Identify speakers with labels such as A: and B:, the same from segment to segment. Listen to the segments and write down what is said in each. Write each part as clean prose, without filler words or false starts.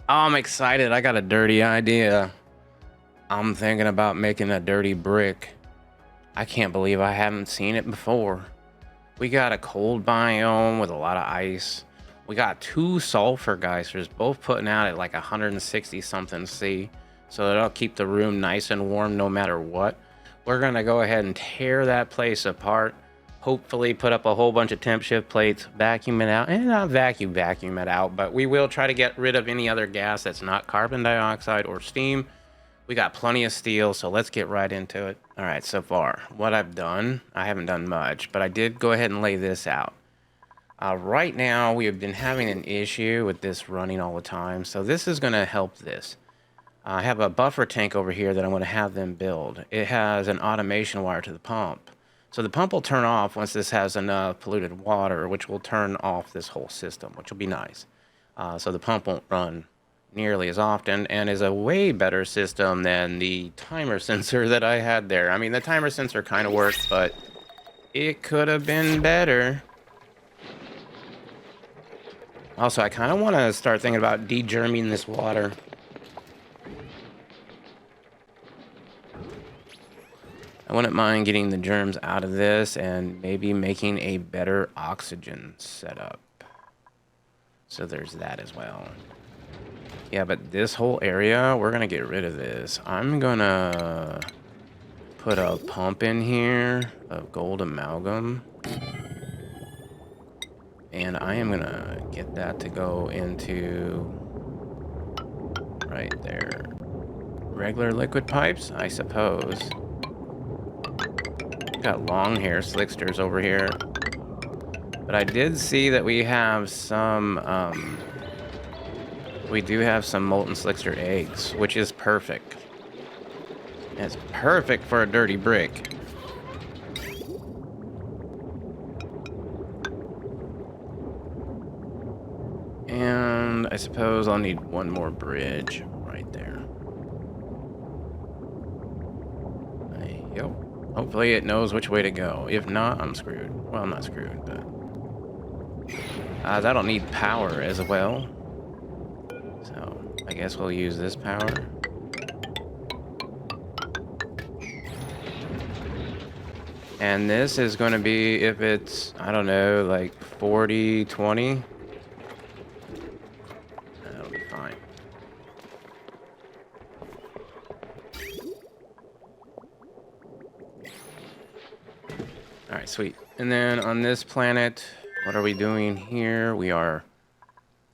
A: Oh, I'm excited. I got a dirty idea. I'm thinking about making a dirty brick. I can't believe I haven't seen it before. We got a cold biome with a lot of ice. We got two sulfur geysers, both putting out at like 160 something C. So that'll keep the room nice and warm no matter what. We're gonna go ahead and tear that place apart. Hopefully put up a whole bunch of temp shift plates, vacuum it out, and not vacuum it out, but we will try to get rid of any other gas that's not carbon dioxide or steam. We got plenty of steel, so let's get right into it. All right, so far, what I've done, I haven't done much, but I did go ahead and lay this out. Right now, we have been having an issue with this running all the time, so this is going to help this. I have a buffer tank over here that I'm going to have them build. It has an automation wire to the pump. So the pump will turn off once this has enough polluted water, which will turn off this whole system, which will be nice. So the pump won't run nearly as often and is a way better system than the timer sensor that I had there. I mean, the timer sensor kind of worked, but it could have been better. Also, I kind of want to start thinking about de-germing this water. I wouldn't mind getting the germs out of this and maybe making a better oxygen setup. So there's that as well. Yeah, but this whole area, we're going to get rid of this. I'm going to put a pump in here of gold amalgam. And I am going to get that to go into right there. Regular liquid pipes, I suppose. Got long hair slicksters over here. But I did see that we have some, we do have some molten slickster eggs, which is perfect. It's perfect for a dirty brick. And I suppose I'll need one more bridge right there. Yep. Hopefully it knows which way to go. If not, I'm screwed. Well, I'm not screwed, but... that'll need power as well. So, I guess we'll use this power. And this is going to be, if it's, I don't know, like 40-20. That'll be fine. Alright, sweet. And then on this planet, what are we doing here? We are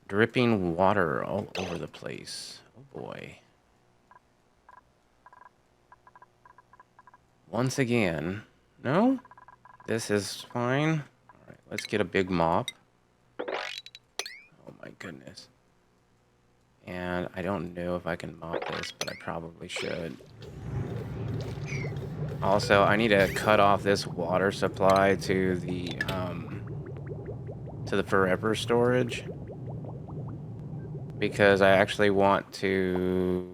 A: dripping water all over the place. Oh boy. Once again, no? This is fine. Alright, let's get a big mop. Oh my goodness. And I don't know if I can mop this, but I probably should. Also, I need to cut off this water supply to the forever storage. Because I actually want to...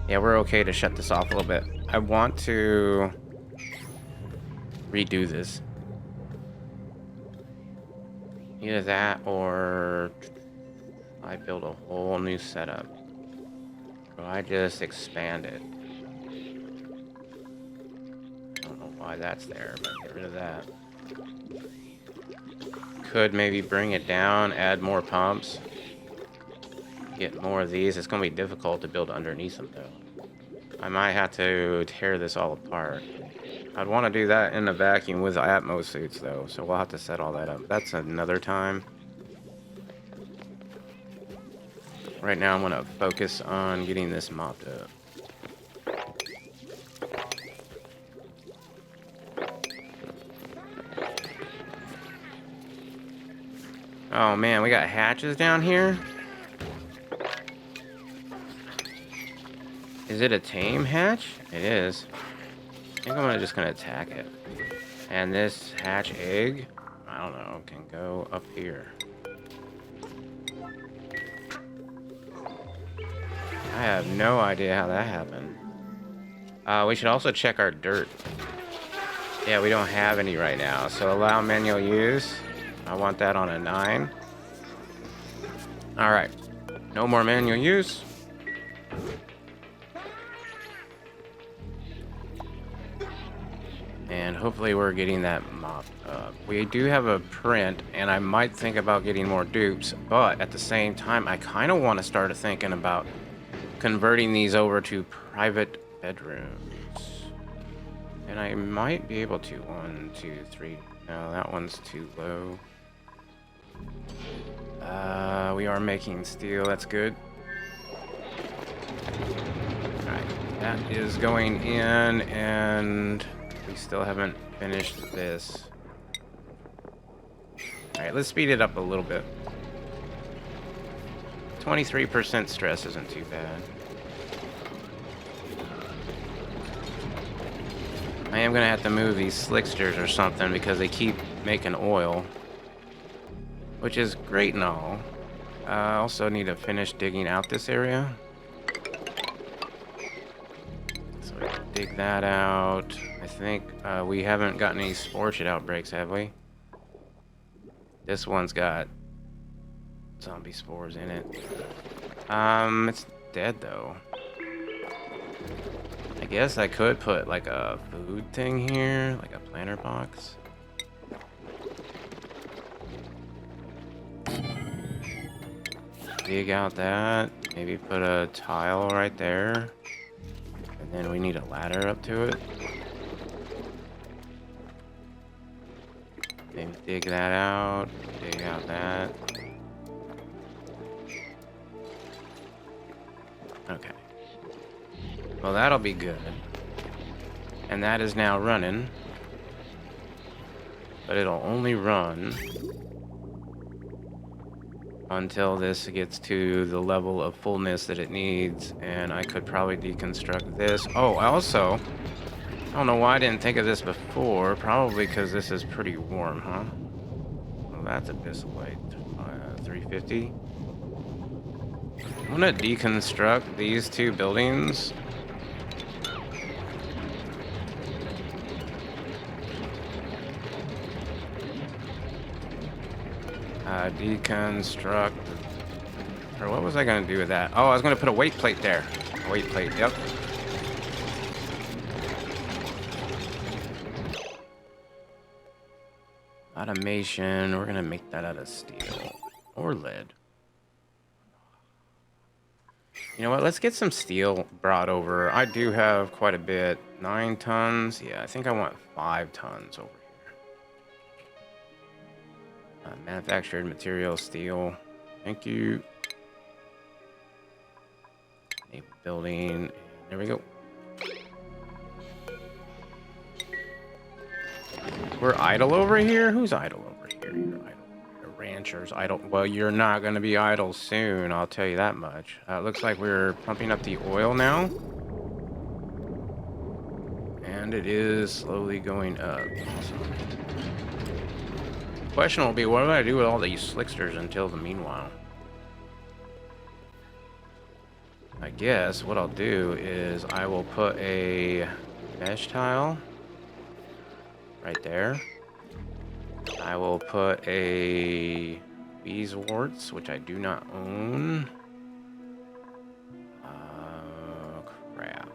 A: Yeah, we're okay to shut this off a little bit. I want to redo this. Either that or I build a whole new setup. Or I just expand it. I don't know why that's there, but get rid of that. Could maybe bring it down, add more pumps. Get more of these. It's going to be difficult to build underneath them, though. I might have to tear this all apart. I'd want to do that in a vacuum with Atmos suits, though, so we'll have to set all that up. That's another time. Right now, I'm going to focus on getting this mopped up. Oh, man, we got hatches down here? Is it a tame hatch? It is. I think I'm just gonna attack it. And this hatch egg, I don't know, can go up here. I have no idea how that happened. We should also check our dirt. Yeah, we don't have any right now, so allow manual use. I want that on a 9. All right. No more manual use. And hopefully we're getting that mopped up. We do have a print, and I might think about getting more dupes, but at the same time, I kind of want to start thinking about converting these over to private bedrooms. And I might be able to. 1, 2, 3. No, that one's too low. We are making steel. That's good. Alright, that is going in, and we still haven't finished this. Alright, let's speed it up a little bit. 23% stress isn't too bad. I am gonna have to move these slicksters or something because they keep making oil, which is great and all. I also need to finish digging out this area. So we can dig that out. I think we haven't gotten any sporchid outbreaks, have we? This one's got zombie spores in it. It's dead though. I guess I could put like a food thing here, like a planter box. Dig out that, maybe put a tile right there. And then we need a ladder up to it. Maybe dig that out, dig out that. Okay. Well, that'll be good. And that is now running. But it'll only run until this gets to the level of fullness that it needs. And I could probably deconstruct this. Oh, also, I don't know why I didn't think of this before. Probably because this is pretty warm, huh? Well, that's abyssalite. 350. I'm gonna deconstruct these two buildings. Deconstruct. Or what was I gonna do with that? Oh, I was gonna put a weight plate there. A weight plate, yep. Automation, we're gonna make that out of steel. Or lead. You know what, let's get some steel brought over. I do have quite a bit. 9 tons. Yeah, I think I want 5 tons over here. Manufactured material, steel. Thank you. A building. There we go. We're idle over here? Who's idle over here? You're idle. You're ranchers idle. Well, you're not going to be idle soon, I'll tell you that much. It looks like we're pumping up the oil now. And it is slowly going up. Awesome. Question will be, what do I do with all these slicksters until the meanwhile? I guess what I'll do is I will put a mesh tile right there. I will put a beeswarts, which I do not own. Crap.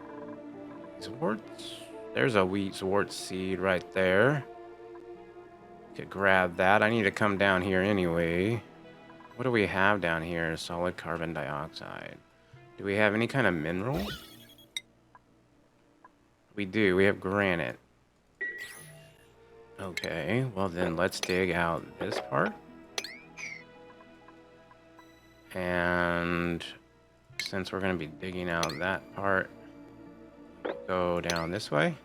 A: Beeswarts? There's a beeswart seed right there. Could grab that. I need to come down here anyway. What do we have down here? Solid carbon dioxide. Do we have any kind of mineral? We do. We have granite. Okay, well then let's dig out this part. And since we're going to be digging out that part, go down this way.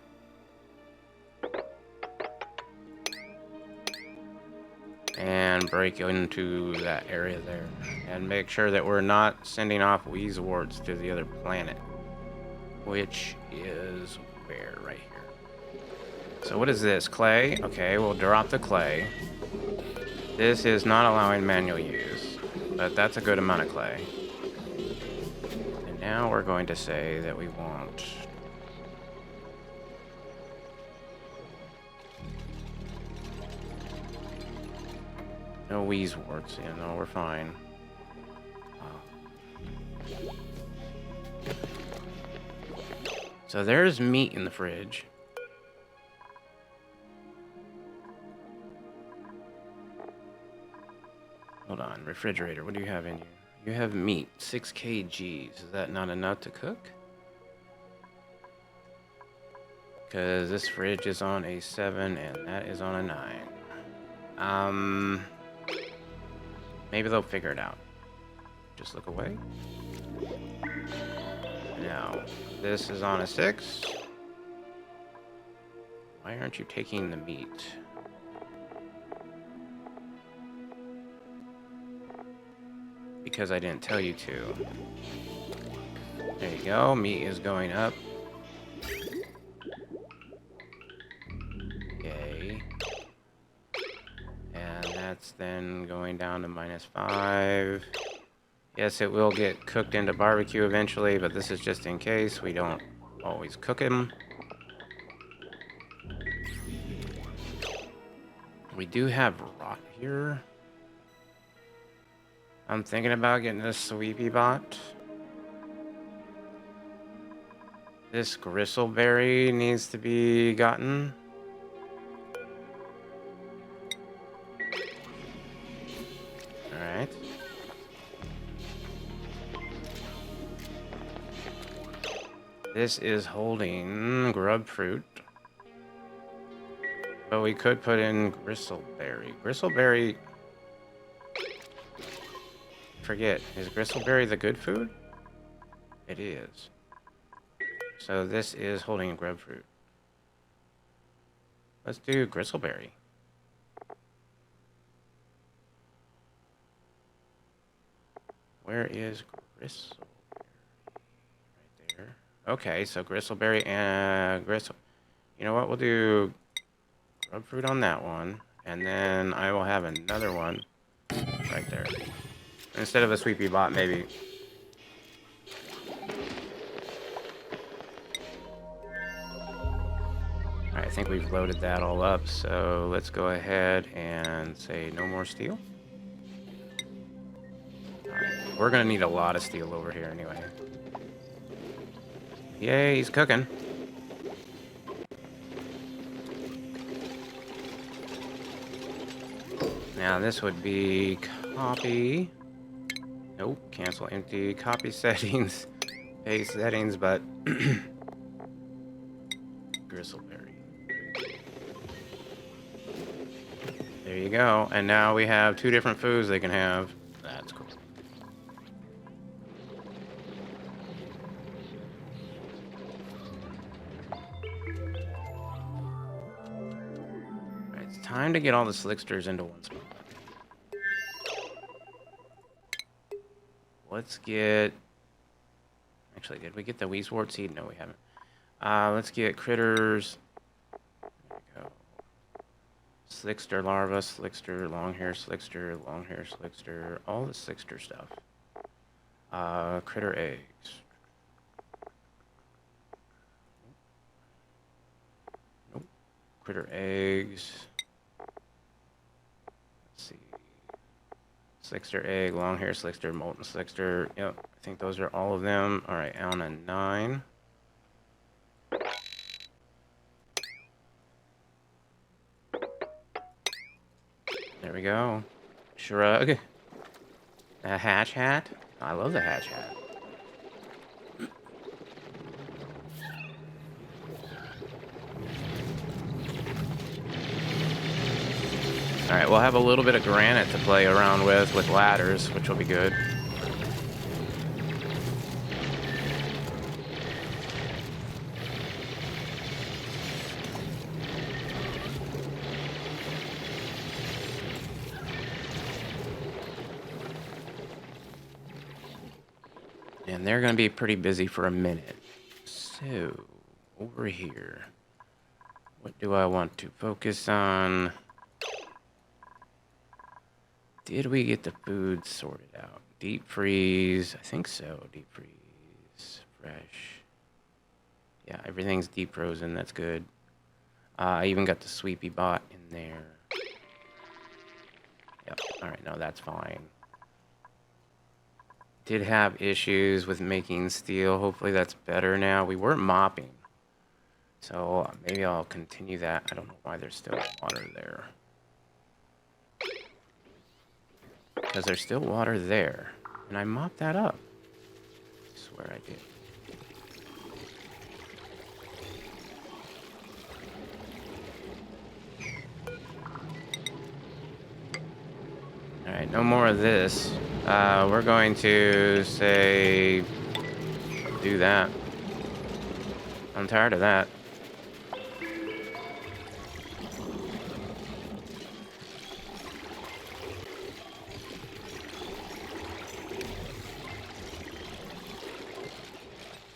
A: And break into that area there. And make sure that we're not sending off Weezewarts to the other planet. Which is where? Right here. So what is this? Clay? Okay, we'll drop the clay. This is not allowing manual use. But that's a good amount of clay. And now we're going to say that we want... no Weezewarts. Yeah, no, we're fine. So there's meat in the fridge. Hold on, refrigerator, what do you have in here? You have meat, 6 kgs. Is that not enough to cook? Because this fridge is on a 7 and that is on a 9. Maybe they'll figure it out. Just look away. Now, this is on a 6. Why aren't you taking the meat? Because I didn't tell you to. There you go, meat is going up. Okay. And that's then going down to -5. Yes, it will get cooked into barbecue eventually, but this is just in case. We don't always cook them. We do have rot here. I'm thinking about getting this sweepy bot. This gristleberry needs to be gotten. Alright. This is holding grub fruit. But we could put in gristleberry. Gristleberry... Forget. Is gristleberry the good food? It is. So this is holding grub fruit. Let's do gristleberry. Where is gristleberry? Right there. Okay, so gristleberry and gristle. You know what? We'll do grub fruit on that one, and then I will have another one right there. Instead of a sweepy bot, maybe. Alright, I think we've loaded that all up, so let's go ahead and say no more steel. Alright, we're gonna need a lot of steel over here anyway. Yay, he's cooking. Now this would be copy. Nope, cancel empty. Copy settings. Paste settings, but gristleberry. There you go. And now we have 2 different foods they can have. That's cool. Alright, it's time to get all the slicksters into one spot. Let's get... Actually, did we get the Weezwort seed? No, we haven't. Let's get critters. There we go. Slickster larva, slickster, long hair, slickster, all the slickster stuff. Critter eggs. Nope. Critter eggs. Let's see. Slickster egg, long hair slickster, molten slickster. Yep, I think those are all of them. All right, on a 9. There we go. Shrug. A hatch hat. I love the hatch hat. Alright, we'll have a little bit of granite to play around with ladders, which will be good. And they're going to be pretty busy for a minute. So, over here. What do I want to focus on? Did we get the food sorted out? Deep freeze. I think so. Deep freeze. Fresh. Yeah, everything's deep frozen. That's good. I even got the sweepy bot in there. Yep. Alright, no, that's fine. did have issues with making steel. Hopefully that's better now. We weren't mopping. So maybe I'll continue that. I don't know why there's still water there. Because there's still water there. And I mopped that up. I swear I did. Alright, no more of this. We're going to say do that. I'm tired of that.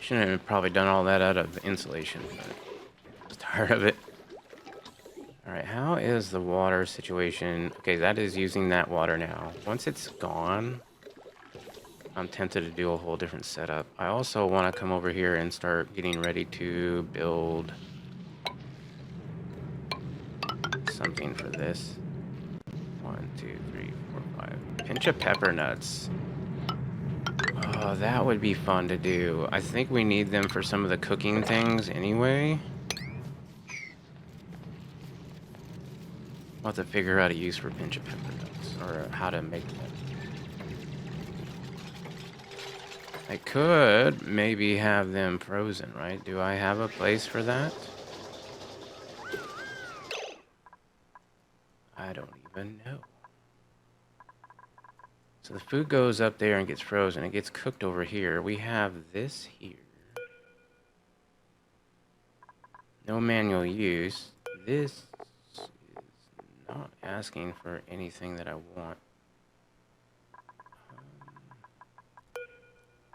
A: Shouldn't have probably done all that out of insulation, but I was tired of it. Alright, how is the water situation? Okay, that is using that water now. Once it's gone, I'm tempted to do a whole different setup. I also want to come over here and start getting ready to build something for this. 1, 2, 3, 4, 5. Pinch of pepper nuts. Oh, that would be fun to do. I think we need them for some of the cooking things anyway. We'll have to figure out a use for pinch of pepper nuts, or how to make them. I could maybe have them frozen, right? Do I have a place for that? I don't even know. So the food goes up there and gets frozen. It gets cooked over here. We have this here. No manual use. This is not asking for anything that I want.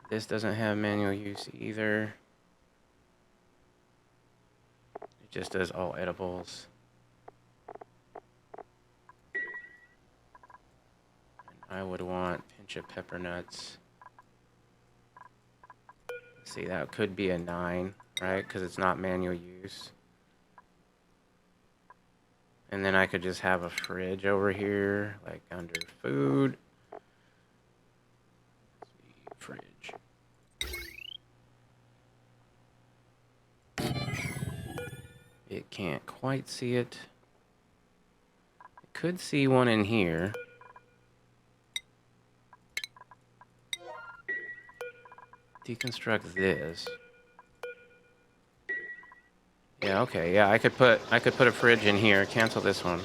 A: This doesn't have manual use either. It just does all edibles. And I would want pinch of pepper nuts. Let's see, that could be a 9, right? Because it's not manual use. And then I could just have a fridge over here, like under food. Fridge. It can't quite see it. It could see one in here. Deconstruct this. Yeah, okay, yeah, I could put a fridge in here. Cancel this one.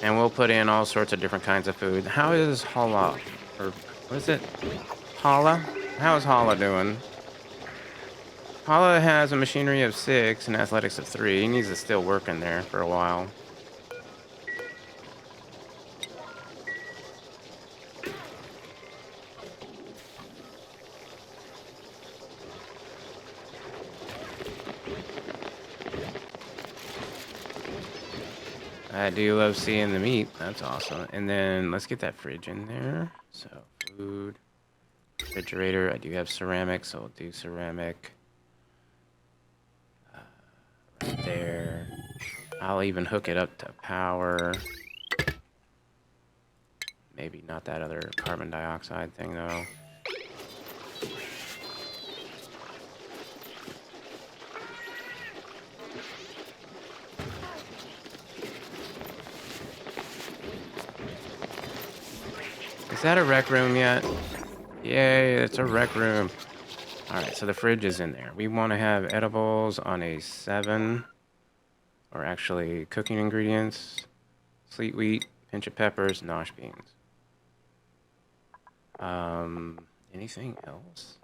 A: And we'll put in all sorts of different kinds of food. How is Hala? Or what is it? Hala? How is Hala doing? Hala has a machinery of 6 and athletics of 3. He needs to still work in there for a while. I do love seeing the meat. That's awesome. And then let's get that fridge in there. So food, refrigerator. I do have ceramic, so I'll do ceramic. Right there. I'll even hook it up to power. Maybe not that other carbon dioxide thing though. Is that a rec room yet? Yay, it's a rec room. Alright, so the fridge is in there. We want to have edibles on a 7. Or actually, cooking ingredients. Sweet wheat, pinch of peppers, nosh beans. Anything else?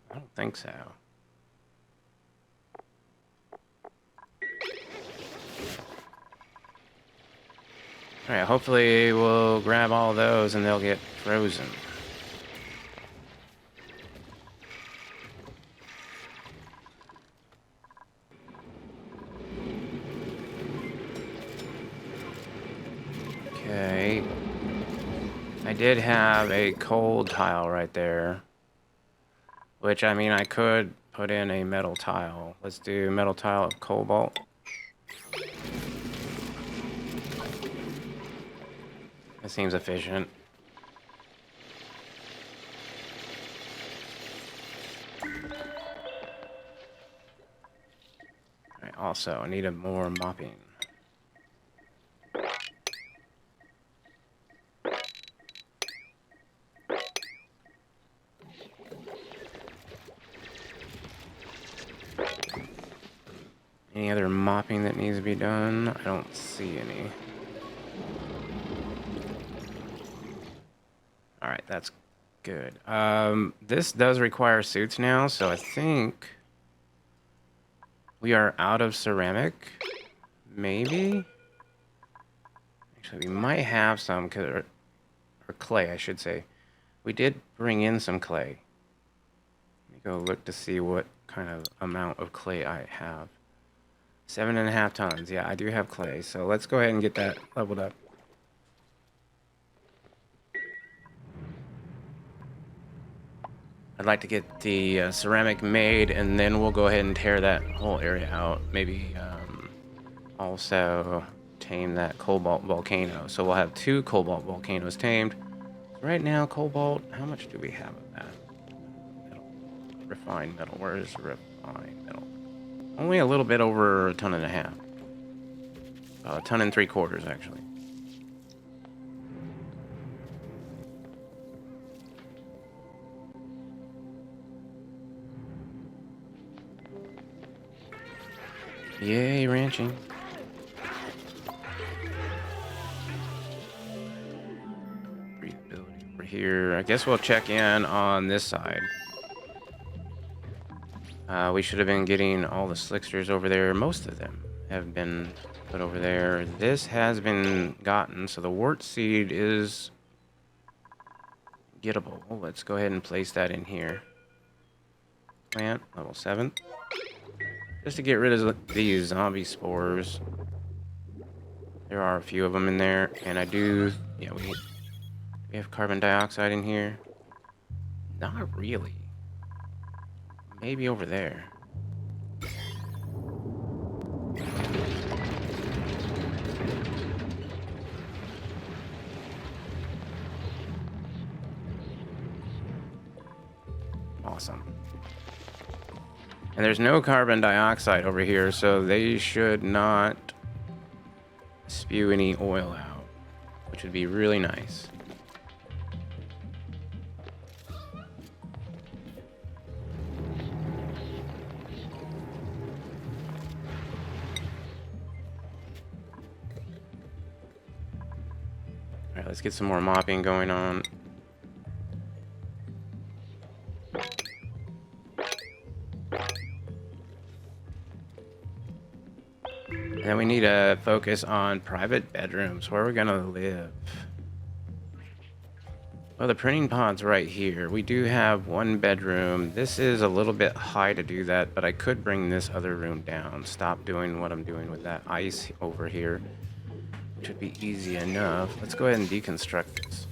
A: I don't think so. Alright, hopefully we'll grab all those and they'll get frozen. Okay. I did have a cold tile right there. Which, I mean, I could put in a metal tile. Let's do metal tile of cobalt. It seems efficient. Alright, also, I need a more mopping. Any other mopping that needs to be done? I don't see any. Alright, that's good. This does require suits now, so I think we are out of ceramic. Maybe? Actually, we might have some, or clay, I should say. We did bring in some clay. Let me go look to see what kind of amount of clay I have. 7.5 tons. Yeah, I do have clay, so let's go ahead and get that leveled up. I'd like to get the ceramic made, and then we'll go ahead and tear that whole area out. Maybe also tame that cobalt volcano. So we'll have 2 cobalt volcanoes tamed. Right now, cobalt, how much do we have of that? Metal. Refined metal. Where is refined metal? Only a little bit over 1.5 tons. 1 3/4 tons, actually. Yay, ranching. Breathability over here. I guess we'll check in on this side. We should have been getting all the slicksters over there. Most of them have been put over there. This has been gotten, so the wart seed is gettable. Let's go ahead and place that in here. Plant, level 7. Just to get rid of these zombie spores. There are a few of them in there, and I do... Yeah, we have carbon dioxide in here. Not really. Maybe over there. Awesome. And there's no carbon dioxide over here, so they should not spew any oil out, which would be really nice. Alright, let's get some more mopping going on. And then we need to focus on private bedrooms. Where we're gonna live. Well, the printing pod's right here. We do have 1 bedroom. This is a little bit high to do that, but I could bring this other room down. Stop doing what I'm doing with that ice over here, which would be easy enough. Let's go ahead and deconstruct this.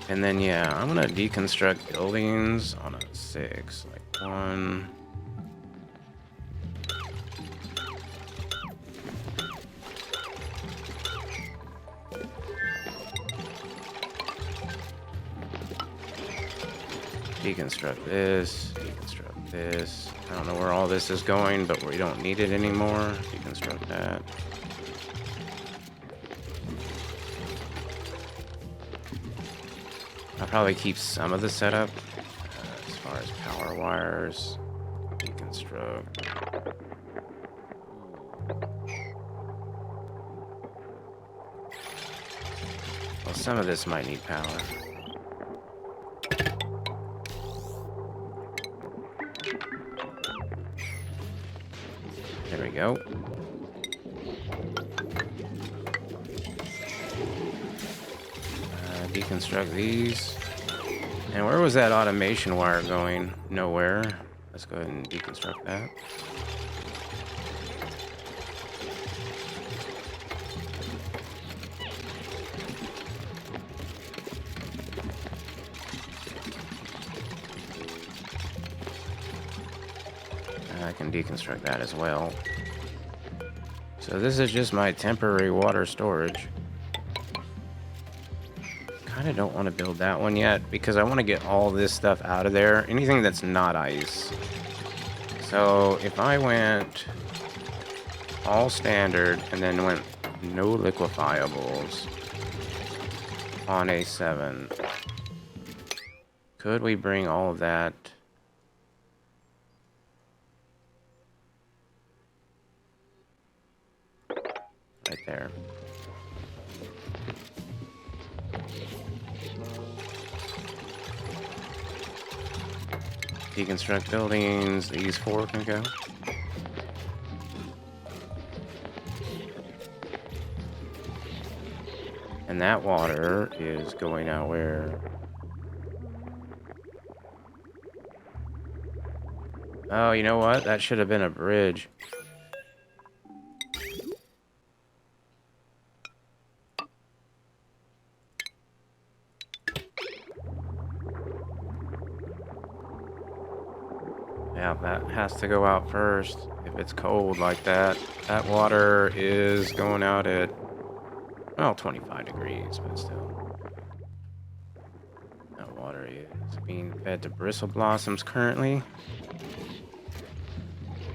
A: And then, yeah, I'm gonna deconstruct buildings on a 6. Like 1. Deconstruct this, deconstruct this. I don't know where all this is going, but we don't need it anymore. Deconstruct that. I'll probably keep some of the setup as far as power wires. Deconstruct. Well, some of this might need power. There we go. Deconstruct these. And where was that automation wire going? Nowhere. Let's go ahead and deconstruct that. I can deconstruct that as well. So this is just my temporary water storage. Kind of don't want to build that one yet because I want to get all this stuff out of there. Anything that's not ice. So if I went all standard and then went no liquefiables on A7, could we bring all of that? Right there. Deconstruct buildings. These 4 can go. And that water is going out where? Oh, you know what? That should have been a bridge. Yeah, that has to go out first. If it's cold like that, that water is going out at, well, 25 degrees, but still. That water is being fed to bristle blossoms currently.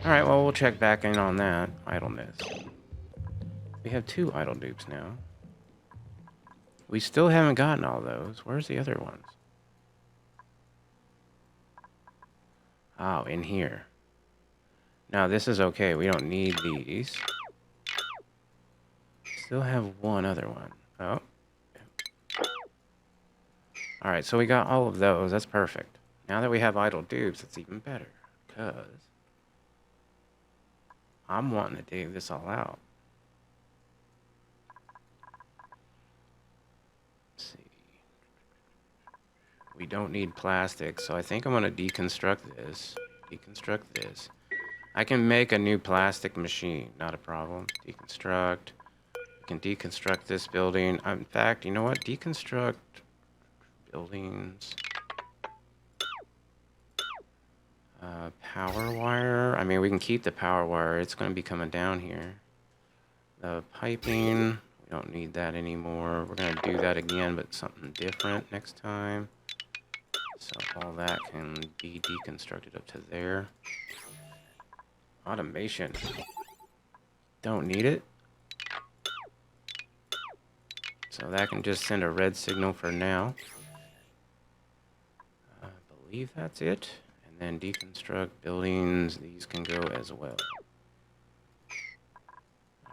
A: Alright, well, we'll check back in on that. Idleness. We have 2 idle dupes now. We still haven't gotten all those. Where's the other ones? Oh, in here. Now, this is okay. We don't need these. Still have one other one. Oh. Alright, so we got all of those. That's perfect. Now that we have idle dupes, it's even better. Because I'm wanting to dig this all out. Let's see. We don't need plastic, so I think I'm going to deconstruct this. Deconstruct this. I can make a new plastic machine. Not a problem. Deconstruct. We can deconstruct this building. In fact, you know what? Deconstruct buildings. Power wire. I mean, we can keep the power wire. It's going to be coming down here. The piping. We don't need that anymore. We're going to do that again, but something different next time. So all that can be deconstructed up to there. Automation. Don't need it. So that can just send a red signal for now. I believe that's it. And then deconstruct buildings. These can go as well.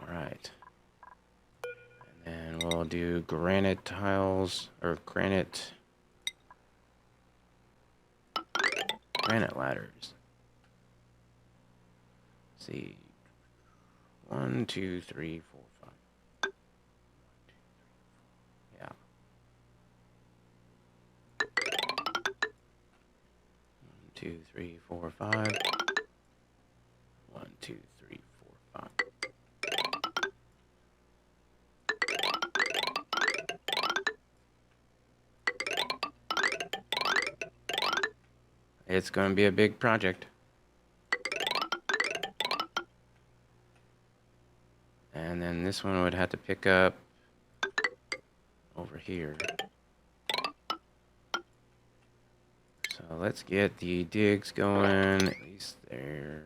A: Alright. And then we'll do granite tiles, or granite ladders. Let's see. 1, 2, 3, 4, 5. Yeah. 2, 3, 4, 5. 1, 2, 3, 4, 5. It's going to be a big project. And then this one would have to pick up over here. So let's get the digs going, at least there.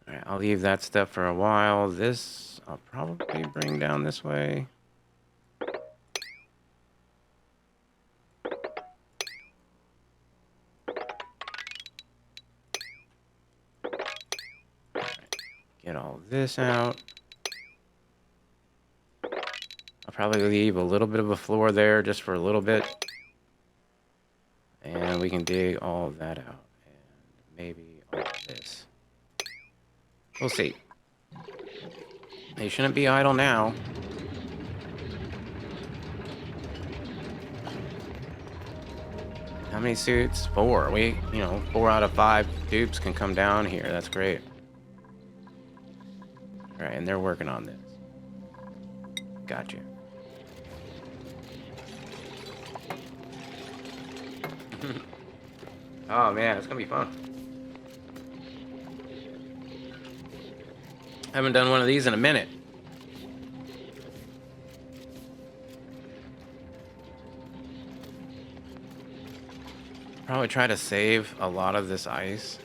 A: Alright, I'll leave that stuff for a while. This, I'll probably bring down this way. Get all this out. I'll probably leave a little bit of a floor there just for a little bit. And we can dig all of that out. And maybe all of this. We'll see. They shouldn't be idle now. How many suits? 4. We, 4 out of 5 dupes can come down here. That's great. All right, and they're working on this. Gotcha. Oh man, it's gonna be fun. I haven't done one of these in a minute. Probably try to save a lot of this ice.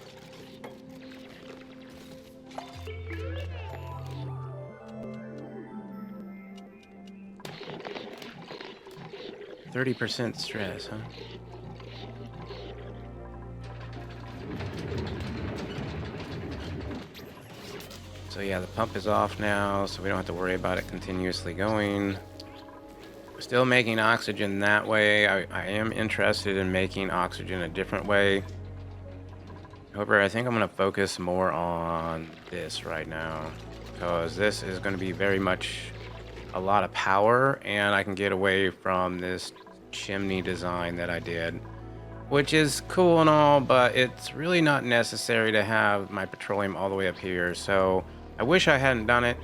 A: %30 stress, huh? So yeah, the pump is off now, so we don't have to worry about it continuously going. We're still making oxygen that way. I am interested in making oxygen a different way. However, I think I'm going to focus more on this right now, because this is going to be very much a lot of power, and I can get away from this chimney design that I did, which is cool and all, but it's really not necessary to have my petroleum all the way up here. So I wish I hadn't done it.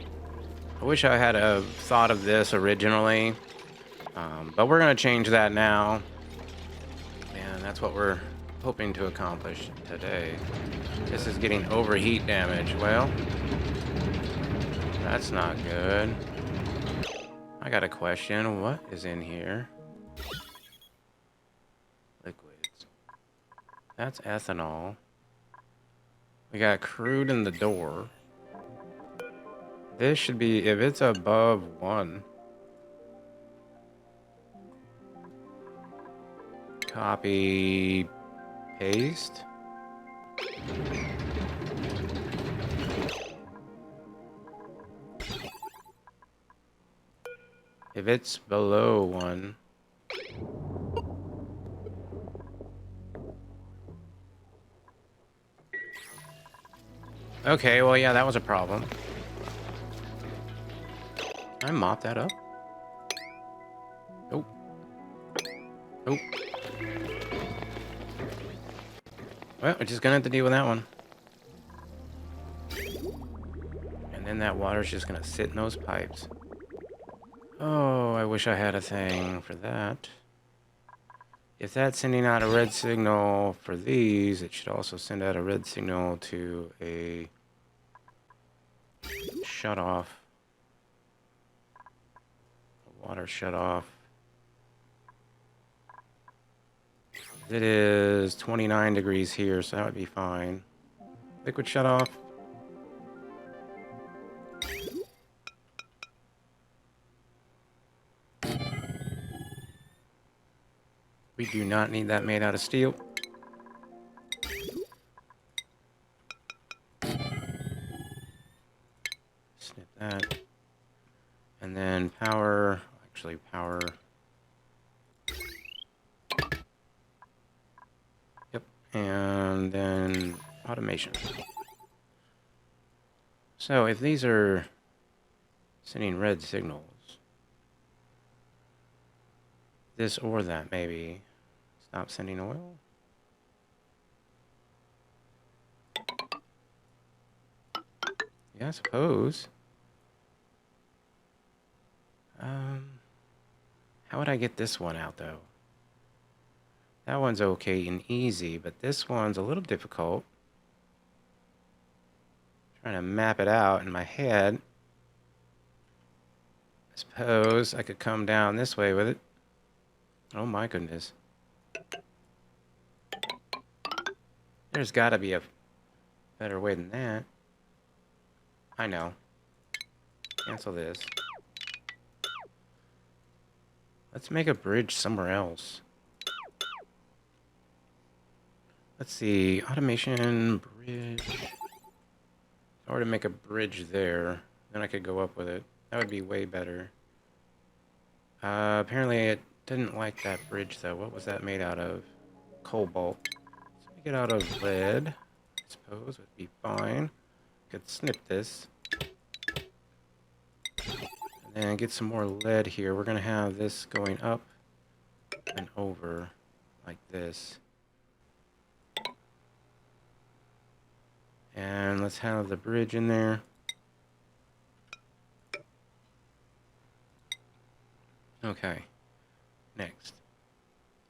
A: I wish I had thought of this originally, but we're going to change that now, and that's what we're hoping to accomplish today. This is getting overheat damage. Well, that's not good. I got a question. What is in here? Liquids. That's ethanol. We got crude in the door. This should be, if it's above 1. Copy, paste. If it's below 1. Okay, well, yeah, that was a problem. Can I mop that up? Nope. Nope. Well, we're just gonna have to deal with that one. And then that water's just gonna sit in those pipes. Oh, I wish I had a thing for that. If that's sending out a red signal for these, it should also send out a red signal to a shut off. Water shut off. It is 29 degrees here, so that would be fine. Liquid shut off. We do not need that made out of steel. Snip that. And then power, actually power. Yep, and then automation. So if these are sending red signals, this or that maybe, stop sending oil. Yeah, I suppose. How would I get this one out though? That one's okay and easy, but this one's a little difficult. Trying to map it out in my head. I suppose I could come down this way with it. Oh my goodness. There's gotta be a better way than that. I know. Cancel this. Let's make a bridge somewhere else. Let's see. Automation, bridge. If I were to make a bridge there, then I could go up with it. That would be way better. Apparently it didn't like that bridge though. What was that made out of? Cobalt. Let's make it out of lead. I suppose would be fine. Could snip this. And then get some more lead here. We're gonna have this going up and over like this. And let's have the bridge in there. Okay. Next.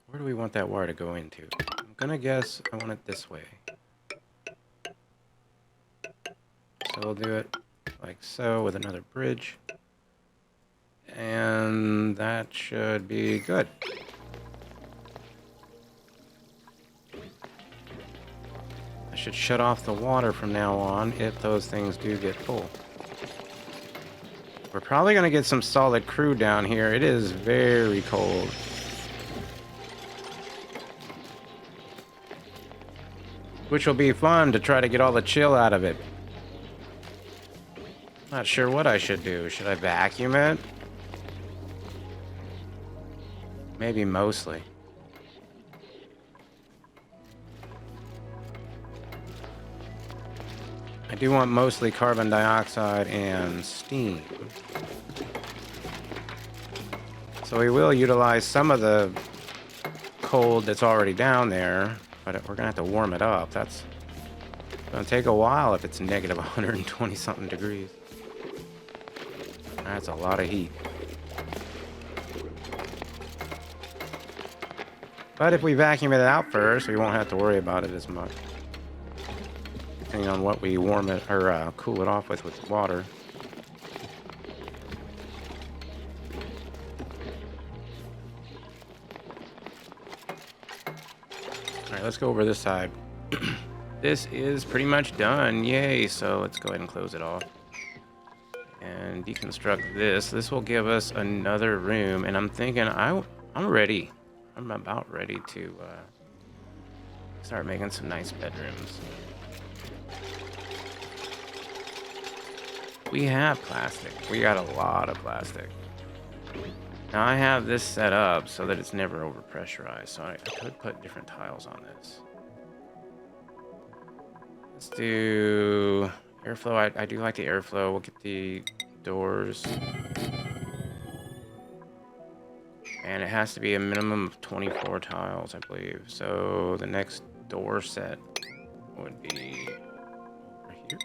A: Where do we want that wire to go into? I'm gonna guess I want it this way. So we'll do it like so with another bridge. And that should be good. I should shut off the water from now on if those things do get full. We're probably going to get some solid crew down here. It is very cold. Which will be fun to try to get all the chill out of it. Not sure what I should do. Should I vacuum it? Maybe mostly. I do want mostly carbon dioxide and steam. So we will utilize some of the cold that's already down there, but we're gonna have to warm it up. That's gonna take a while if it's negative 120 something degrees. That's a lot of heat. But if we vacuum it out first, we won't have to worry about it as much. Depending on what we warm it or cool it off with water. Alright, let's go over this side. This is pretty much done. Yay! So let's go ahead and close it off. And deconstruct this. This will give us another room. And I'm thinking, I'm ready. I'm about ready to start making some nice bedrooms. We have plastic. We got a lot of plastic. Now I have this set up so that it's never overpressurized, so I could put different tiles on this. Let's do airflow. I do like the airflow. We'll get the doors. And it has to be a minimum of 24 tiles, I believe. So the next door set would be over here.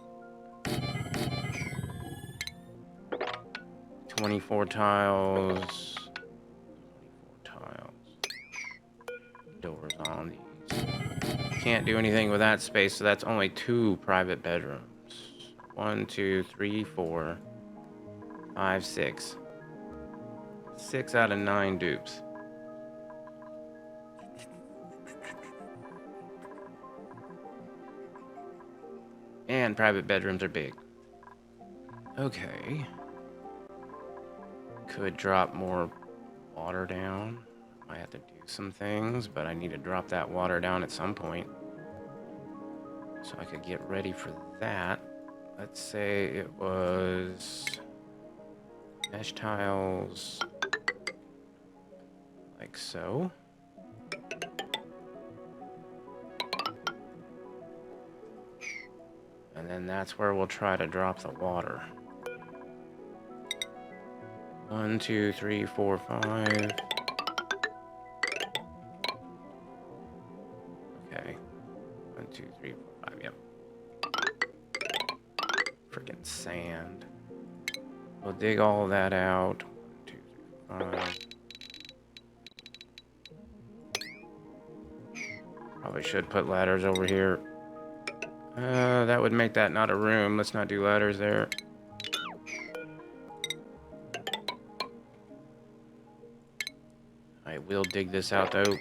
A: 24 tiles. 24 tiles. Doors on these. Can't do anything with that space, so that's only 2 private bedrooms. 1, 2, 3, 4, 5, 6. 6 out of 9 dupes. And private bedrooms are big. Okay. Could drop more water down. I have to do some things, but I need to drop that water down at some point. So I could get ready for that. Let's say it was mesh tiles. Like so. And then that's where we'll try to drop the water. 1, 2, 3, 4, 5. Okay. 1, 2, 3, 4, 5. Yep. Freaking sand. We'll dig all of that out. 1, 2, 3, 5. Probably should put ladders over here. That would make that not a room. Let's not do ladders there. I will dig this out though.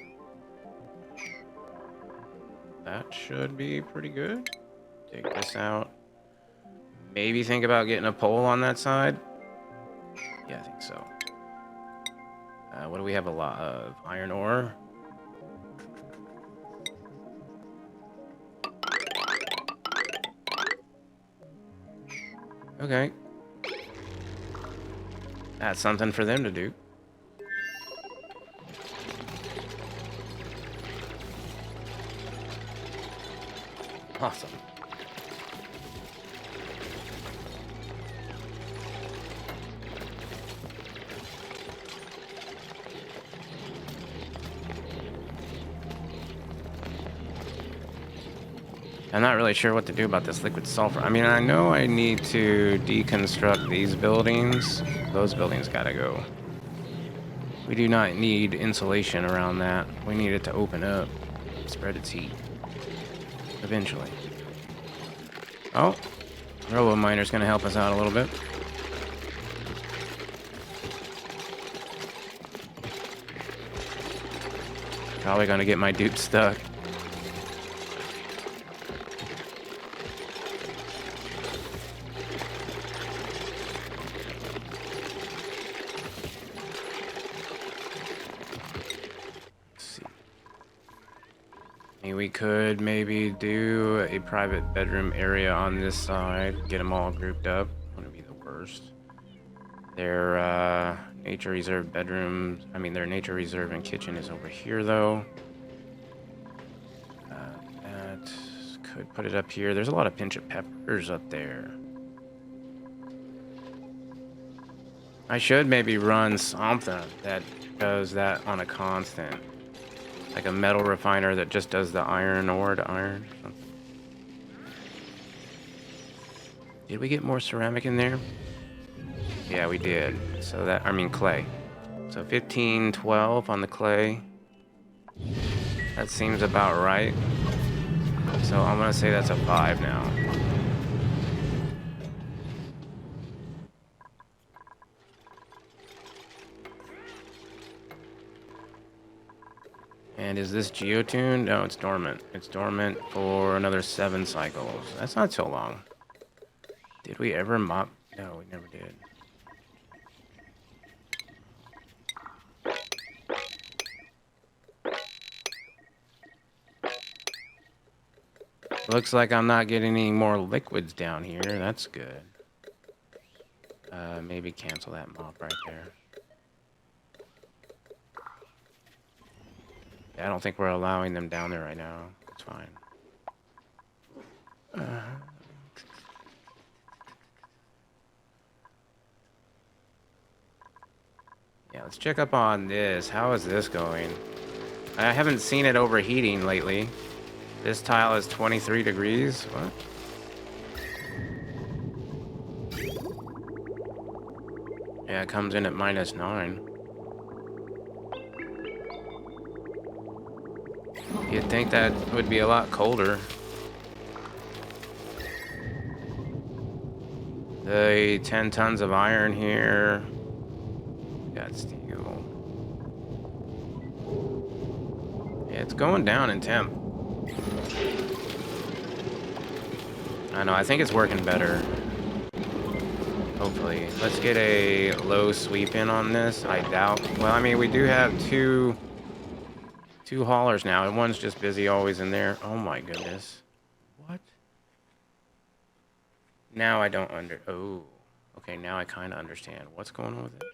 A: That should be pretty good. Dig this out. Maybe think about getting a pole on that side. Yeah, I think so. What do we have? A lot of iron ore. Okay. That's something for them to do. Awesome. I'm not really sure what to do about this liquid sulfur. I mean, I know I need to deconstruct these buildings. Those buildings gotta go. We do not need insulation around that. We need it to open up, spread its heat. Eventually. Oh, Robo Miner's gonna help us out a little bit. Probably gonna get my dupe stuck. We could maybe do a private bedroom area on this side, get them all grouped up. Wouldn't be the worst. Their nature reserve bedrooms, their nature reserve and kitchen is over here though. That could put it up here. There's a lot of pinch of peppers up there. I should maybe run something that does that on a constant. Like a metal refiner that just does the iron ore to iron. Did we get more ceramic in there? Yeah, we did. So that, clay. So 15, 12 on the clay. That seems about right. So I'm gonna say that's a 5 now. And is this geotuned? No, it's dormant. It's dormant for another 7 cycles. That's not so long. Did we ever mop? No, we never did. Looks like I'm not getting any more liquids down here. That's good. Maybe cancel that mop right there. I don't think we're allowing them down there right now. It's fine. Yeah, let's check up on this. How is this going? I haven't seen it overheating lately. This tile is 23 degrees. What? Yeah, it comes in at -9. You'd think that would be a lot colder. The 10 tons of iron here. Got steel. Yeah, it's going down in temp. I know, I think it's working better. Hopefully. Let's get a low sweep in on this. I doubt. Well, we do have two haulers now, and one's just busy always in there. Oh my goodness. What? Now I don't oh. Okay, now I kind of understand. What's going on with this?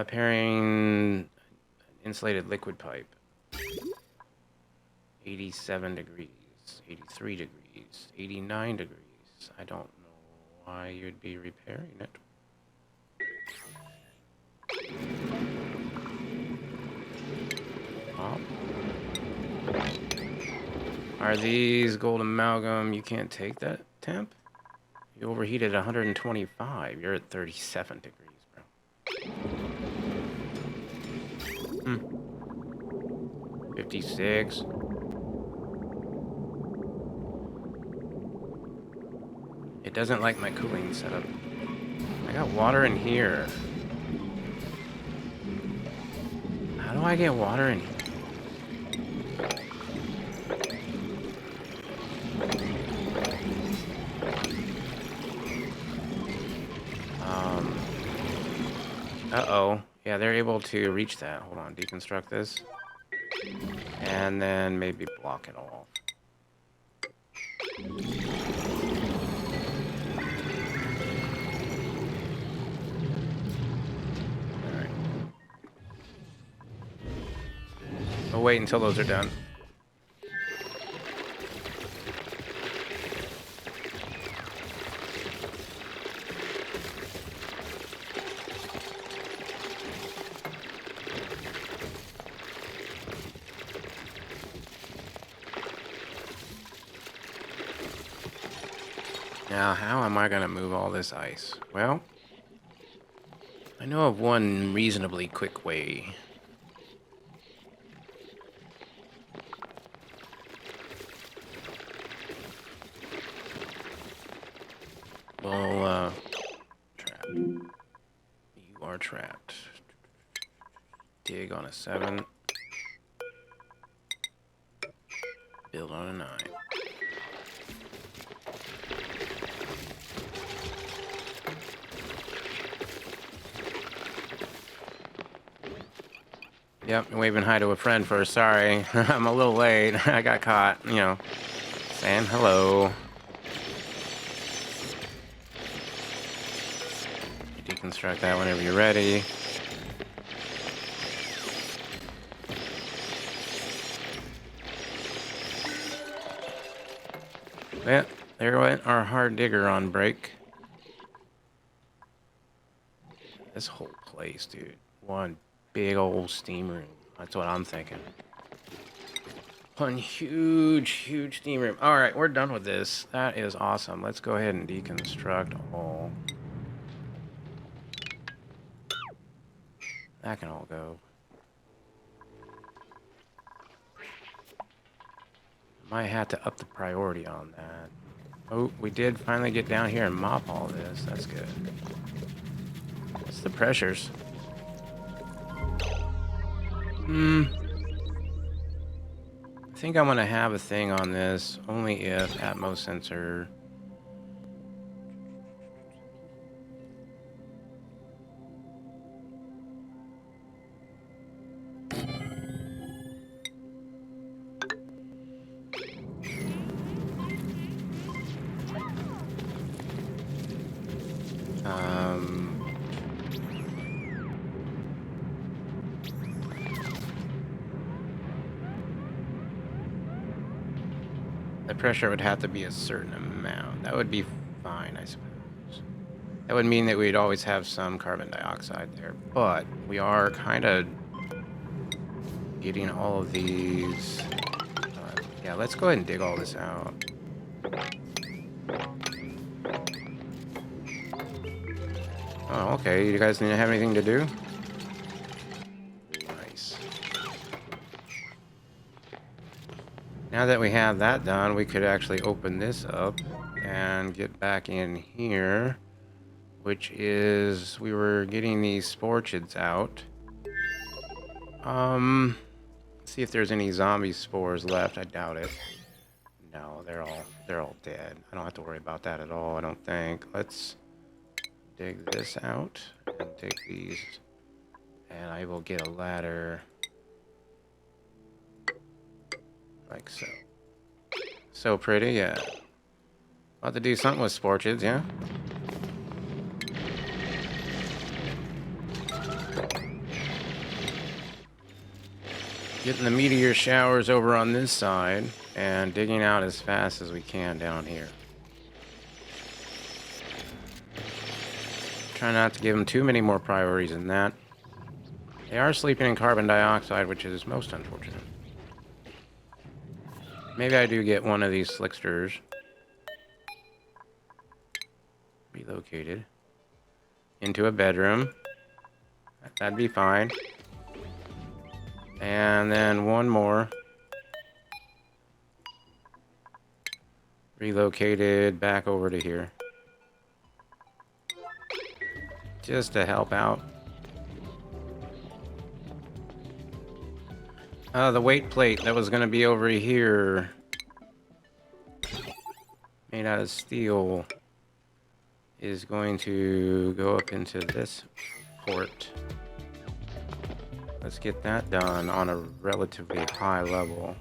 A: Pairing insulated liquid pipe. 87 degrees, 83 degrees, 89 degrees. I don't know why you'd be repairing it. Oh. Are these gold amalgam? You can't take that temp? You overheated 125. You're at 37 degrees, bro. 56. It doesn't like my cooling setup. I got water in here. How do I get water in here? Uh-oh. Yeah, they're able to reach that. Hold on, deconstruct this. And then maybe block it off. Alright. I'll wait until those are done. Now, how am I going to move all this ice? Well, I know of one reasonably quick way. Well, trap. You are trapped. Dig on a 7. Build on a 9. Yep, waving hi to a friend first. Sorry, I'm a little late. I got caught, you know, saying hello. Deconstruct that whenever you're ready. Yeah, there went our hard digger on break. This whole place, dude. One big old steam room. That's what I'm thinking. One huge, huge steam room. All right, we're done with this. That is awesome. Let's go ahead and deconstruct all. That can all go. Might have to up the priority on that. Oh, we did finally get down here and mop all this. That's good. It's the pressures. I think I'm gonna have a thing on this, only if Atmos sensor. The pressure would have to be a certain amount. That would be fine, I suppose. That would mean that we'd always have some carbon dioxide there, but we are kind of getting all of these. Yeah, let's go ahead and dig all this out. Oh, okay. You guys didn't have anything to do? Nice. Now that we have that done, we could actually open this up and get back in here, which is we were getting these sporchids out. See if there's any zombie spores left. I doubt it. No, they're all dead. I don't have to worry about that at all, I don't think. Let's dig this out and take these, and I will get a ladder like so. So pretty, yeah. About to do something with sporchids, yeah. Getting the meteor showers over on this side and digging out as fast as we can down here. Try not to give them too many more priorities than that. They are sleeping in carbon dioxide, which is most unfortunate. Maybe I do get one of these slicksters relocated into a bedroom. That'd be fine. And then one more relocated back over to here, just to help out. The weight plate that was going to be over here, made out of steel, is going to go up into this port. Let's get that done on a relatively high level.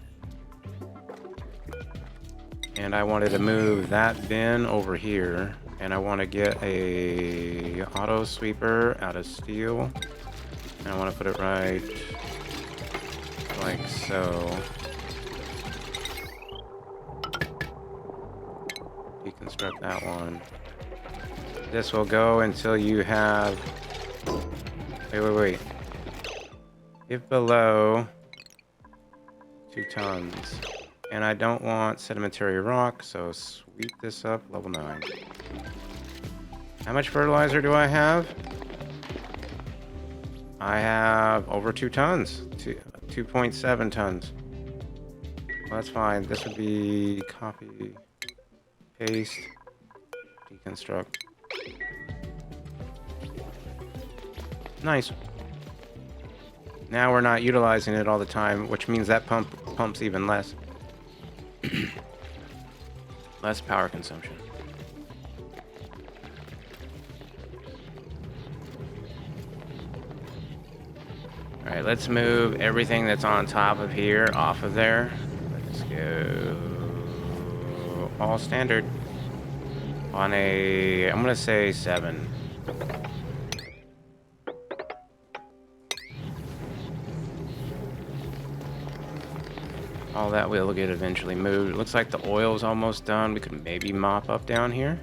A: And I wanted to move that bin over here, and I want to get a auto sweeper out of steel, and I want to put it right like so. Deconstruct that one. This will go until you have... Wait. If below 2 tons. And I don't want sedimentary rock, so sweep this up, level 9. How much fertilizer do I have? I have over 2 tons. 2.7 tons. Well, that's fine. This would be copy, paste, deconstruct. Nice. Now we're not utilizing it all the time, which means that pumps even less. Less power consumption. Alright, let's move everything that's on top of here off of there. Let's go all standard on a, I'm gonna say 7. All that will get eventually moved. It looks like the oil's almost done. We could maybe mop up down here.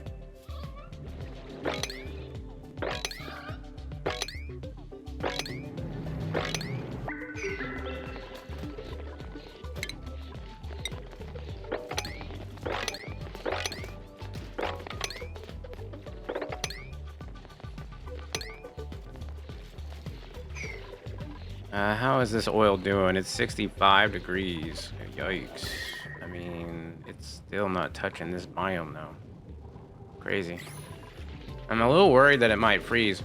A: How is this oil doing? It's 65 degrees. Yikes. I mean, it's still not touching this biome though. Crazy. I'm a little worried that it might freeze.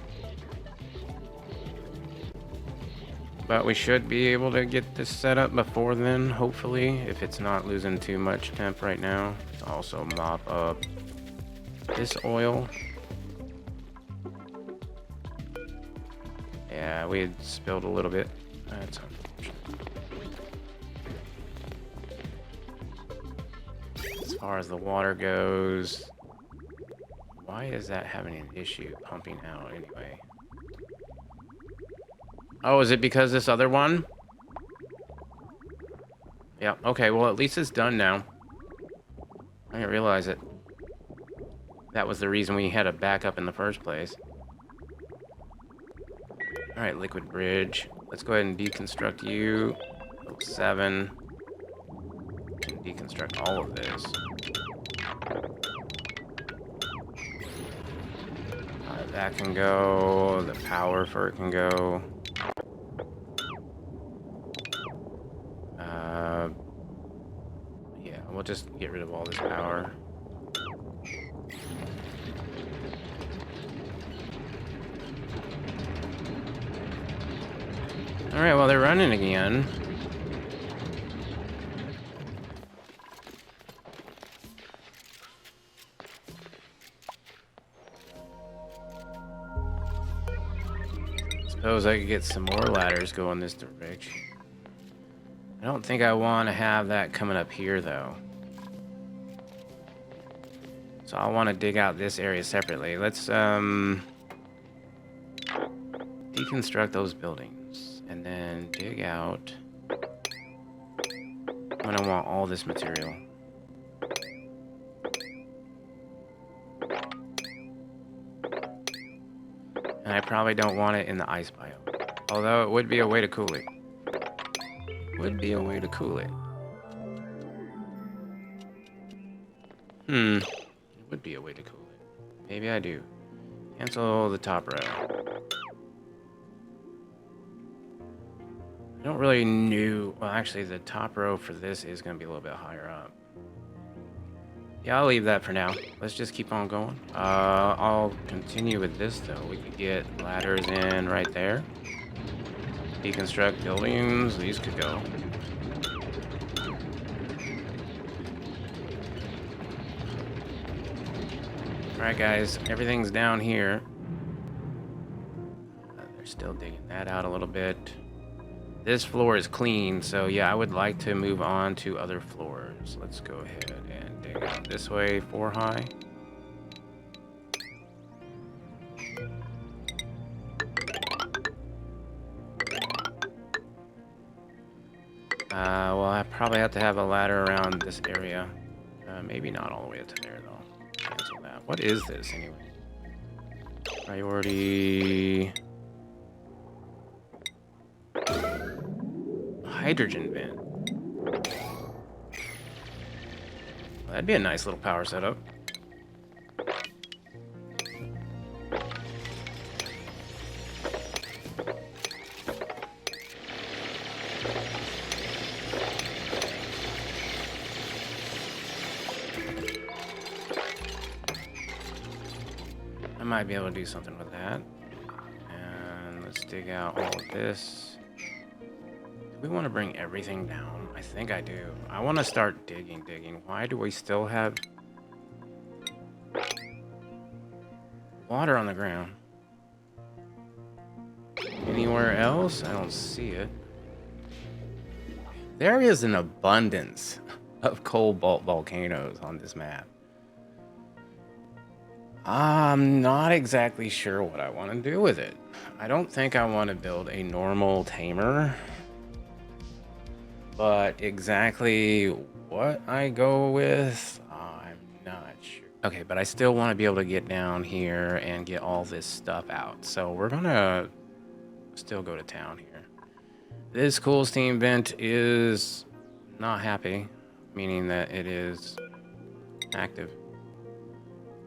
A: But we should be able to get this set up before then, hopefully, if it's not losing too much temp right now. Let's also mop up this oil. Yeah, we had spilled a little bit. That's unfortunate. As far as the water goes, why is that having an issue pumping out anyway? Oh, is it because this other one? Yeah, okay, well, at least it's done now. I didn't realize it. That was the reason we had a backup in the first place. Alright, liquid bridge. Let's go ahead and deconstruct you. 7. And deconstruct all of this. That can go. The power for it can go. Yeah, we'll just get rid of all this power. Alright, well, they're running again. Suppose I could get some more ladders going this direction. I don't think I want to have that coming up here, though. So I want to dig out this area separately. Let's, deconstruct those buildings. And then dig out... I'm going to want all this material. And I probably don't want it in the ice biome. Although it would be a way to cool it. Would be a way to cool it. It would be a way to cool it. Maybe I do. Cancel the top row. I don't really know. Well, actually, the top row for this is going to be a little bit higher up. Yeah, I'll leave that for now. Let's just keep on going. I'll continue with this, though. We could get ladders in right there. Deconstruct buildings. These could go. Alright, guys. Everything's down here. They're still digging that out a little bit. This floor is clean, so yeah, I would like to move on to other floors. Let's go ahead and dig out this way, 4 high. Well, I probably have to have a ladder around this area. Maybe not all the way up to there, though. Cancel that. What is this, anyway? Priority... hydrogen vent. That'd be a nice little power setup. I might be able to do something with that. And let's dig out all of this. Do we want to bring everything down? I think I do. I want to start digging. Why do we still have water on the ground? Anywhere else? I don't see it. There is an abundance of cobalt volcanoes on this map. I'm not exactly sure what I want to do with it. I don't think I want to build a normal tamer. But exactly what I go with, I'm not sure. Okay, but I still want to be able to get down here and get all this stuff out. So we're gonna still go to town here. This cool steam vent is not happy, meaning that it is active.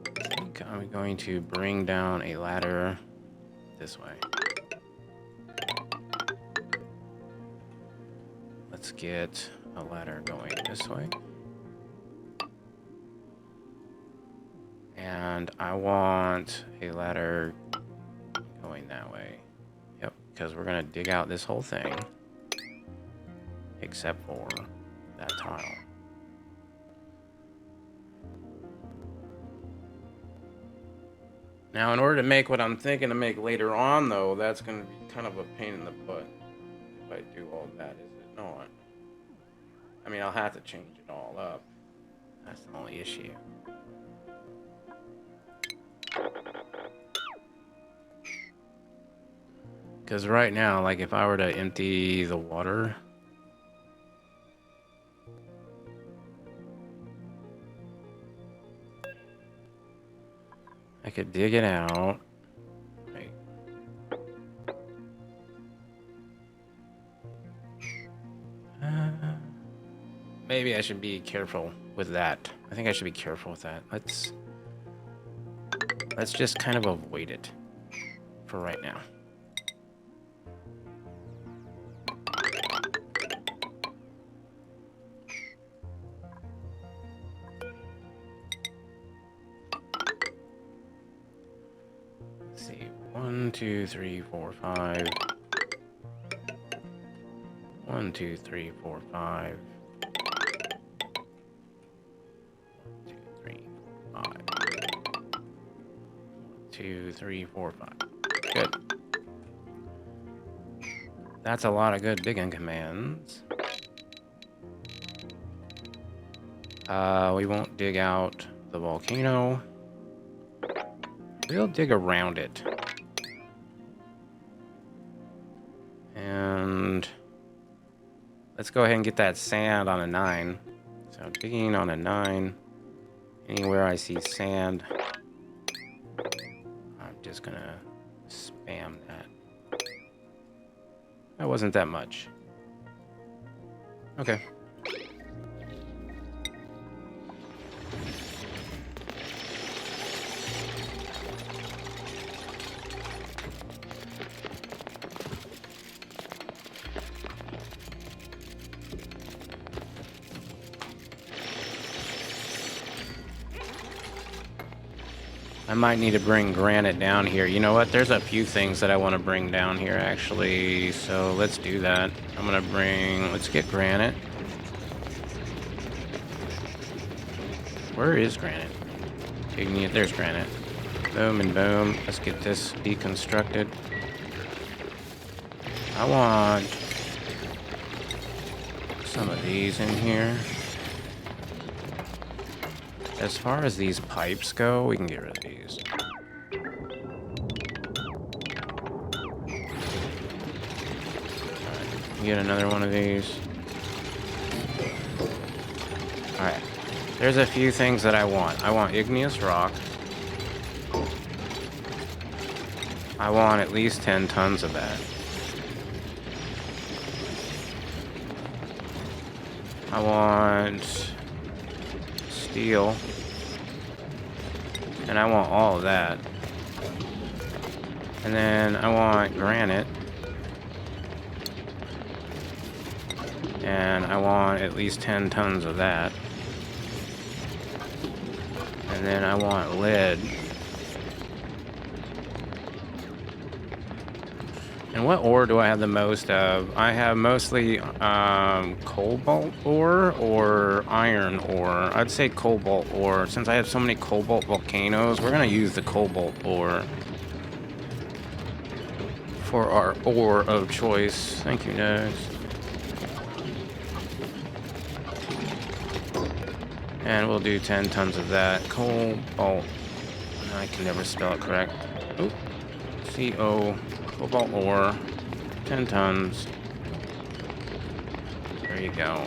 A: I think I'm going to bring down a ladder this way. Let's get a ladder going this way. And I want a ladder going that way. Yep, because we're going to dig out this whole thing. Except for that tile. Now, in order to make what I'm thinking to make later on, though, that's going to be kind of a pain in the butt. If I do all that, is it not? I mean, I'll have to change it all up. That's the only issue. Because right now, like, if I were to empty the water... I could dig it out. Right. Maybe I should be careful with that. I think I should be careful with that. Let's just kind of avoid it for right now. Let's see. 1, 2, 3, 4, 5. 1, 2, 3, 4, 5. 2, 3, 4, 5. Good. That's a lot of good digging commands. We won't dig out the volcano. We'll dig around it. And let's go ahead and get that sand on a 9. So digging on a 9. Anywhere I see sand, I'm just gonna spam that. That wasn't that much. Okay. I might need to bring granite down here. You know what? There's a few things that I want to bring down here, actually. So let's do that. I'm going to bring... Let's get granite. Where is granite? There's granite. Boom and boom. Let's get this deconstructed. I want some of these in here. As far as these pipes go, we can get rid of these. Alright, get another one of these. Alright, there's a few things that I want. I want igneous rock. I want at least 10 tons of that. I want... steel. And I want all of that. And then I want granite. And I want at least 10 tons of that. And then I want lead. And what ore do I have the most of? I have mostly cobalt ore or iron ore. I'd say cobalt ore. Since I have so many cobalt volcanoes, we're going to use the cobalt ore for our ore of choice. Thank you, Nugs. And we'll do 10 tons of that. Cobalt. I can never spell it correct. Oop. CO. Cobalt ore. 10 tons. There you go.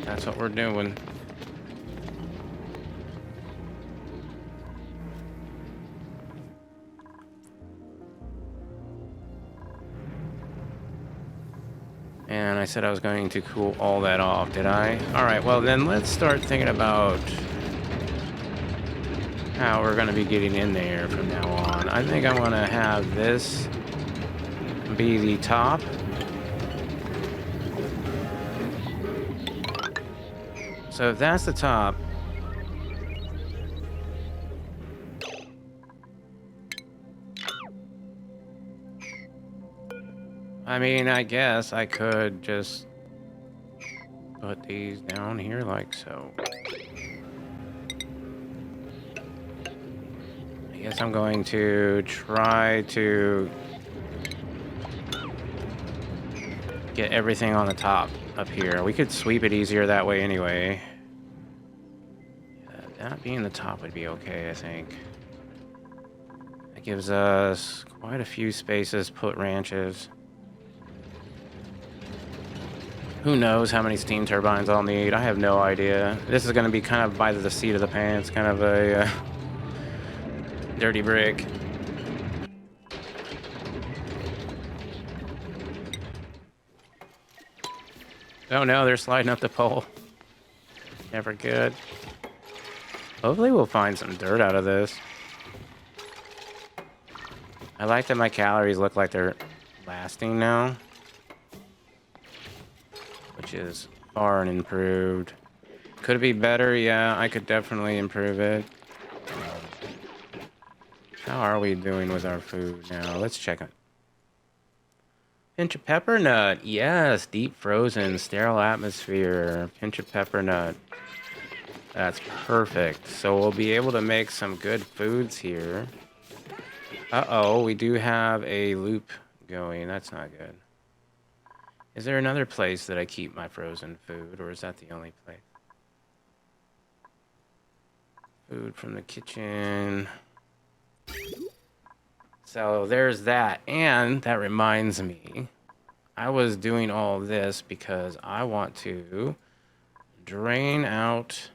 A: That's what we're doing. And I said I was going to cool all that off, did I? Alright, well then let's start thinking about how we're going to be getting in there from now on. I think I want to have this be the top. So if that's the top, I mean, I guess I could just put these down here like so. I guess I'm going to try to get everything on the top up here. We could sweep it easier that way anyway. That being the top would be okay, I think. That gives us quite a few spaces to put ranches. Who knows how many steam turbines I'll need? I have no idea. This is going to be kind of by the seat of the pants, kind of a dirty brick. Oh no, they're sliding up the pole. Never good. Hopefully we'll find some dirt out of this. I like that my calories look like they're lasting now, which is far and improved. Could it be better? Yeah, I could definitely improve it. How are we doing with our food now? Let's check it. Pinch of pepper nut. Yes, deep frozen, sterile atmosphere. Pinch of pepper nut. That's perfect. So we'll be able to make some good foods here. Uh-oh, we do have a loop going. That's not good. Is there another place that I keep my frozen food, or is that the only place? Food from the kitchen. So there's that. And that reminds me, I was doing all this because I want to drain out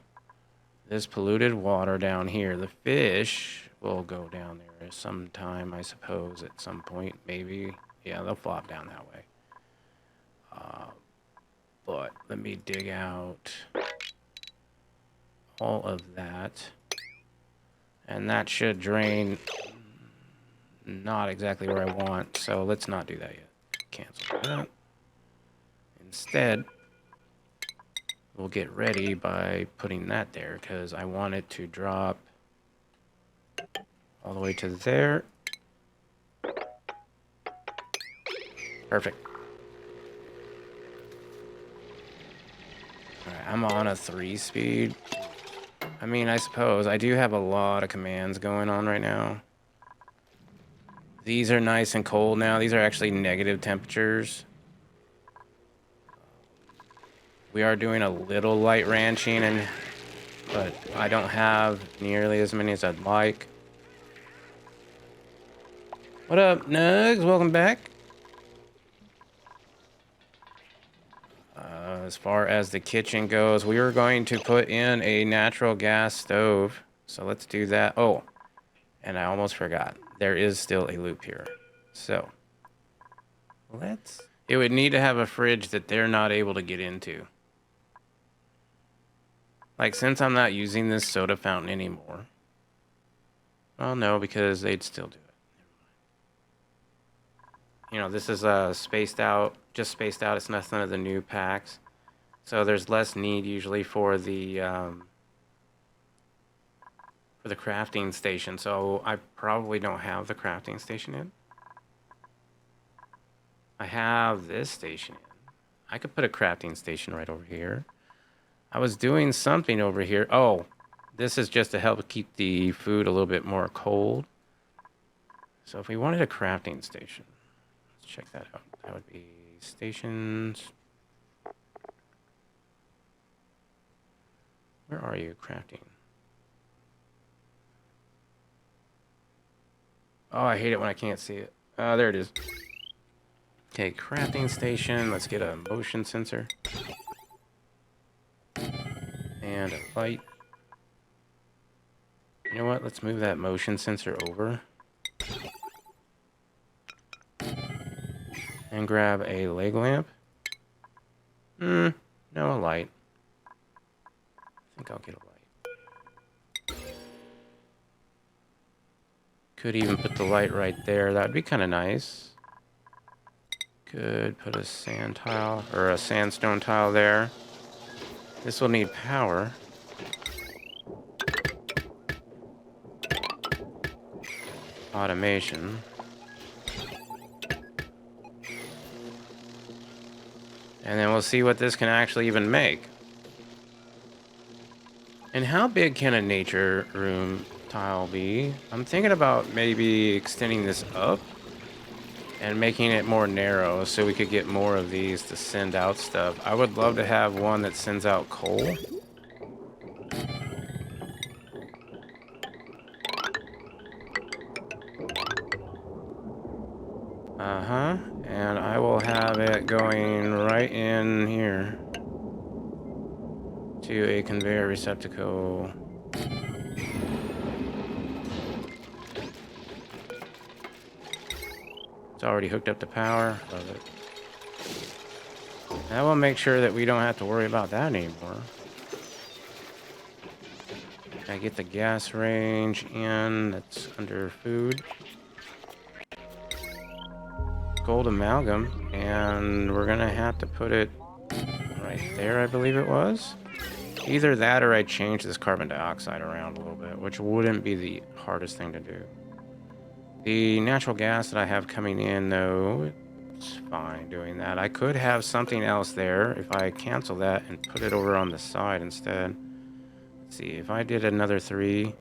A: this polluted water down here. The fish will go down there sometime, I suppose, at some point, maybe. Yeah, they'll flop down that way. But let me dig out all of that. And that should drain not exactly where I want, so let's not do that yet. Cancel that. Instead, we'll get ready by putting that there, because I want it to drop all the way to there. Perfect. Alright, I'm on a 3-speed. I mean, I suppose I do have a lot of commands going on right now. These are nice and cold now. These are actually negative temperatures. We are doing a little light ranching, but I don't have nearly as many as I'd like. What up, Nugs? Welcome back. As far as the kitchen goes, we are going to put in a natural gas stove. So let's do that. Oh, and I almost forgot. There is still a loop here. So it would need to have a fridge that they're not able to get into. Like, since I'm not using this soda fountain anymore. Well, no, because they'd still do it. You know, this is spaced out, just spaced out. It's nothing of the new packs. So there's less need usually for the crafting station. So I probably don't have the crafting station in. I have this station in. I could put a crafting station right over here. I was doing something over here. Oh, this is just to help keep the food a little bit more cold. So if we wanted a crafting station, let's check that out. That would be stations. Where are you, crafting? Oh, I hate it when I can't see it. There it is. Okay, crafting station. Let's get a motion sensor. And a light. You know what? Let's move that motion sensor over. And grab a leg lamp. No, a light. I think I'll get a light. Could even put the light right there. That would be kind of nice. Could put a sand tile or a sandstone tile there. This will need power. Automation. And then we'll see what this can actually even make. And how big can a nature room tile be? I'm thinking about maybe extending this up and making it more narrow so we could get more of these to send out stuff. I would love to have one that sends out coal. And I will have it going right in here to a conveyor receptacle. It's already hooked up to power. Love it. That will make sure that we don't have to worry about that anymore. I get the gas range in. That's under food. Gold amalgam. And we're going to have to put it right there, I believe it was. Either that or I change this carbon dioxide around a little bit, which wouldn't be the hardest thing to do. The natural gas that I have coming in, though, it's fine doing that. I could have something else there if I cancel that and put it over on the side instead. Let's see, if I did another 3.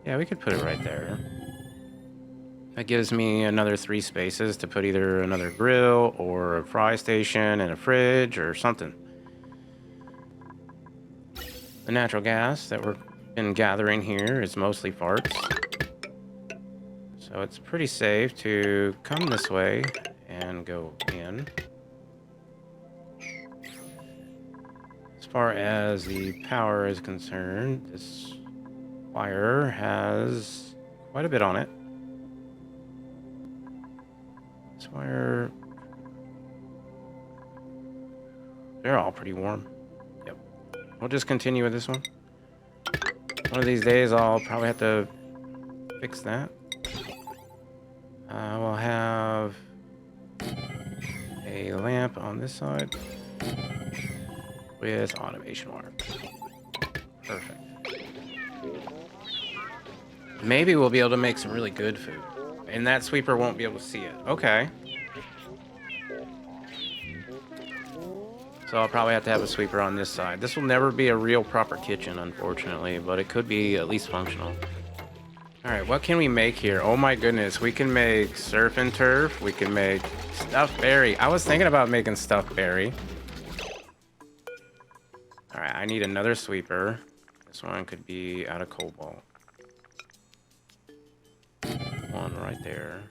A: Yeah, we could put it right there. That gives me another 3 spaces to put either another grill or a fry station and a fridge or something. The natural gas that we've been gathering here is mostly farts. So it's pretty safe to come this way and go in. As far as the power is concerned, this wire has quite a bit on it. This wire... they're all pretty warm. Yep. We'll just continue with this one. One of these days I'll probably have to fix that. We'll have a lamp on this side with automation wire. Perfect. Maybe we'll be able to make some really good food. And that sweeper won't be able to see it. Okay. So I'll probably have to have a sweeper on this side. This will never be a real proper kitchen, unfortunately, but it could be at least functional. Alright, what can we make here? Oh my goodness, we can make surf and turf. We can make stuffed berry. I was thinking about making stuffed berry. Alright, I need another sweeper. This one could be out of cobalt. One right there.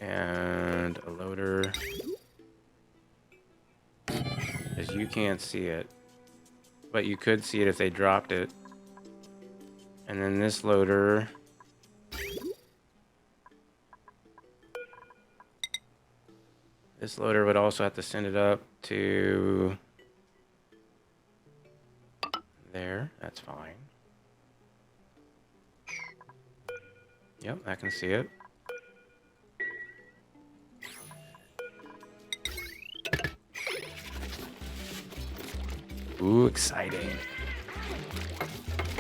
A: And a loader. Because you can't see it. But you could see it if they dropped it. And then this loader. This loader would also have to send it up to there. That's fine. Yep, I can see it. Ooh, exciting.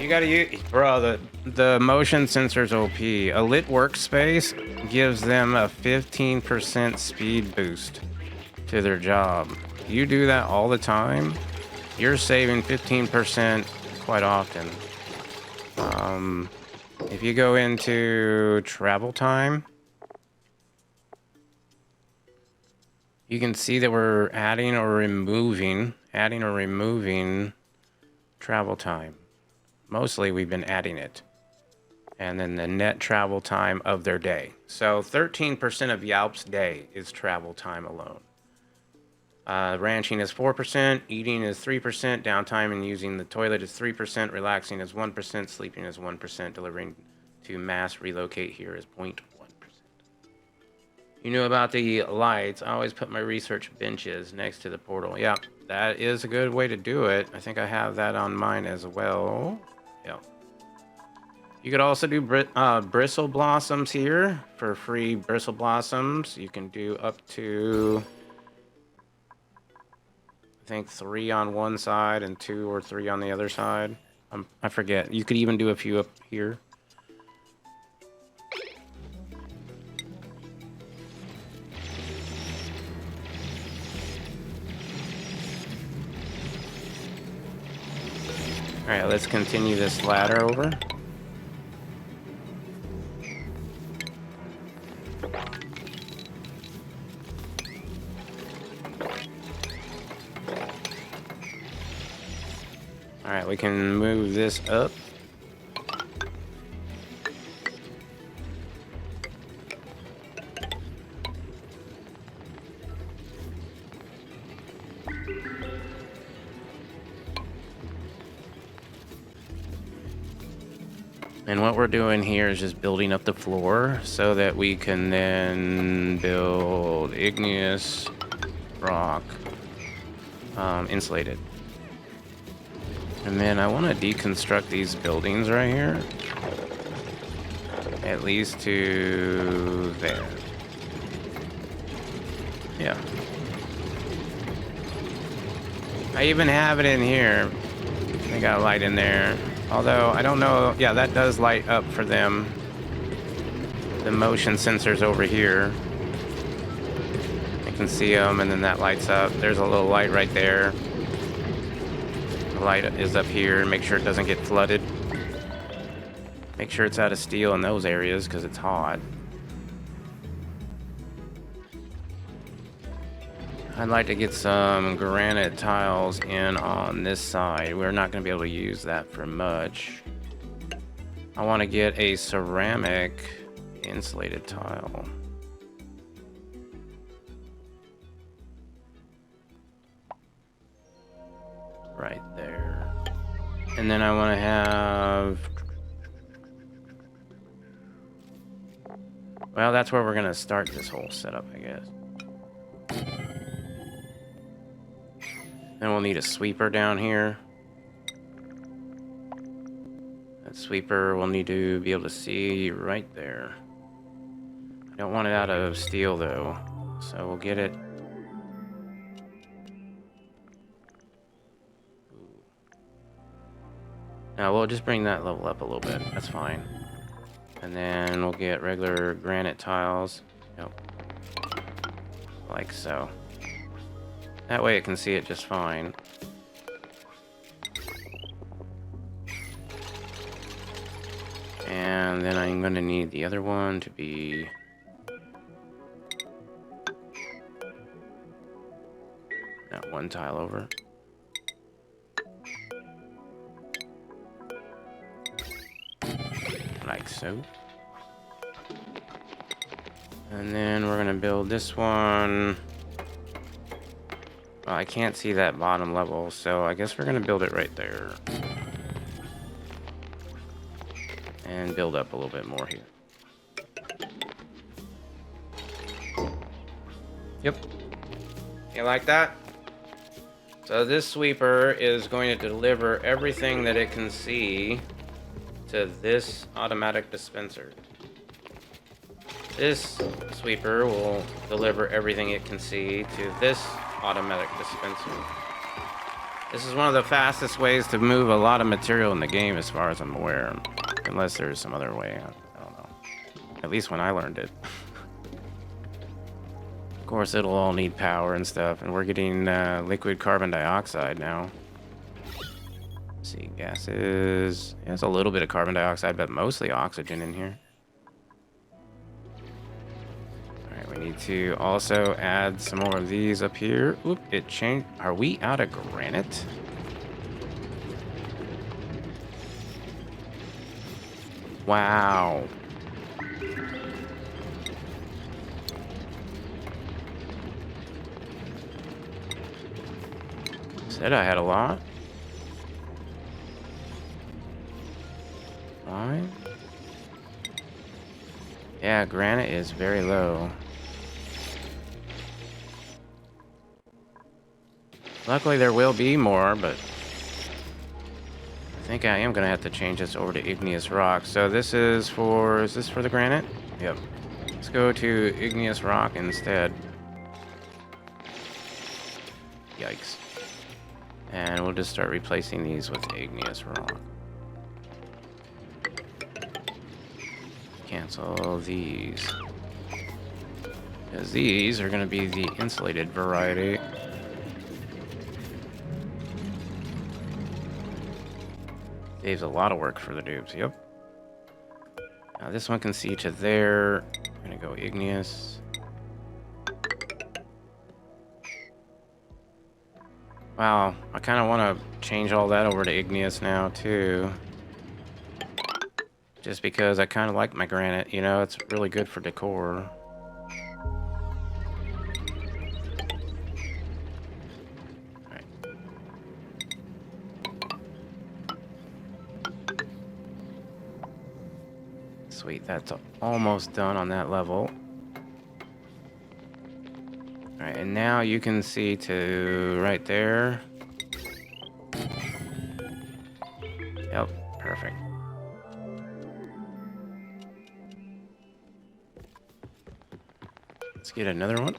A: You gotta use, bro, the motion sensor's OP. A lit workspace gives them a 15% speed boost to their job. You do that all the time, you're saving 15% quite often. If you go into travel time, you can see that we're adding or removing travel time. Mostly we've been adding it. And then the net travel time of their day. So 13% of Yelp's day is travel time alone. Ranching is 4%, eating is 3%, downtime and using the toilet is 3%, relaxing is 1%, sleeping is 1%, delivering to mass relocate here is 0.1%. You knew about the lights. I always put my research benches next to the portal. Yeah, that is a good way to do it. I think I have that on mine as well. Yeah. You could also do bristle blossoms here for free bristle blossoms. You can do up to, I think, 3 on one side and 2 or 3 on the other side. I forget. You could even do a few up here. All right, let's continue this ladder over. All right, we can move this up. And what we're doing here is just building up the floor so that we can then build igneous rock, insulated. And then I want to deconstruct these buildings right here, at least to there. Yeah. I even have it in here. They got a light in there. Although, I don't know. Yeah, that does light up for them. The motion sensors over here. I can see them, and then that lights up. There's a little light right there. The light is up here. Make sure it doesn't get flooded. Make sure it's out of steel in those areas, because it's hot. I'd like to get some granite tiles in on this side. We're not going to be able to use that for much. I want to get a ceramic insulated tile. Right there. And then I want to have... Well, that's where we're going to start this whole setup, I guess. Then we'll need a sweeper down here. That sweeper will need to be able to see right there. I don't want it out of steel though, so we'll get it. Now we'll just bring that level up a little bit. That's fine. And then we'll get regular granite tiles. Yep. Like so. That way it can see it just fine. And then I'm going to need the other one to be... That one tile over. Like so. And then we're going to build this one... Well, I can't see that bottom level, so I guess we're going to build it right there. And build up a little bit more here. Yep. You like that? So this sweeper is going to deliver everything that it can see to this automatic dispenser. This sweeper will deliver everything it can see to this automatic dispenser. This is one of the fastest ways to move a lot of material in the game as far as I'm aware. Unless there's some other way. I don't know. At least when I learned it. Of course, it'll all need power and stuff. And we're getting liquid carbon dioxide now. Let's see, gases. Yeah, there's a little bit of carbon dioxide, but mostly oxygen in here. Alright, we need to also add some more of these up here. Oop, it changed. Are we out of granite? Wow. Said I had a lot. Fine. Yeah, granite is very low. Luckily there will be more, but I think I am gonna have to change this over to igneous rock. So this is this for the granite? Yep. Let's go to igneous rock instead. Yikes. And we'll just start replacing these with igneous rock. Cancel these. Because these are going to be the insulated variety. Saves a lot of work for the dupes, yep. Now this one can see to there. I'm going to go igneous. Wow, I kind of want to change all that over to igneous now, too. Just because I kind of like my granite, you know, it's really good for decor. Alright. Sweet, that's almost done on that level. Alright, and now you can see to right there. Yep, perfect. Let's get another one.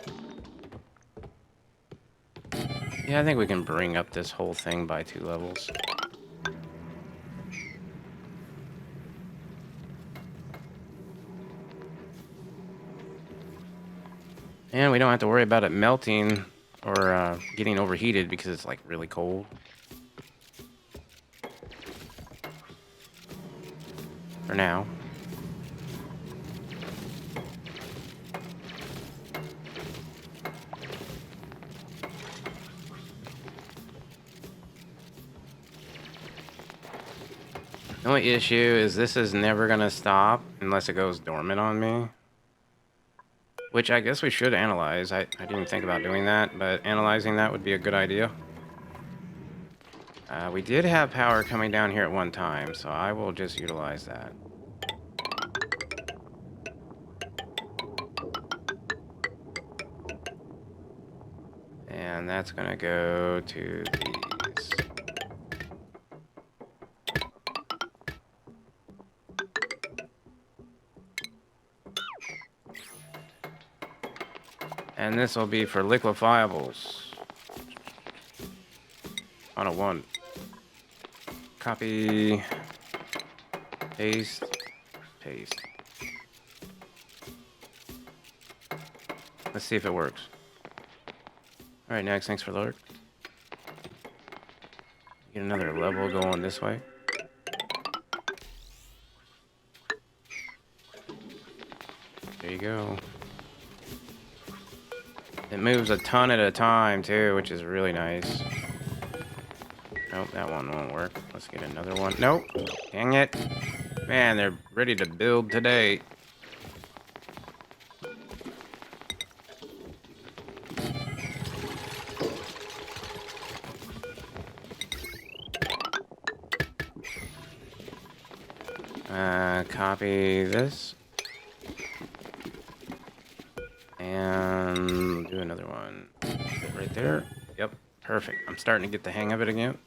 A: Yeah, I think we can bring up this whole thing by 2 levels. And we don't have to worry about it melting or getting overheated because it's like really cold. For now. The only issue is this is never going to stop unless it goes dormant on me. Which I guess we should analyze. I didn't think about doing that, but analyzing that would be a good idea. We did have power coming down here at one time, so I will just utilize that. And that's going to go to these. And this will be for liquefiables. On a 1. Copy. Paste. Paste. Let's see if it works. Alright, next, thanks for the alert. Get another level going this way. There you go. It moves a ton at a time, too, which is really nice. Nope, that one won't work. Let's get another one. Nope. Dang it. Man, they're ready to build today. Copy this. And do another one. Right there. Yep. Perfect. I'm starting to get the hang of it again.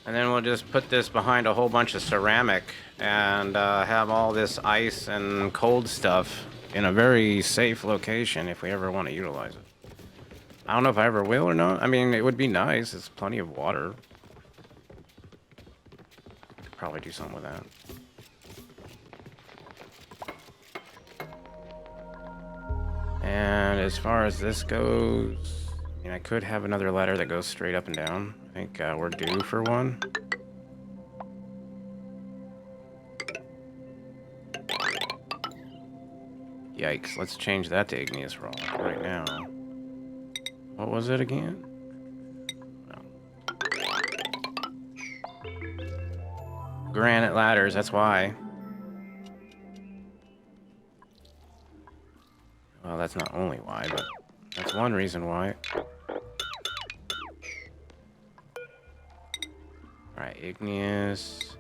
A: And then we'll just put this behind a whole bunch of ceramic and have all this ice and cold stuff in a very safe location if we ever want to utilize it. I don't know if I ever will or not. I mean, it would be nice. It's plenty of water. Could probably do something with that. And as far as this goes, I mean, I could have another ladder that goes straight up and down. I think we're due for one. Yikes, let's change that to igneous rock right now. What was it again? Granite ladders, that's why. Well, that's not only why, but that's one reason why. Alright, igneous.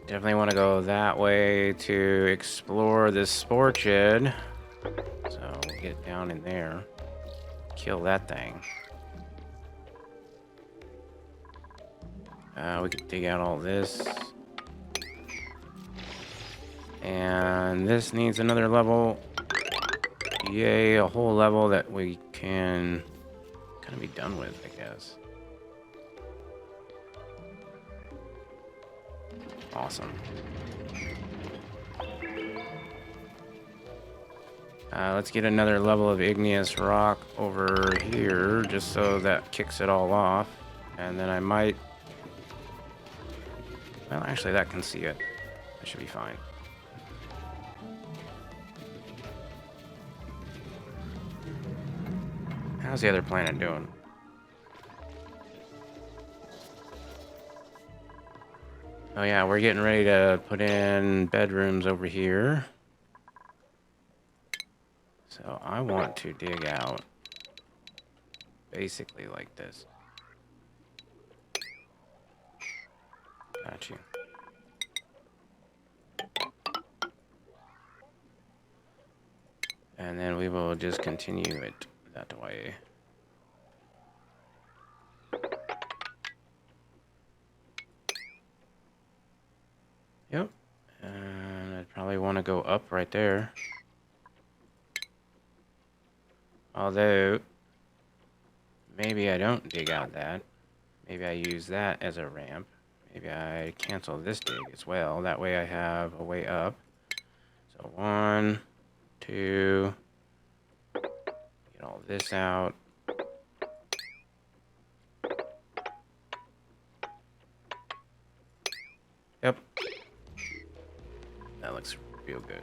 A: Definitely want to go that way to explore this sporchid. So we'll get down in there. Kill that thing. We could dig out all this. And this needs another level. Yay, a whole level that we can kind of be done with, I guess. Awesome. Let's get another level of igneous rock over here, just so that kicks it all off. And then I might... Well, actually, that can see it. That should be fine. How's the other planet doing? Oh yeah, we're getting ready to put in bedrooms over here. So I want to dig out basically like this. Got you. And then we will just continue it that way. Yep. And I'd probably want to go up right there. Although, maybe I don't dig out that. Maybe I use that as a ramp. Maybe I cancel this dig as well. That way I have a way up. So 1, 2. Get all this out. Yep. That looks real good.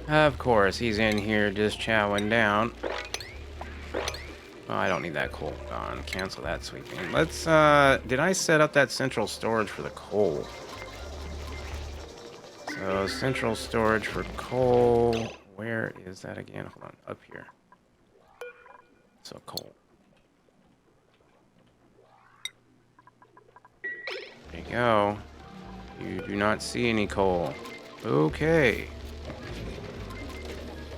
A: Of course, he's in here just chowing down. Oh, I don't need that coal gone. Cancel that sweeping. Let's, did I set up that central storage for the coal? So, central storage for coal. Where is that again? Hold on, up here. So, coal. There you go. You do not see any coal. Okay.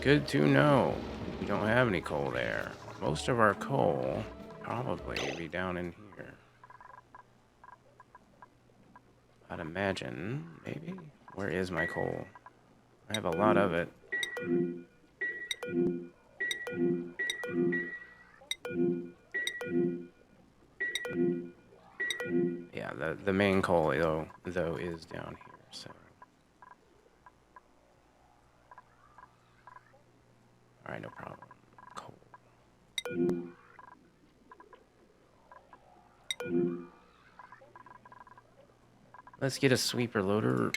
A: Good to know. We don't have any coal there. Most of our coal probably be down in here. I'd imagine, maybe? Where is my coal? I have a lot of it. Yeah, the main coal, though is down here, so. Alright, no problem. Coal. Let's get a sweeper loader.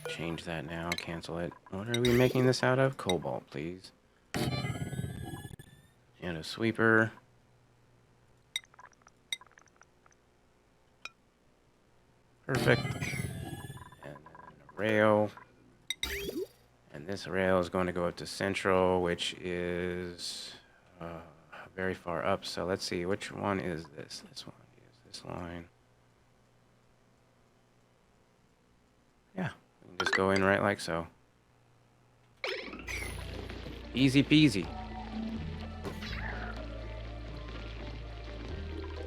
A: Change that now, cancel it. What are we making this out of? Cobalt, please. And a sweeper. Perfect. And then a rail. And this rail is going to go up to Central, which is very far up. So let's see, which one is this? This one is this line. Yeah, we can just go in right like so. Easy peasy.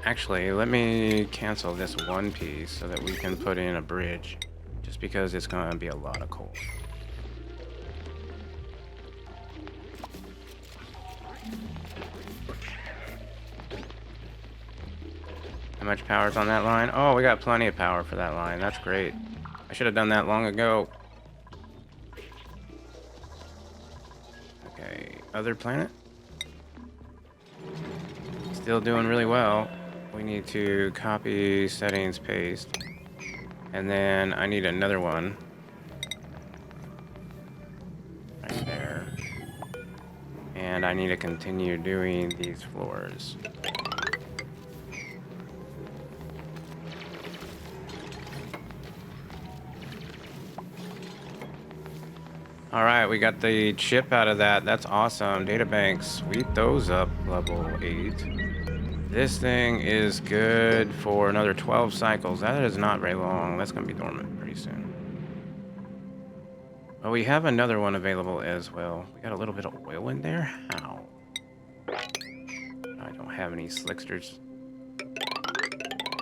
A: Actually, let me cancel this one piece so that we can put in a bridge, just because it's going to be a lot of coal. How much power's on that line? Oh, we got plenty of power for that line. That's great. I should have done that long ago. Okay, other planet? Still doing really well. We need to copy settings, paste. And then I need another one. Right there. And I need to continue doing these floors. Alright, we got the chip out of that. That's awesome. Databanks, sweep those up, level 8. This thing is good for another 12 cycles. That is not very long. That's going to be dormant pretty soon. But we have another one available as well. We got a little bit of oil in there. How? I don't have any slicksters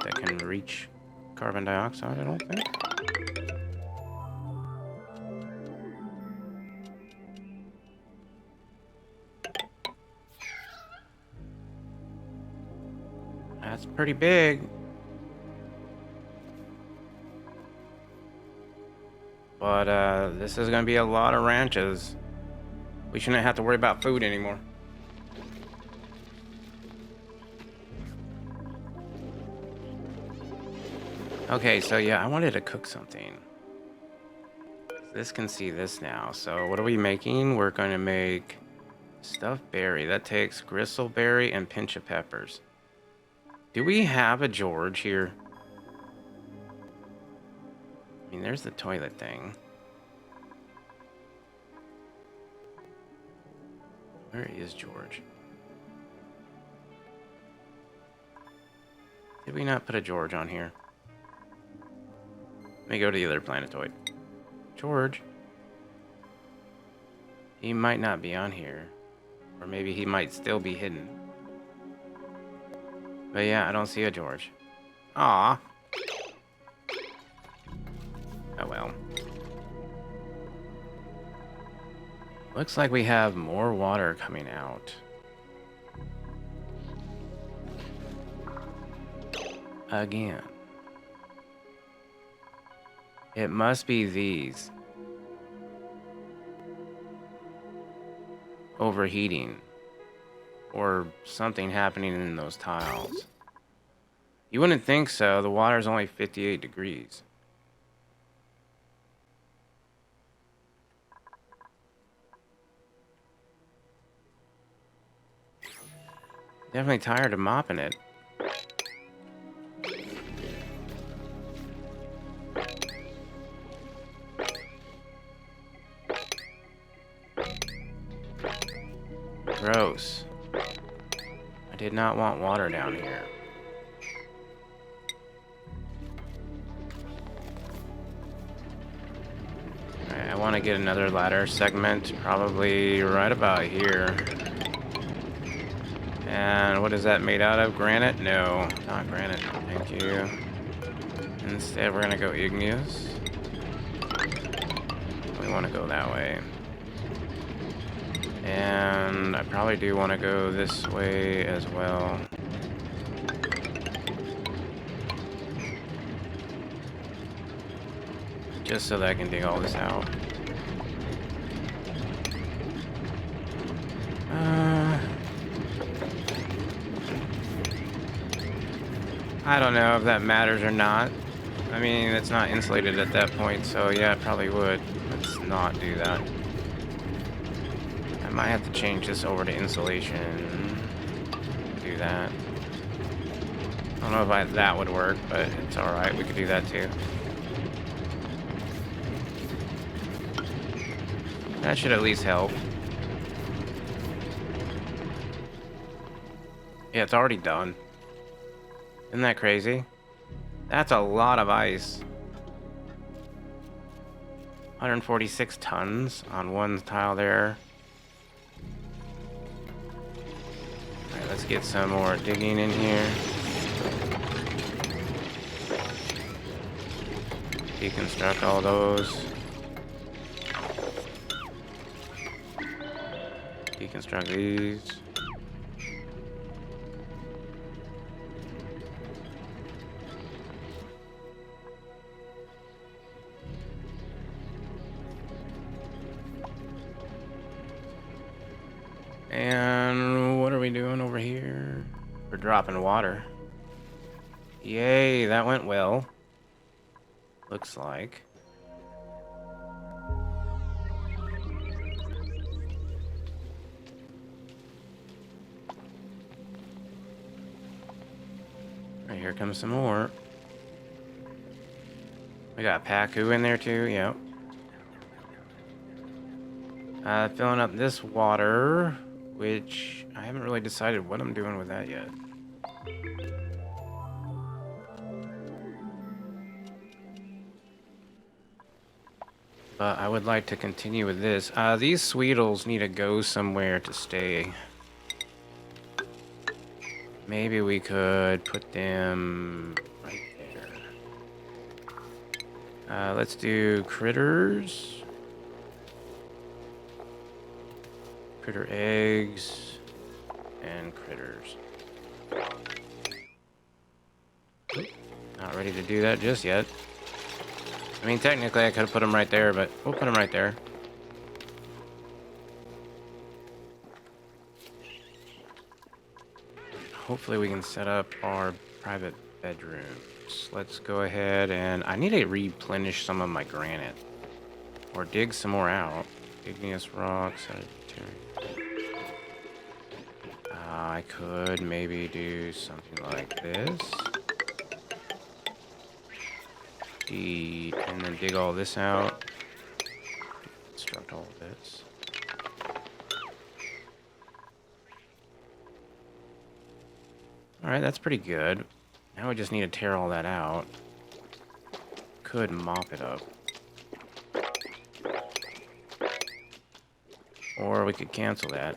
A: that can reach carbon dioxide, I don't think. That's pretty big. But this is going to be a lot of ranches. We shouldn't have to worry about food anymore. Okay, so yeah, I wanted to cook something. This can see this now. So what are we making? We're going to make stuffed berry. That takes gristleberry and pinch of peppers. Do we have a George here? I mean, there's the toilet thing. Where is George? Did we not put a George on here? Let me go to the other planetoid. George. He might not be on here. Or maybe he might still be hidden. But yeah, I don't see a George. Aw. Oh well. Looks like we have more water coming out. Again. It must be these. Overheating. Or something happening in those tiles. You wouldn't think so. The water's only 58 degrees. Definitely tired of mopping it. Gross. I did not want water down here. Alright, I want to get another ladder segment, probably right about here. And what is that made out of? Granite? No, not granite. Thank you. Instead, we're gonna go igneous. We want to go that way. And I probably do want to go this way as well. Just so that I can dig all this out. I don't know if that matters or not. I mean, it's not insulated at that point, so yeah, it probably would. Let's not do that. I might have to change this over to insulation. Do that. I don't know if that would work, but it's alright. We could do that too. That should at least help. Yeah, it's already done. Isn't that crazy? That's a lot of ice. 146 tons on one tile there. Alright, let's get some more digging in here. Deconstruct all those. Deconstruct these. And what are we doing over here? We're dropping water. Yay, that went well. Looks like. Right, here comes some more. We got Paku in there too, yep. Filling up this water, which I haven't really decided what I'm doing with that yet. But I would like to continue with this. These Sweetles need to go somewhere to stay. Maybe we could put them right there. Let's do critters. Critter eggs. And critters. Not ready to do that just yet. I mean, technically I could have put them right there, but we'll put them right there. Hopefully we can set up our private bedrooms. Let's go ahead and... I need to replenish some of my granite. Or dig some more out. Igneous rocks. I could maybe do something like this. And then dig all this out. Construct all of this. Alright, that's pretty good. Now we just need to tear all that out. Could mop it up. Or we could cancel that.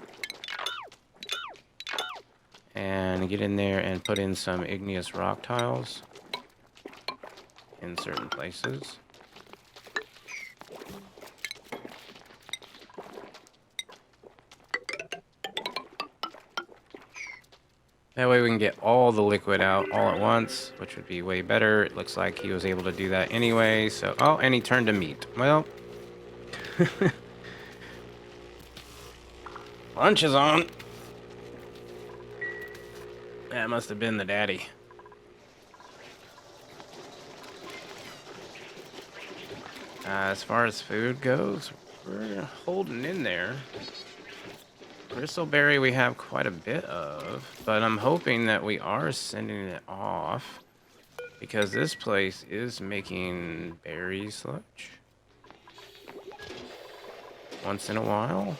A: And get in there and put in some igneous rock tiles. In certain places. That way we can get all the liquid out all at once, which would be way better. It looks like he was able to do that anyway, so... Oh, and he turned to meat. Well... Lunch is on! That must have been the daddy. As far as food goes, we're holding in there. Bristleberry we have quite a bit of, but I'm hoping that we are sending it off because this place is making berry sludge once in a while.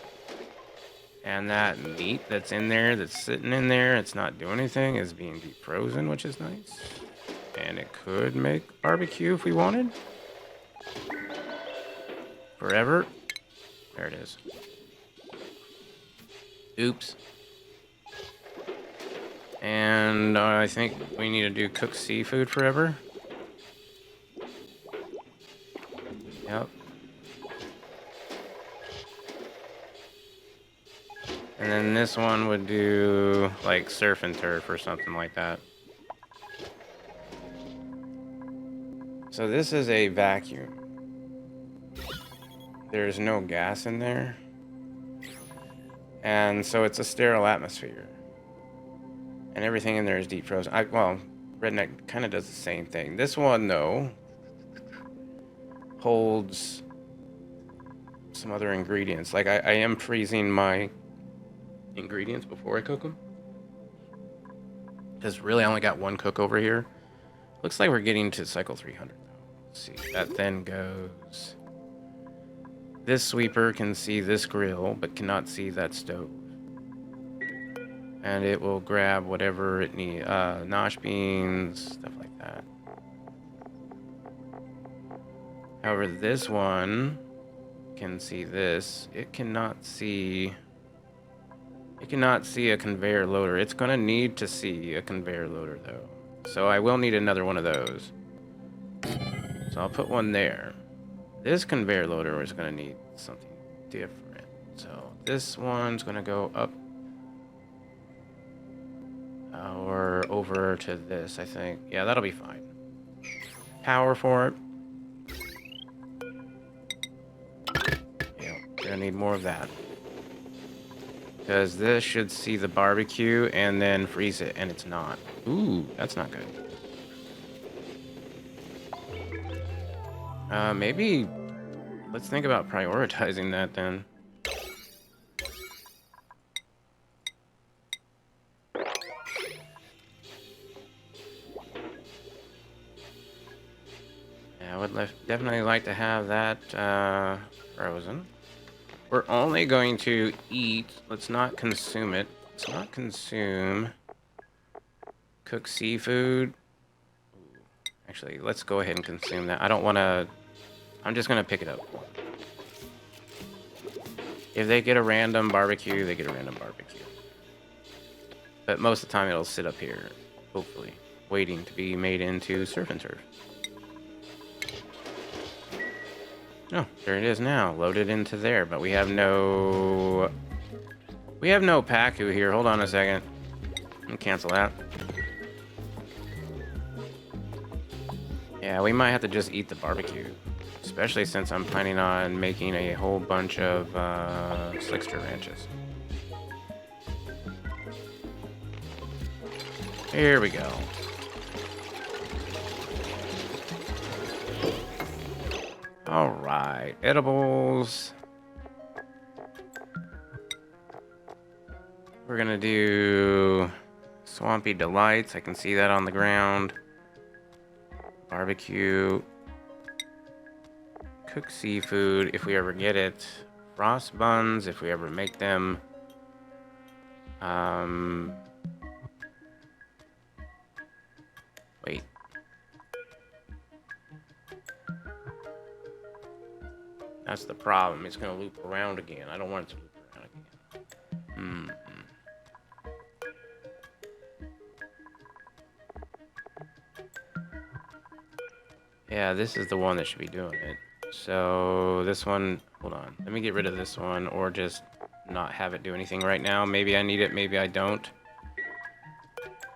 A: And that meat that's in there, that's sitting in there, it's not doing anything, is being deep frozen, which is nice. And it could make barbecue if we wanted. Forever. There it is. Oops. And I think we need to do cooked seafood forever. Yep. And then this one would do like surf and turf or something like that. So this is a vacuum. There's no gas in there. And so it's a sterile atmosphere. And everything in there is deep frozen. Well, Redneck kind of does the same thing. This one, though, holds some other ingredients. Like, I am freezing my ingredients before I cook them. Because really, I only got one cook over here. Looks like we're getting to cycle 300 though. Let's see. That then goes. This sweeper can see this grill, but cannot see that stove. And it will grab whatever it needs. Nosh beans, stuff like that. However, this one can see this. It cannot see... It cannot see a conveyor loader. It's going to need to see a conveyor loader, though. So I will need another one of those. So I'll put one there. This conveyor loader is going to need something different. So this one's going to go up or over to this, I think. Yeah, that'll be fine. Power for it. Yeah, gonna need more of that. Because this should see the barbecue and then freeze it, and it's not. Ooh, that's not good. Maybe let's think about prioritizing that then. Yeah, I would definitely like to have that frozen. We're only going to eat. Let's not consume it. Let's not consume cooked seafood. Actually, let's go ahead and consume that. I don't want to... I'm just going to pick it up. If they get a random barbecue, they get a random barbecue. But most of the time, it'll sit up here, hopefully, waiting to be made into surf and turf. Oh, there it is now, loaded into there, but we have no... We have no Pacu here. Hold on a second. I'll cancel that. Yeah, we might have to just eat the barbecue. Especially since I'm planning on making a whole bunch of Slickster ranches. Here we go. Alright, edibles. We're gonna do Swampy Delights. I can see that on the ground. Barbecue. Cooked seafood, if we ever get it. Frost buns, if we ever make them. Wait. That's the problem. It's going to loop around again. I don't want it to loop around again. Yeah, this is the one that should be doing it. So this one, hold on. Let me get rid of this one or just not have it do anything right now. Maybe I need it, maybe I don't.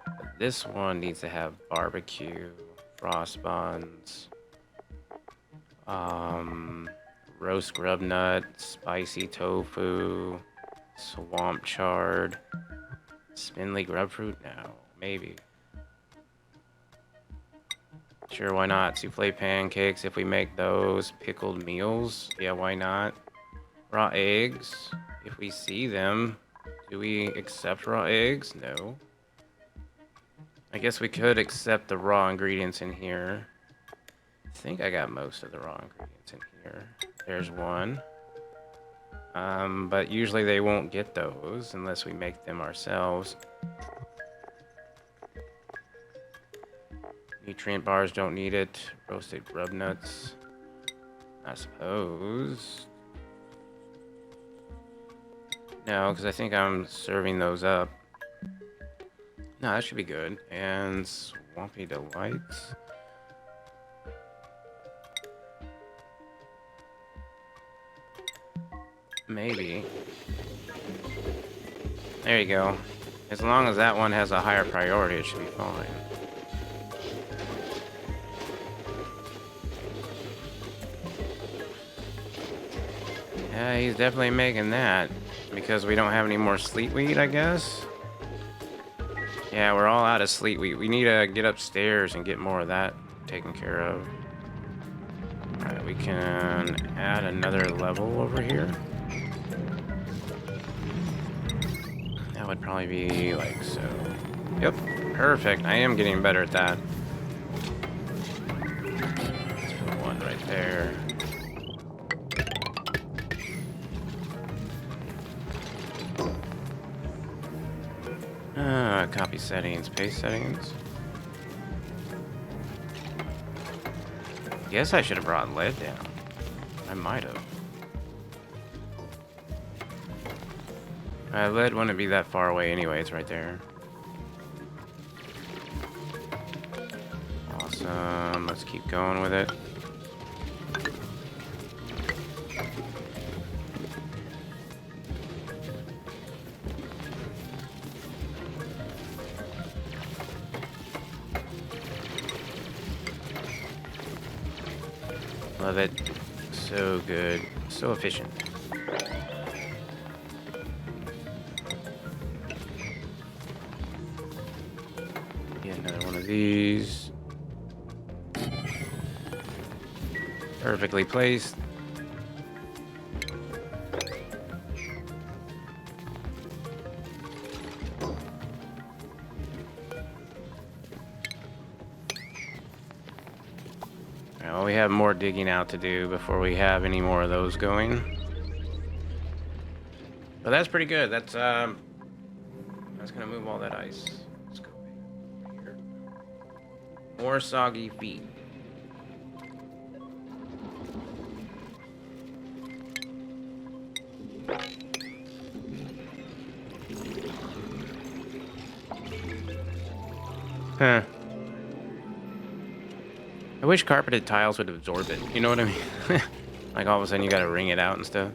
A: But this one needs to have barbecue, frost buns, roast grub nut, spicy tofu, swamp chard, spindly grubfruit. No, maybe. Sure, why not? Souffle pancakes, if we make those. Pickled meals, yeah, why not? Raw eggs, if we see them. Do we accept raw eggs? No. I guess we could accept the raw ingredients in here. I think I got most of the raw ingredients in here. There's one. But usually they won't get those unless we make them ourselves. Nutrient bars don't need it. Roasted grub nuts, I suppose. No, because I think I'm serving those up. No, that should be good. And Swampy Delights. Maybe. There you go. As long as that one has a higher priority, it should be fine. Yeah, he's definitely making that. Because we don't have any more sleet wheat, I guess? Yeah, we're all out of sleet wheat. We need to get upstairs and get more of that taken care of. Alright, we can add another level over here. That would probably be like so. Yep. Perfect. I am getting better at that. Let's put one right there. Copy settings, paste settings. Guess I should have brought lead down. I might have. Lead wouldn't be that far away anyway, it's right there. Awesome, let's keep going with it. Love it. So good. So efficient. Get another one of these. Perfectly placed. Well, we have more digging out to do before we have any more of those going. But that's pretty good. That's gonna move all that ice. Let's go here. More soggy feet. Huh. I wish carpeted tiles would absorb it. You know what I mean? Like all of a sudden you gotta wring it out and stuff.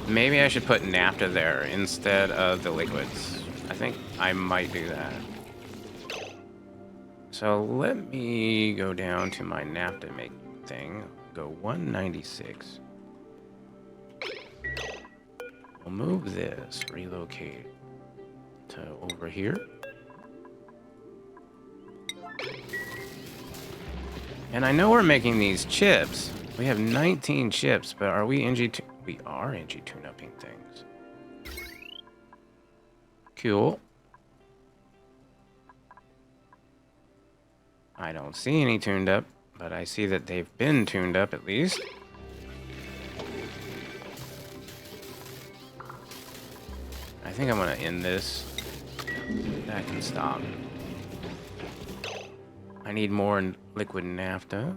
A: Maybe I should put naphtha there instead of the liquids. I think I might do that. So let me go down to my naphtha make thing. Go 196. We'll move this, relocate to over here. And I know we're making these chips. We have 19 chips, but are we NG2? We are NG tune-upping things. Cool. I don't see any tuned up, but I see that they've been tuned up at least. I think I'm gonna end this. That can stop. I need more liquid naphtha.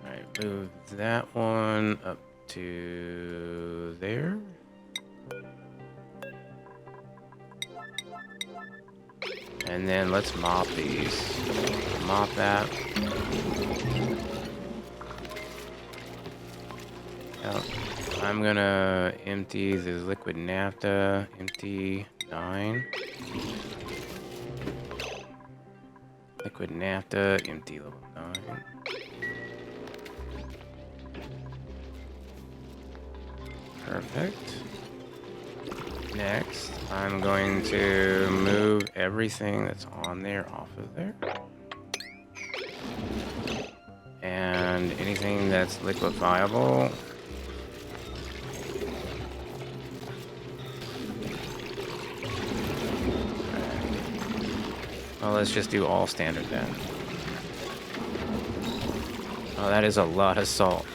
A: Alright, move that one up to there. And then let's mop these. Mop that. Yep. I'm gonna empty the liquid naphtha. Empty 9. Liquid naphtha. Empty level 9. Perfect. Next, I'm going to move everything that's on there off of there. And anything that's liquefiable. Well, let's just do all standard then. Oh, that is a lot of salt.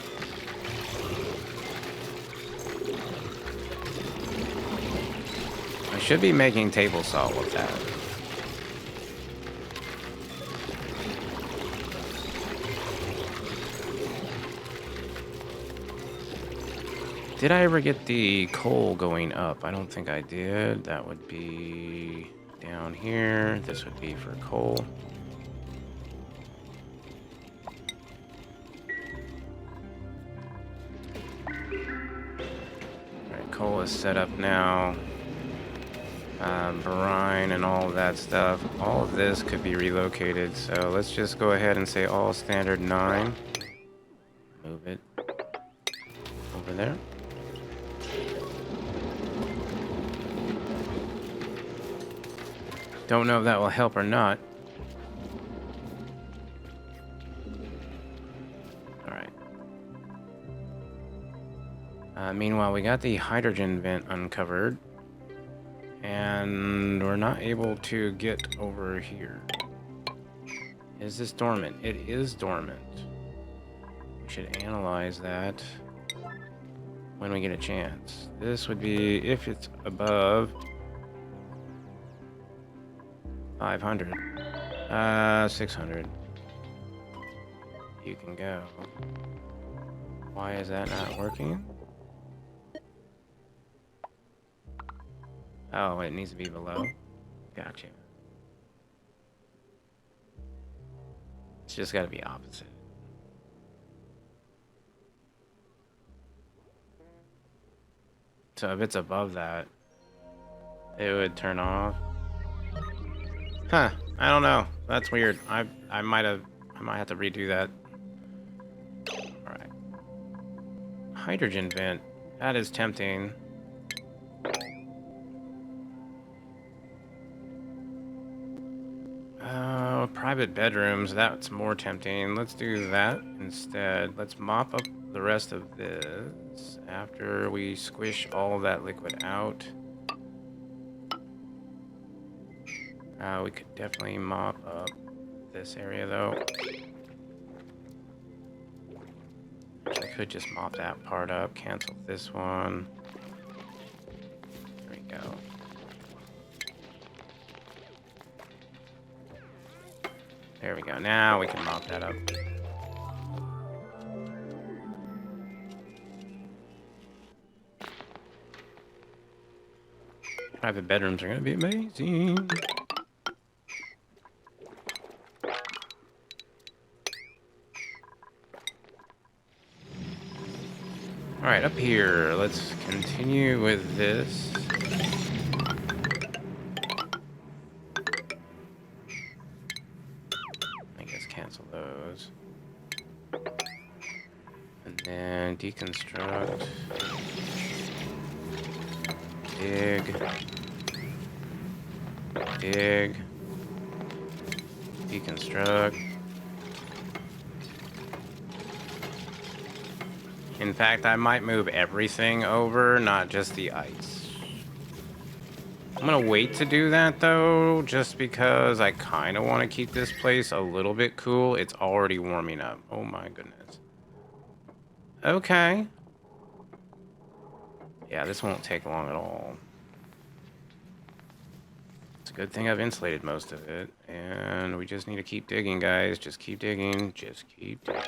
A: I should be making table salt with that. Did I ever get the coal going up? I don't think I did. That would be down here. This would be for coal. Alright, coal is set up now. Brine and all of that stuff. All of this could be relocated, so let's just go ahead and say all standard 9. Move it over there. Don't know if that will help or not. Alright. Meanwhile, we got the hydrogen vent uncovered. And we're not able to get over here. Is this dormant? It is dormant. We should analyze that when we get a chance. This would be if it's above 500. 600. You can go. Why is that not working? Oh, it needs to be below. Gotcha. It's just gotta be opposite. So if it's above that, it would turn off. Huh, I don't know. That's weird. I might have to redo that. Alright. Hydrogen vent. That is tempting. Private bedrooms, that's more tempting. Let's do that instead. Let's mop up the rest of this after we squish all that liquid out. We could definitely mop up this area though. I could just mop that part up, cancel this one. There we go. There we go. Now we can mop that up. Private bedrooms are going to be amazing. Alright, up here. Let's continue with this. Cancel those. And then deconstruct. Dig. Dig. Deconstruct. In fact, I might move everything over, not just the ice. I'm gonna wait to do that though, just because I kind of want to keep this place a little bit cool. It's already warming up. Oh my goodness. Okay. Yeah, this won't take long at all. It's a good thing I've insulated most of it. And we just need to keep digging, guys. Just keep digging. Just keep digging.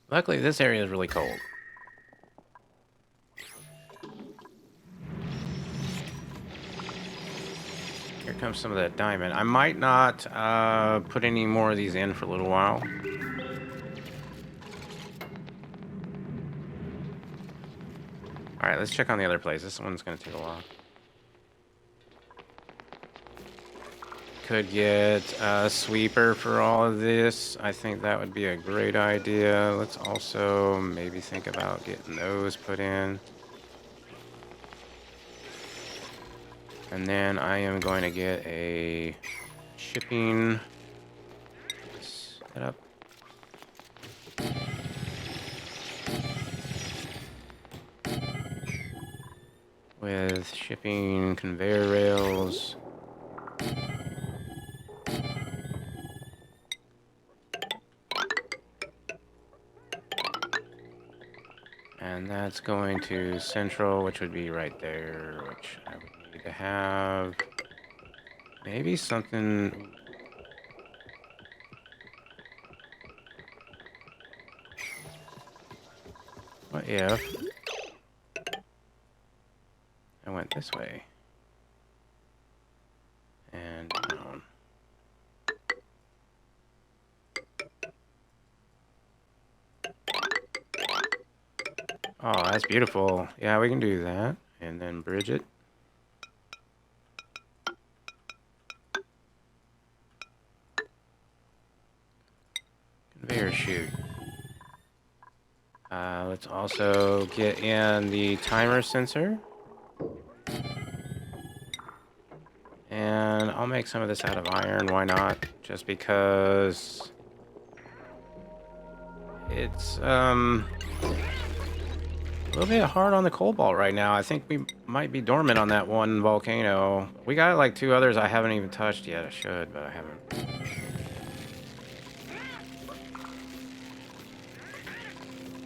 A: Luckily, this area is really cold. Here comes some of that diamond. I might not put any more of these in for a little while. Alright, let's check on the other place. This one's going to take a while. Could get a sweeper for all of this. I think that would be a great idea. Let's also maybe think about getting those put in. And then I am going to get a shipping setup. With shipping conveyor rails. And that's going to Central, which would be right there, which I would need to have maybe something. What if I went this way and down? Oh, that's beautiful. Yeah, we can do that. And then bridge it. Conveyor chute. Let's also get in the timer sensor. And I'll make some of this out of iron, why not? Just because it's a little bit hard on the cobalt right now. I think we might be dormant on that one volcano. We got like 2 others I haven't even touched yet. I should, but I haven't.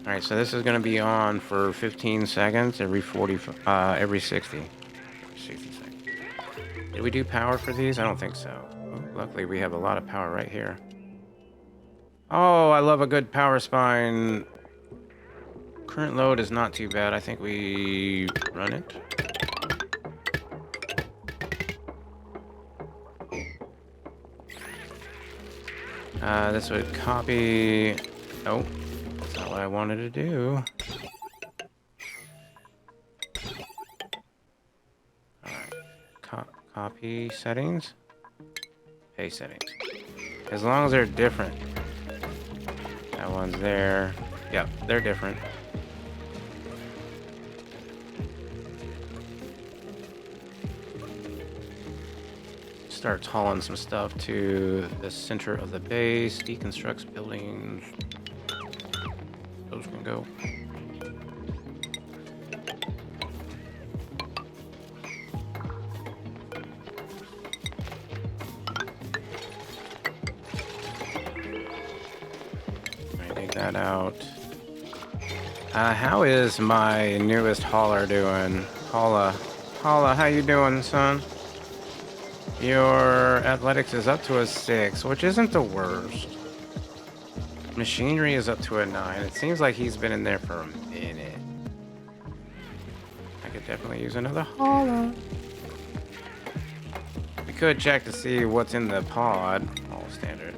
A: Alright, so this is going to be on for 15 seconds every 60 seconds. Did we do power for these? I don't think so. Oh, luckily, we have a lot of power right here. Oh, I love a good power spine. Current load is not too bad. I think we run it. This would copy... Oh, that's not what I wanted to do. Alright, copy settings. Paste settings. As long as they're different. That one's there. Yep, they're different. Starts hauling some stuff to the center of the base, deconstructs buildings. Those can go. I take that out. How is my newest hauler doing? Holla, how you doing, son? Your athletics is up to a 6, which isn't the worst. Machinery is up to a 9. It seems like he's been in there for a minute. I could definitely use another hauler. We could check to see what's in the pod. All standard.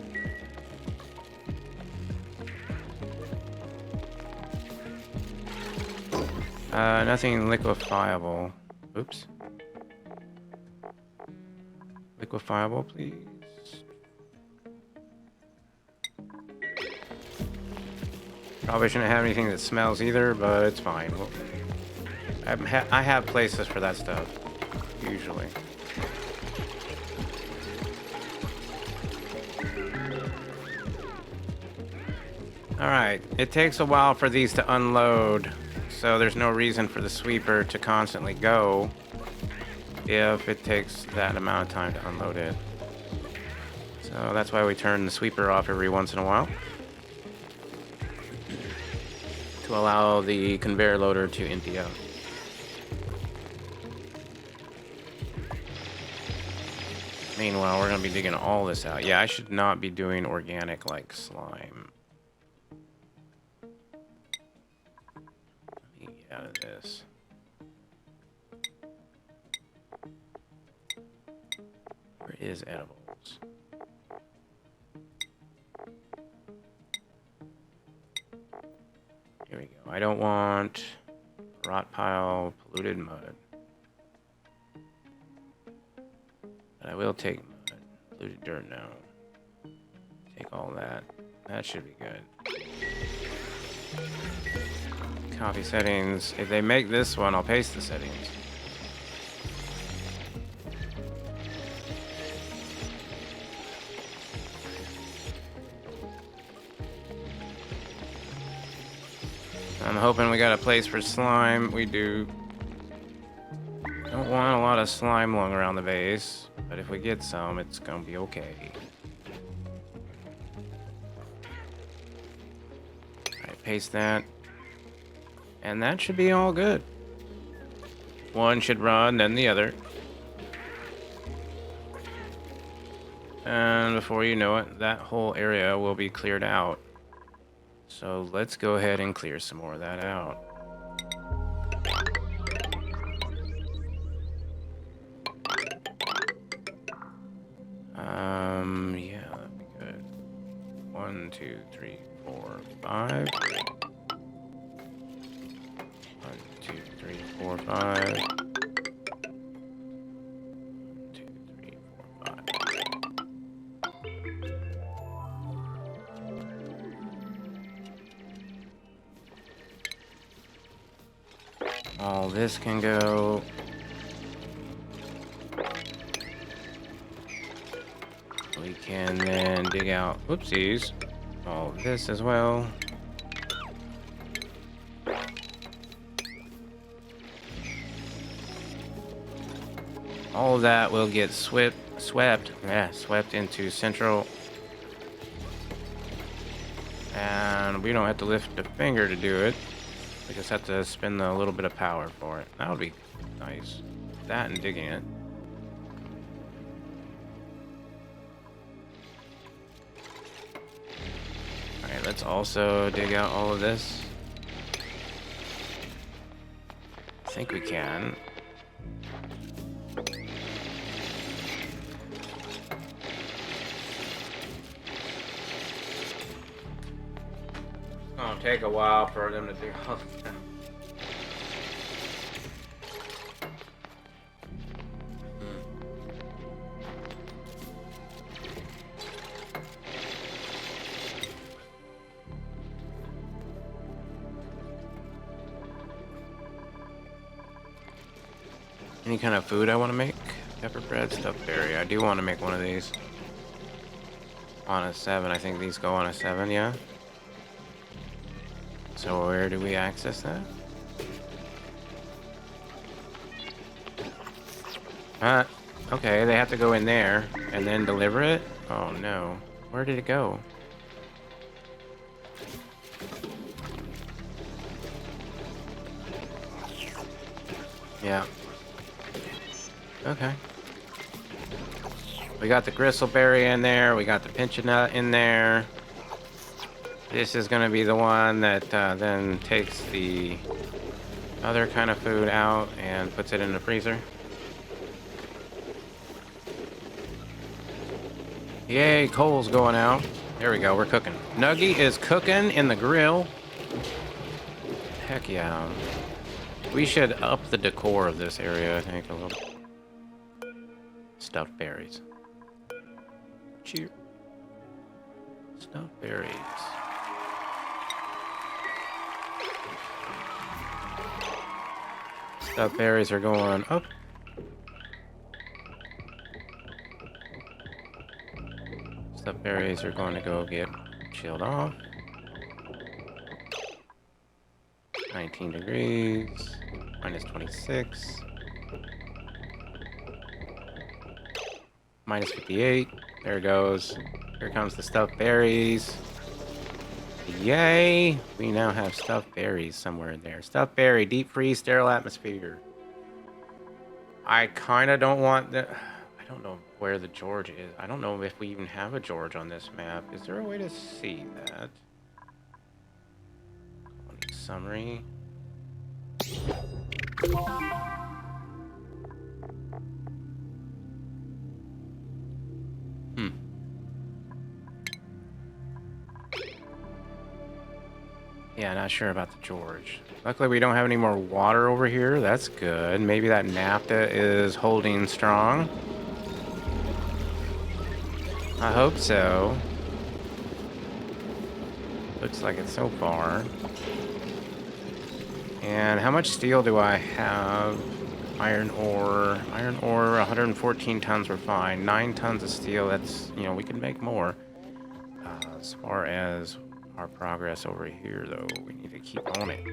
A: Nothing liquefiable. Oops. Liquefiable, please. Probably shouldn't have anything that smells either, but it's fine. I have places for that stuff, usually. Alright, it takes a while for these to unload, so there's no reason for the sweeper to constantly go if it takes that amount of time to unload it. So that's why we turn the sweeper off every once in a while, to allow the conveyor loader to empty out. Meanwhile, we're going to be digging all this out. Yeah, I should not be doing organic like slime. Let me get out of this. Where is edibles? Here we go. I don't want rot pile, polluted mud. But I will take mud. Polluted dirt now. Take all that. That should be good. Copy settings. If they make this one, I'll paste the settings. I'm hoping we got a place for slime. We do. Don't want a lot of slime along around the base, but if we get some, it's gonna be okay. Alright, paste that. And that should be all good. One should run, then the other. And before you know it, that whole area will be cleared out. So let's go ahead and clear some more of that out. Yeah, that'd be good. 1, 2, 3, 4, 5. 1, 2, 3, 4, 5. 1, 2, 3, 4, 5. All this can go. We can then dig out, whoopsies, all this as well. All of that will get swept into central. And we don't have to lift a finger to do it. We just have to spend a little bit of power for it. That would be nice. That and digging it. Alright, let's also dig out all of this. I think we can. It's gonna take a while for them to do all of that. Any kind of food I want to make? Pepper bread, stuffed berry. I do want to make one of these. On a 7. I think these go on a 7, yeah? So where do we access that? Okay, they have to go in there and then deliver it? Oh no. Where did it go? Yeah. Okay. We got the gristleberry in there. We got the pinch nut in there. This is going to be the one that then takes the other kind of food out and puts it in the freezer. Yay, coal's going out. There we go, we're cooking. Nuggy is cooking in the grill. Heck yeah. We should up the decor of this area, I think, a little. Stuffed berries. Cheer. Stuffed berries. Stuffed berries are going up. Stuffed berries are going to go get chilled off. 19 degrees. Minus 26. Minus 58. There it goes. Here comes the stuffed berries. Yay! We now have stuffed berries somewhere in there. Stuffed berry, deep freeze, sterile atmosphere. I kind of don't want the... I don't know where the George is. I don't know if we even have a George on this map. Is there a way to see that? Summary. Yeah, not sure about the George. Luckily, we don't have any more water over here. That's good. Maybe that naphtha is holding strong. I hope so. Looks like it so far. And how much steel do I have? Iron ore. Iron ore, 114 tons, we're fine. 9 tons of steel, that's, you know, we can make more. As far as our progress over here, though, we need to keep on it.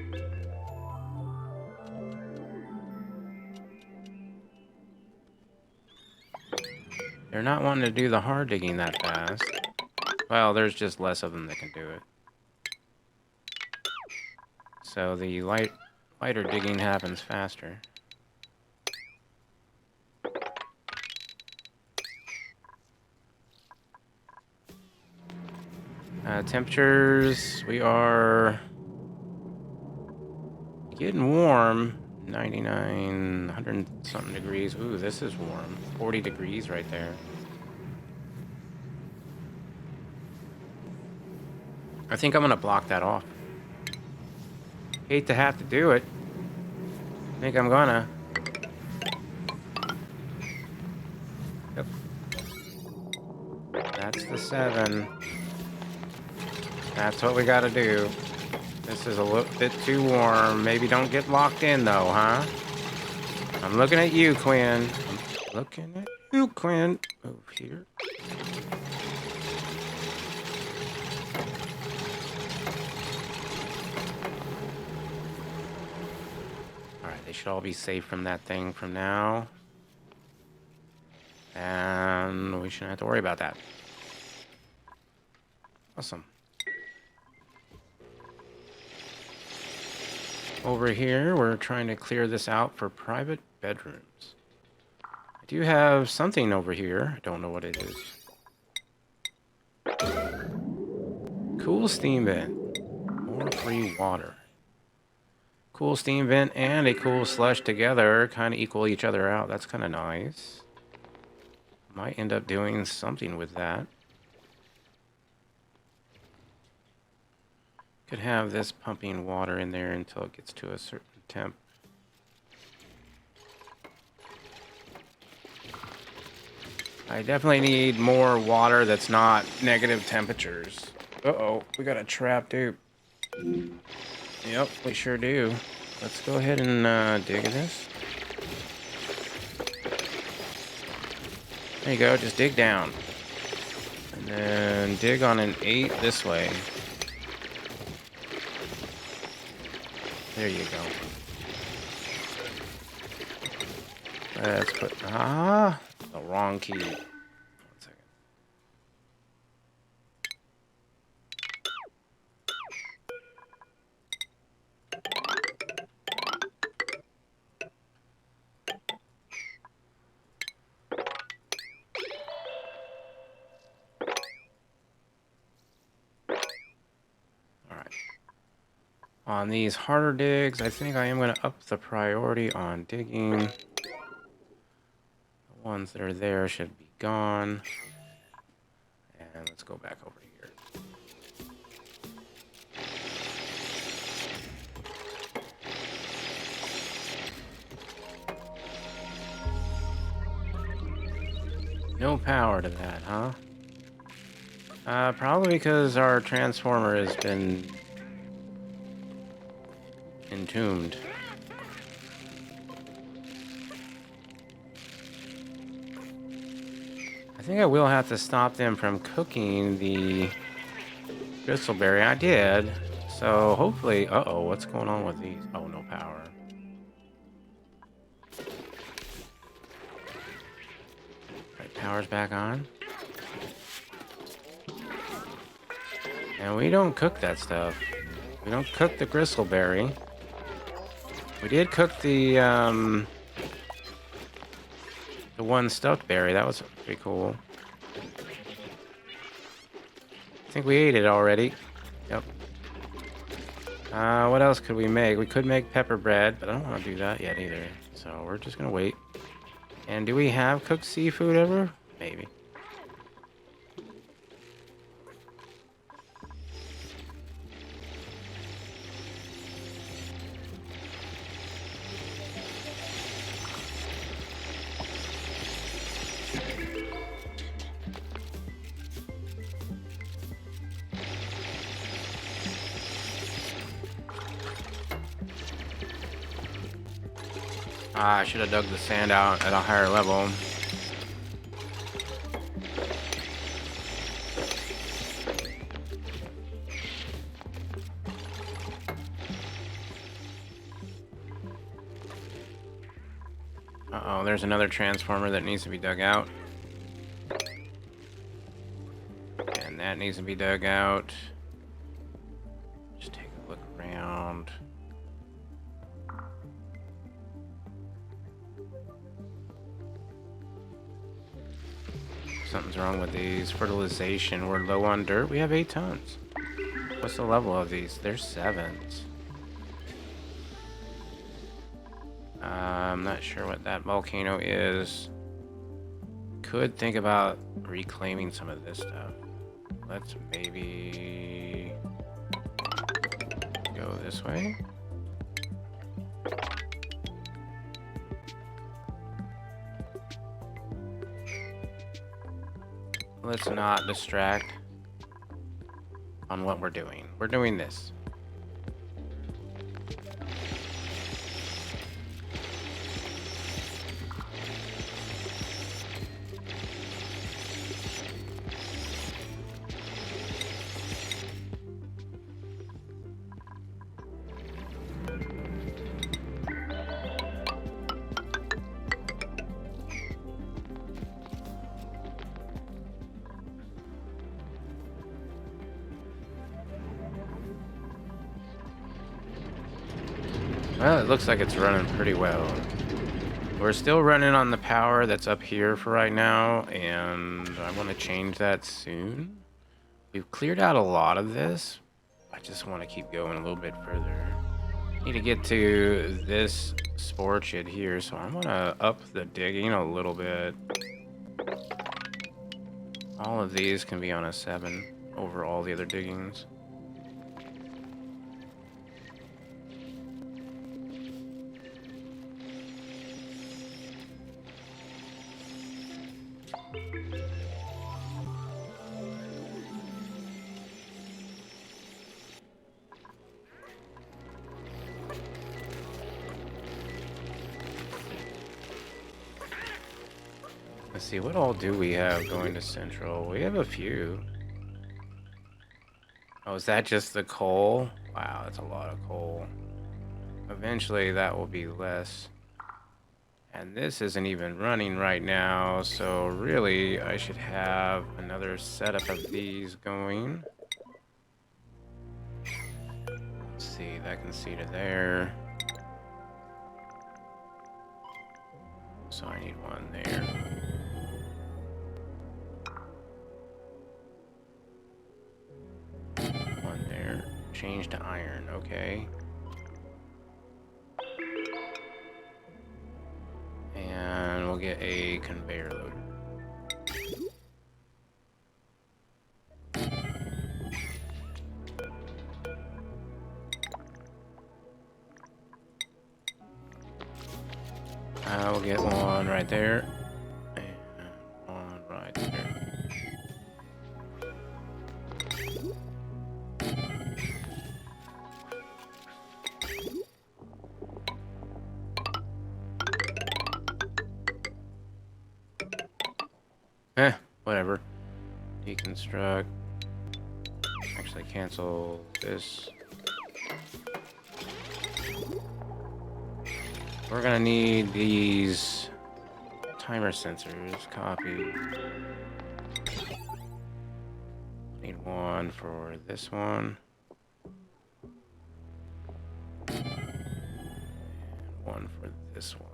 A: They're not wanting to do the hard digging that fast. Well, there's just less of them that can do it. So the lighter digging happens faster. Temperatures, we are getting warm. 99, 100 something degrees. Ooh, this is warm. 40 degrees right there. I think I'm gonna block that off. Hate to have to do it. I think I'm gonna. Yep. That's the 7. That's what we gotta do. This is a little bit too warm. Maybe don't get locked in though, huh? I'm looking at you, Quinn. I'm looking at you, Quinn. Move here. Alright, they should all be safe from that thing from now. And we shouldn't have to worry about that. Awesome. Over here, we're trying to clear this out for private bedrooms. I do have something over here. I don't know what it is. Cool steam vent. More free water. Cool steam vent and a cool slush together kind of equal each other out. That's kind of nice. Might end up doing something with that. Could have this pumping water in there until it gets to a certain temp. I definitely need more water that's not negative temperatures. Uh-oh, we got a trap dupe. Yep, we sure do. Let's go ahead and dig this. There you go, just dig down. And then dig on an 8 this way. There you go. Let's put... the wrong key. 1 second. On these harder digs, I think I am going to up the priority on digging. The ones that are there should be gone. And let's go back over here. No power to that, huh? Probably because our transformer has been entombed. I think I will have to stop them from cooking the bristleberry. I did. So hopefully... Uh-oh, what's going on with these? Oh, no power. Right, power's back on. And we don't cook that stuff. We don't cook the bristleberry. We did cook the one stuffed berry. That was pretty cool. I think we ate it already. Yep. What else could we make? We could make pepper bread, but I don't want to do that yet either. So we're just gonna wait. And do we have cooked seafood ever? Maybe. I should have dug the sand out at a higher level. Uh-oh, there's another transformer that needs to be dug out. And that needs to be dug out. Just take a look around. Something's wrong with these. Fertilization. We're low on dirt. We have 8 tons. What's the level of these? They're 7s. I'm not sure what that volcano is. Could think about reclaiming some of this stuff. Let's maybe go this way. Let's not distract on what we're doing. We're doing this. Well, it looks like it's running pretty well. We're still running on the power that's up here for right now, and I want to change that soon. We've cleared out a lot of this. I just want to keep going a little bit further. Need to get to this sporchid here, so I'm gonna up the digging a little bit. All of these can be on a 7 over all the other diggings. Let's see, what all do we have going to Central? We have a few. Oh, is that just the coal? Wow, that's a lot of coal. Eventually that will be less. And this isn't even running right now, so really I should have another setup of these going. Let's see, that can see to there. So I need one there. One there. Change to iron, okay. And we'll get a conveyor loader. We'll get one right there. And one right there. Whatever. Deconstruct. Actually, cancel this. We're gonna need these timer sensors. Copy. Need one for this one. And one for this one.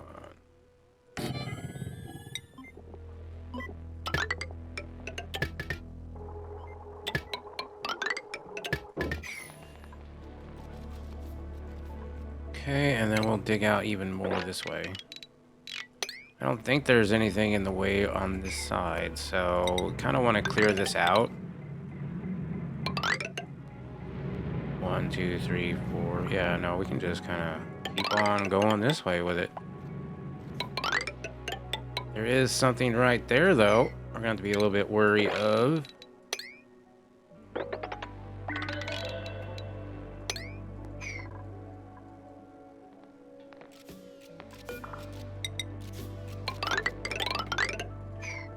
A: Okay, and then we'll dig out even more this way. I don't think there's anything in the way on this side, so kind of want to clear this out. 1, 2, 3, 4. Yeah, no, we can just kind of keep on going this way with it. There is something right there, though. We're going to have to be a little bit wary of.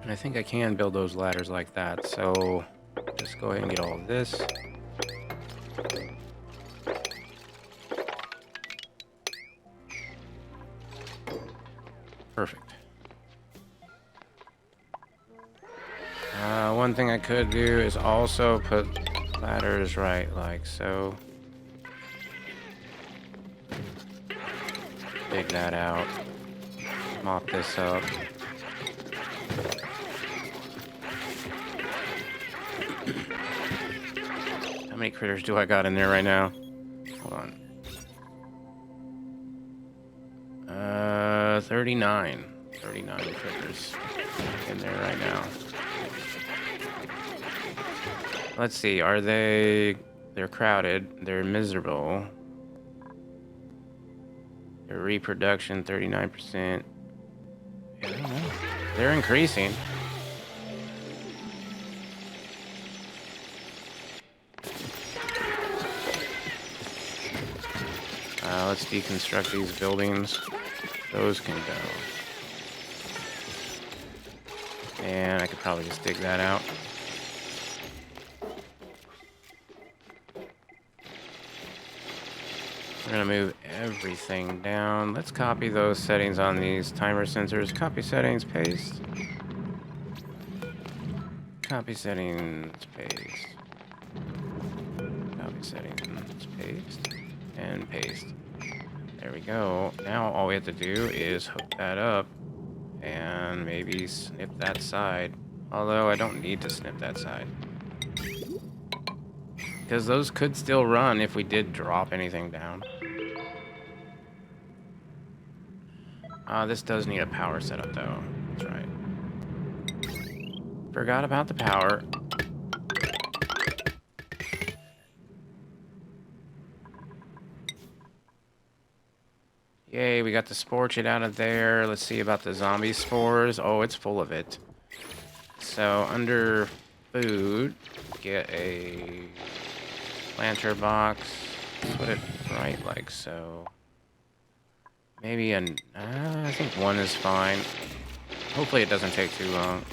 A: And I think I can build those ladders like that, so just go ahead and get all of this. Perfect. One thing I could do is also put ladders right like so. Dig that out. Mop this up. How many critters do I got in there right now? Hold on. 39. 39 critters in there right now. Let's see, are they... They're crowded. They're miserable. Their reproduction, 39%. I don't know. They're increasing. Let's deconstruct these buildings. Those can go. And I could probably just dig that out. We're gonna move everything down. Let's copy those settings on these timer sensors. Copy settings, paste. Copy settings, paste. Copy settings, paste. And paste. There we go. Now all we have to do is hook that up and maybe snip that side. Although I don't need to snip that side. Because those could still run if we did drop anything down. This does need a power setup though. That's right. Forgot about the power. Yay, we got the sporchit out of there. Let's see about the zombie spores. Oh, it's full of it. So, under food, get a planter box. Put it right like so. Maybe I think one is fine. Hopefully it doesn't take too long.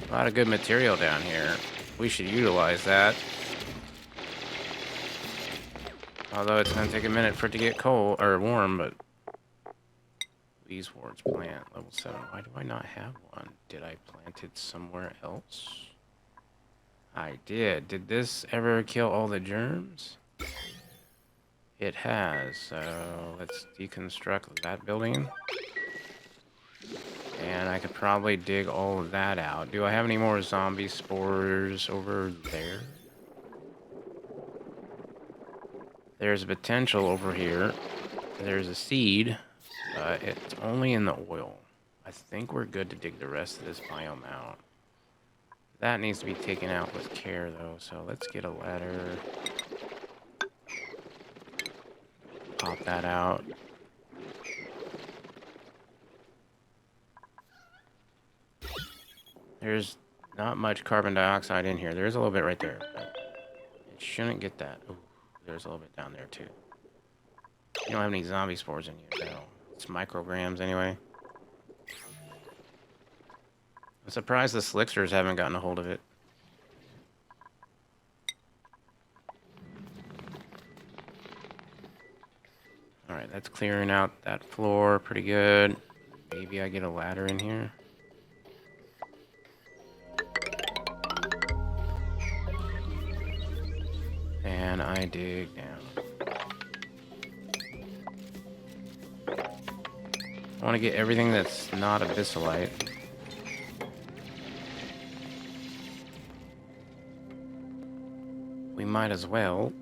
A: A lot of good material down here. We should utilize that. Although it's going to take a minute for it to get cold or warm, but these wards plant level 7. Why do I not have one? Did I plant it somewhere else? I did. Did this ever kill all the germs? It has. So let's deconstruct that building. And I could probably dig all of that out. Do I have any more zombie spores over there? There's a potential over here. There's a seed, but it's only in the oil. I think we're good to dig the rest of this biome out. That needs to be taken out with care, though, so let's get a ladder. Pop that out. There's not much carbon dioxide in here. There's a little bit right there, but it shouldn't get that. Ooh, there's a little bit down there, too. You don't have any zombie spores in here, though. It's micrograms, anyway. I'm surprised the slicksters haven't gotten a hold of it. Alright, that's clearing out that floor pretty good. Maybe I get a ladder in here. And I dig down. I want to get everything that's not abyssalite. We might as well.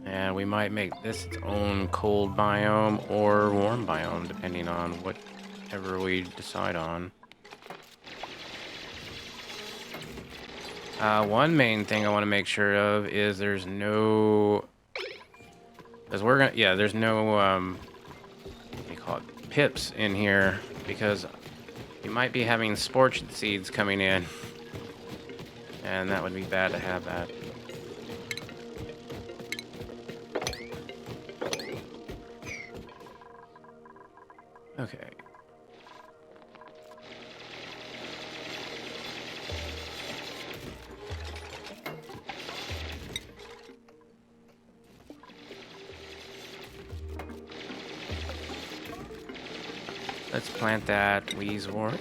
A: And we might make this its own cold biome or warm biome, depending on whatever we decide on. One main thing I want to make sure of is there's no... Because we're gonna... Yeah, there's no, what do you call it? Pips in here, because you might be having sporched seeds coming in. And that would be bad to have that. Okay. Let's plant that wheezewort.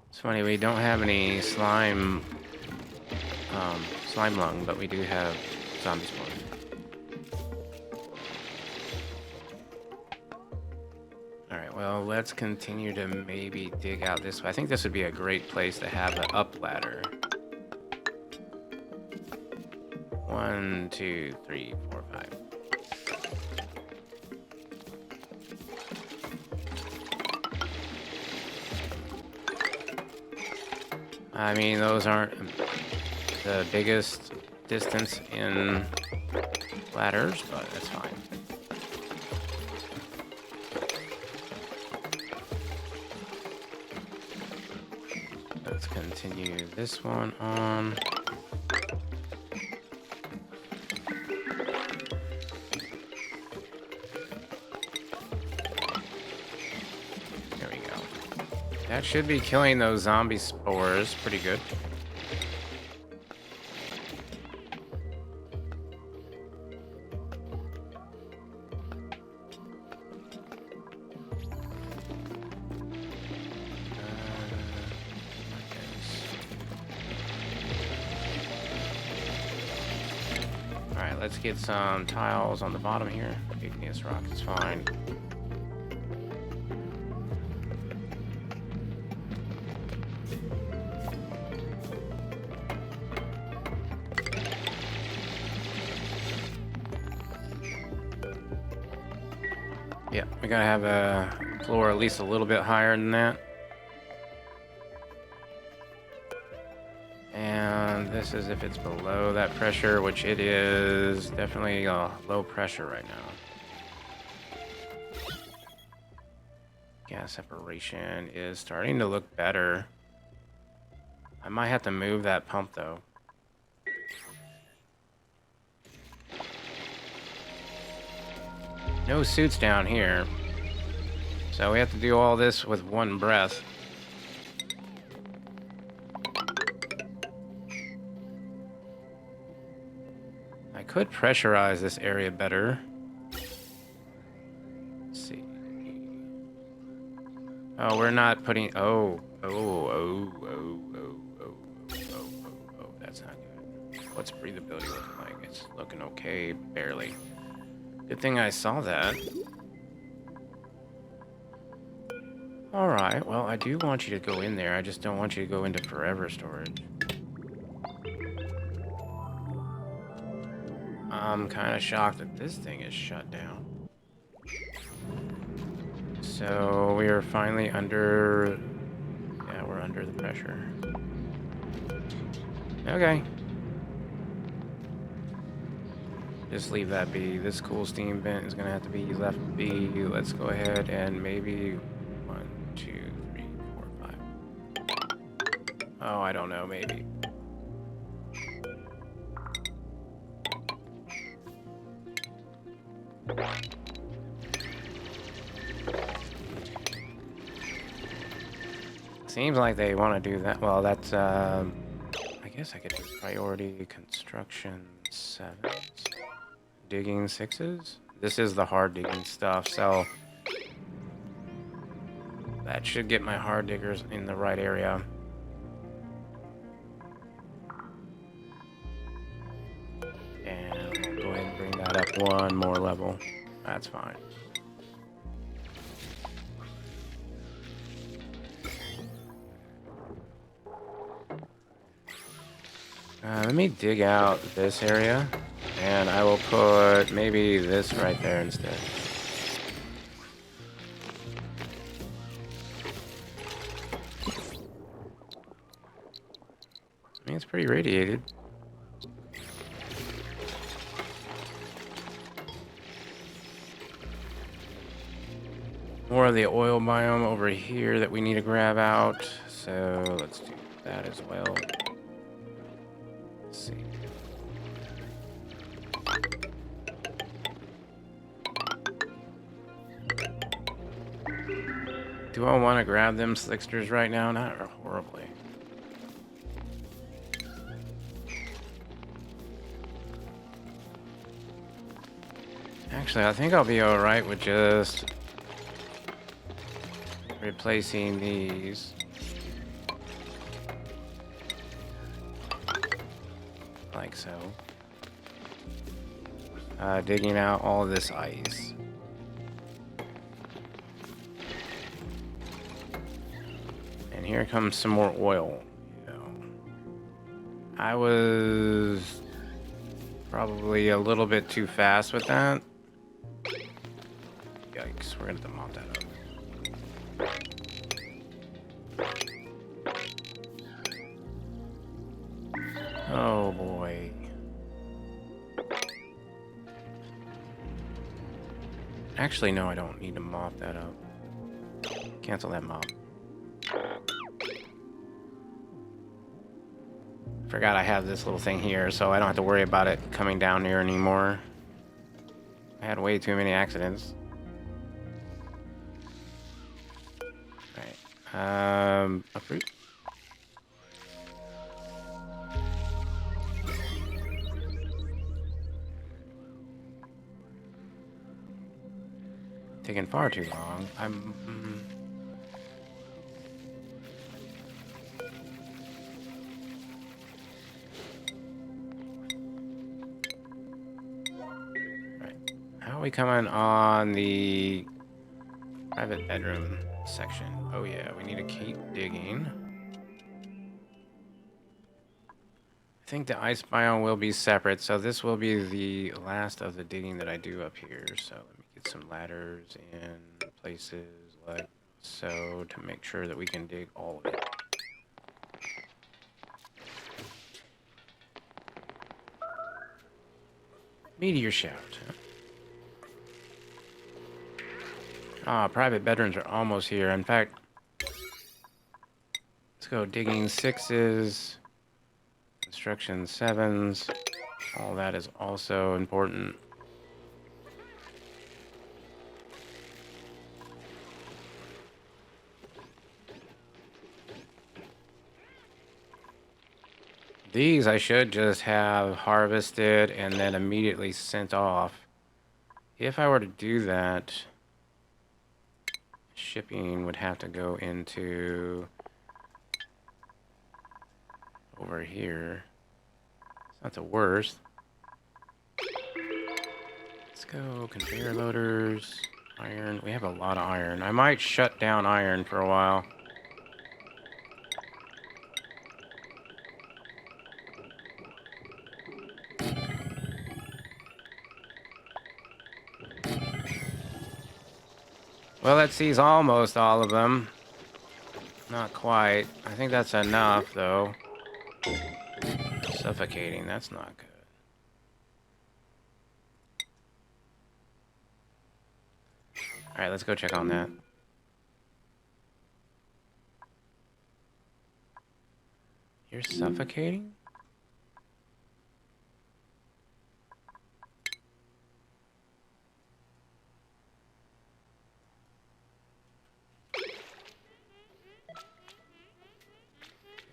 A: It's funny, we don't have any slime lung, but we do have zombie spores. Alright, well, let's continue to maybe dig out this way. I think this would be a great place to have an up ladder. 1, 2, 3, 4, 5. I mean, those aren't the biggest distance in ladders, but that's fine. Let's continue this one on. That should be killing those zombie spores pretty good. Alright, let's get some tiles on the bottom here. Igneous rock is fine. Yeah, we gotta have a floor at least a little bit higher than that. And this is if it's below that pressure, which it is definitely low pressure right now. Gas separation is starting to look better. I might have to move that pump though. No suits down here. So we have to do all this with one breath. I could pressurize this area better. Let's see. Oh, we're not putting... Oh, that's not good. What's breathability looking like? It's looking okay, barely. Good thing I saw that. Alright, well, I do want you to go in there. I just don't want you to go into forever storage. I'm kind of shocked that this thing is shut down. So we are finally under... Yeah, we're under the pressure. Okay. Just leave that be. This cool steam vent is going to have to be left be. Let's go ahead and maybe 1, 2, 3, 4, 5. Oh, I don't know, maybe. Seems like they want to do that. Well, that's, I guess I could do priority construction 7s. Digging 6s. This is the hard digging stuff, so that should get my hard diggers in the right area. And we'll go ahead and bring that up one more level. That's fine. Let me dig out this area, and I will put maybe this right there instead. I mean, it's pretty radiated. More of the oil biome over here that we need to grab out, so let's do that as well. Let's see. Do I want to grab them slicksters right now? Not horribly. Actually, I think I'll be alright with just replacing these. Like so. Digging out all of this ice. And here comes some more oil. You know, I was probably a little bit too fast with that. Yikes, we're gonna have to mop that up. Oh boy. Actually, no, I don't need to mop that up. Cancel that mop. Forgot I have this little thing here, so I don't have to worry about it coming down here anymore. I had way too many accidents. Right. Uproot. Taking far too long. Right. How are we coming on the private bedroom section? Oh yeah, we need to keep digging. I think the ice biome will be separate, so this will be the last of the digging that I do up here. So let me get some ladders in places like so to make sure that we can dig all of it. Meteor shaft. Ah, private bedrooms are almost here. In fact, let's go digging 6s, construction 7s. All that is also important. These I should just have harvested and then immediately sent off. If I were to do that, shipping would have to go into over here. It's not the worst. Let's go conveyor loaders, iron. We have a lot of iron. I might shut down iron for a while. Well, that sees almost all of them. Not quite. I think that's enough, though. Suffocating, that's not good. Alright, let's go check on that. You're suffocating?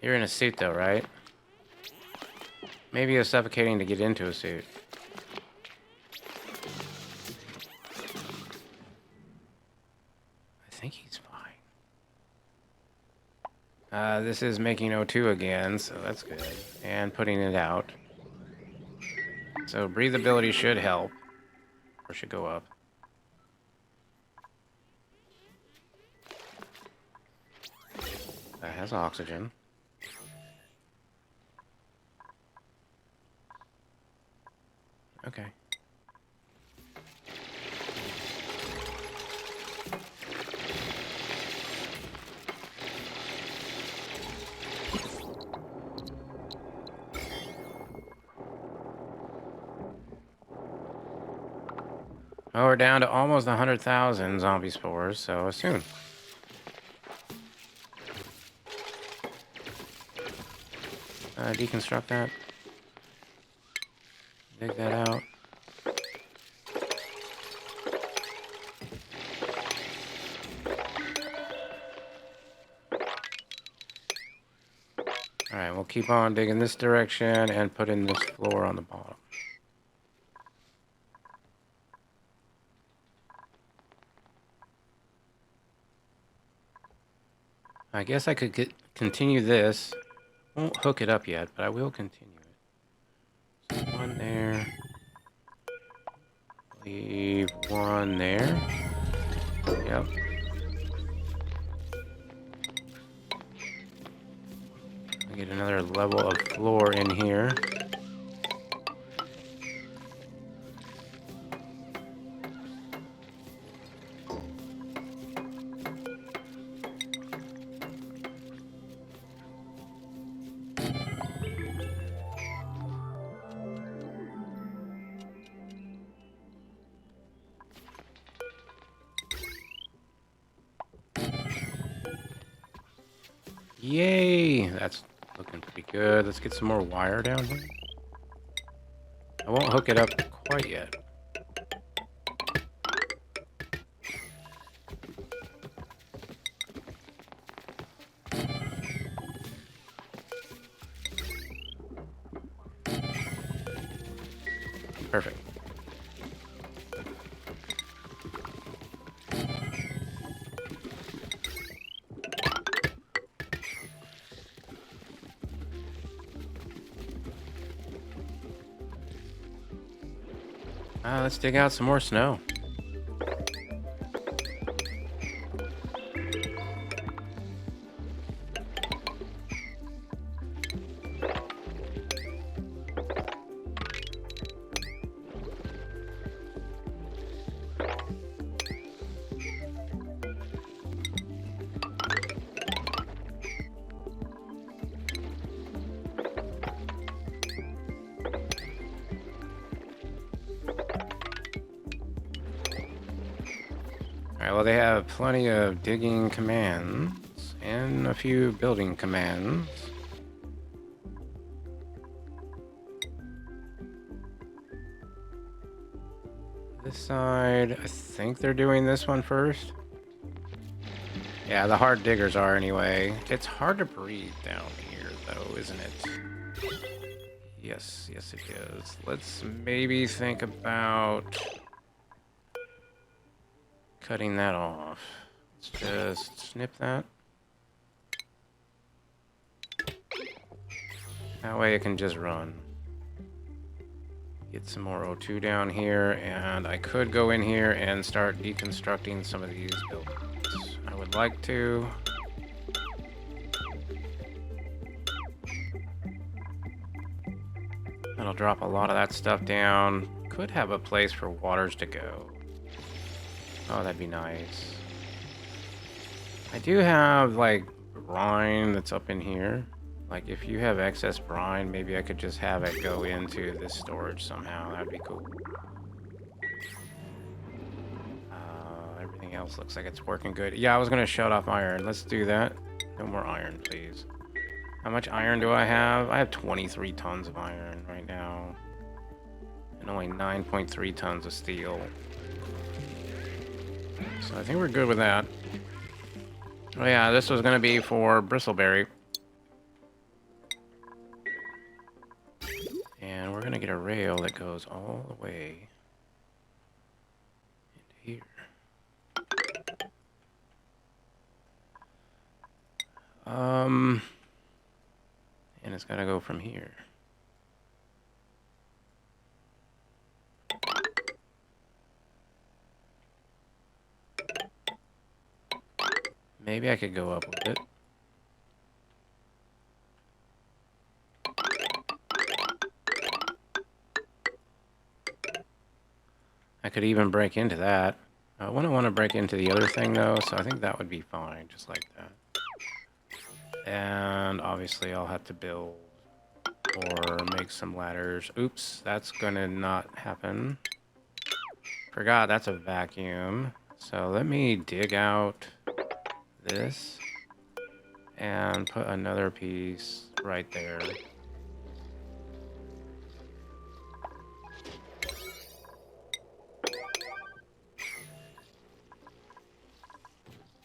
A: You're in a suit, though, right? Maybe you're suffocating to get into a suit. I think he's fine. This is making O2 again, so that's good. And putting it out. So breathability should help. Or should go up. That has oxygen. Okay. Oh, we're down to almost 100,000 zombie spores, so soon. Deconstruct that. Dig that out. Alright, we'll keep on digging this direction and put in this floor on the bottom. I guess I could continue this. Won't hook it up yet, but I will continue it. So one there. Leave one there. Yep. I get another level of floor in here. Yay! That's looking pretty good. Let's get some more wire down here. I won't hook it up quite yet. Perfect. Let's dig out some more snow. Alright, well, they have plenty of digging commands and a few building commands. This side, I think they're doing this one first. Yeah, the hard diggers are anyway. It's hard to breathe down here, though, isn't it? Yes, yes it is. Let's maybe think about cutting that off. Let's just snip that. That way it can just run. Get some more O2 down here, and I could go in here and start deconstructing some of these buildings. I would like to. That'll drop a lot of that stuff down. Could have a place for waters to go. Oh, that'd be nice. I do have, like, brine that's up in here. Like, if you have excess brine, maybe I could just have it go into this storage somehow. That'd be cool. Everything else looks like it's working good. Yeah, I was going to shut off iron. Let's do that. No more iron, please. How much iron do I have? I have 23 tons of iron right now. And only 9.3 tons of steel. So I think we're good with that. Oh yeah, this was going to be for bristleberry. And we're going to get a rail that goes all the way into here. And it's got to go from here. Maybe I could go up with it. I could even break into that. I wouldn't want to break into the other thing though, so I think that would be fine, just like that. And obviously I'll have to build or make some ladders. Oops, that's gonna not happen. Forgot that's a vacuum. So let me dig out this and put another piece right there.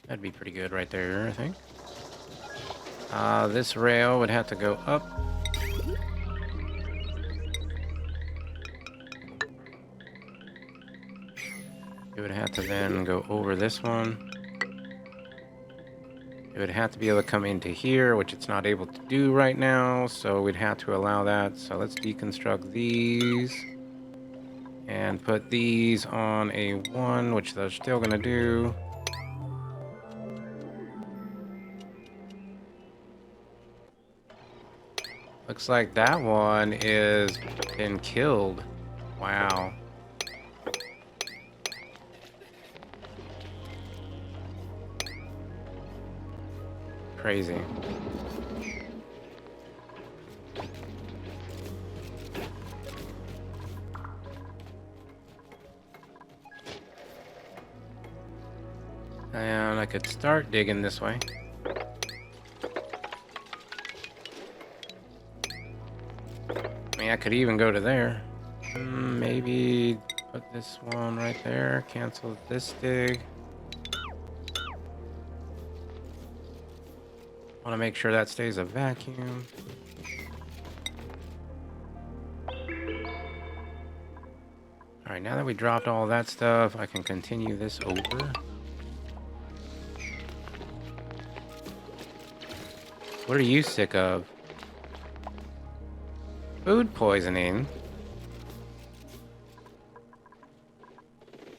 A: That'd be pretty good right there, I think. This rail would have to go up. It would have to then go over this one. It would have to be able to come into here, which it's not able to do right now, so we'd have to allow that. So let's deconstruct these and put these on a 1, which they're still going to do. Looks like that one is been killed. Wow. Crazy. And I could start digging this way. I mean, I could even go to there. Maybe put this one right there. Cancel this dig. Want to make sure that stays a vacuum. Alright, now that we dropped all that stuff, I can continue this over. What are you sick of? Food poisoning?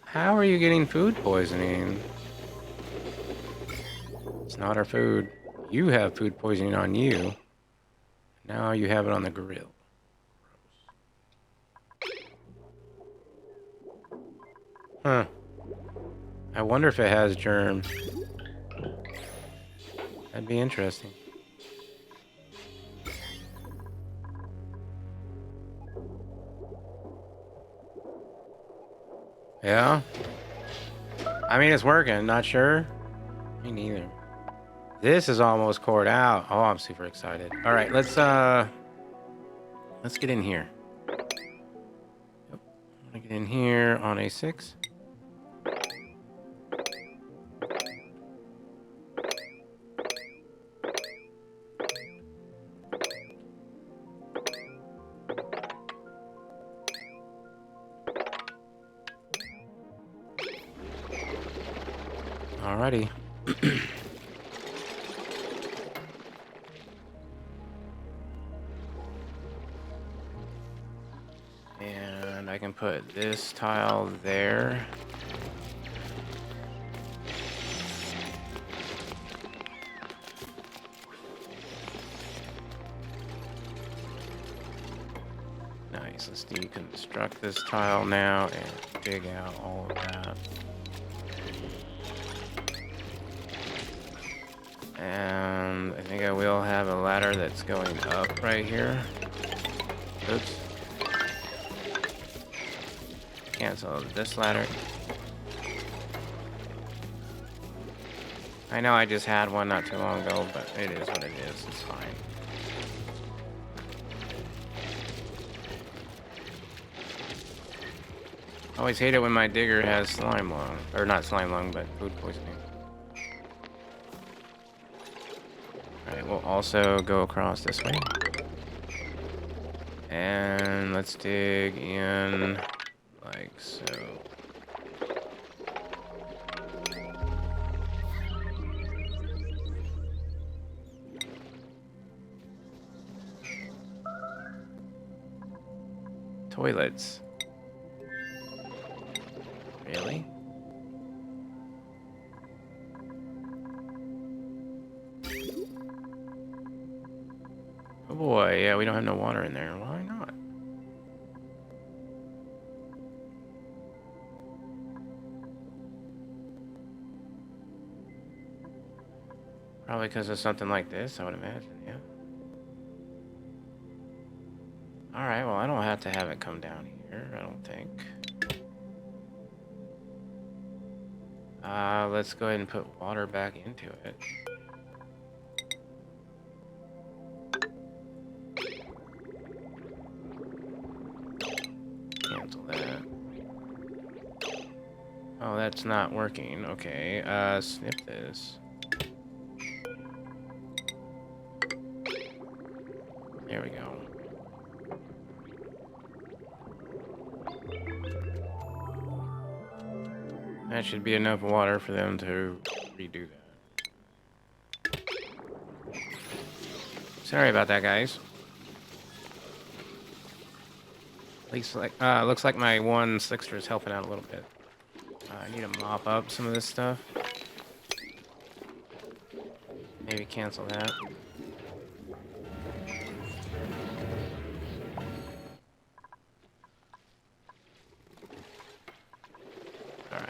A: How are you getting food poisoning? It's not our food. You have food poisoning on you. Now you have it on the grill. Huh. I wonder if it has germs. That'd be interesting. Yeah? I mean, it's working. Not sure? Me neither. This is almost poured out. Oh, I'm super excited. All right, let's get in here. Yep. I'm gonna get in here on A6. Alrighty. And I can put this tile there. Nice. Let's deconstruct this tile now and dig out all of that. And I think I will have a ladder that's going up right here. Oops. Cancel this ladder. I know I just had one not too long ago, but it is what it is. It's fine. I always hate it when my digger has slime lung. Or not slime lung, but food poisoning. Alright, we'll also go across this way. And let's dig in like so. Toilets. Really? Oh boy, yeah, we don't have no water in there. Why not? Probably because of something like this, I would imagine, yeah. Alright, well, I don't have to have it come down here, I don't think. Let's go ahead and put water back into it. Cancel that. Oh, that's not working. Okay, snip this. There we go. That should be enough water for them to redo that. Sorry about that, guys. At least, like, looks like my one slickster is helping out a little bit. I need to mop up some of this stuff. Maybe cancel that. Alright.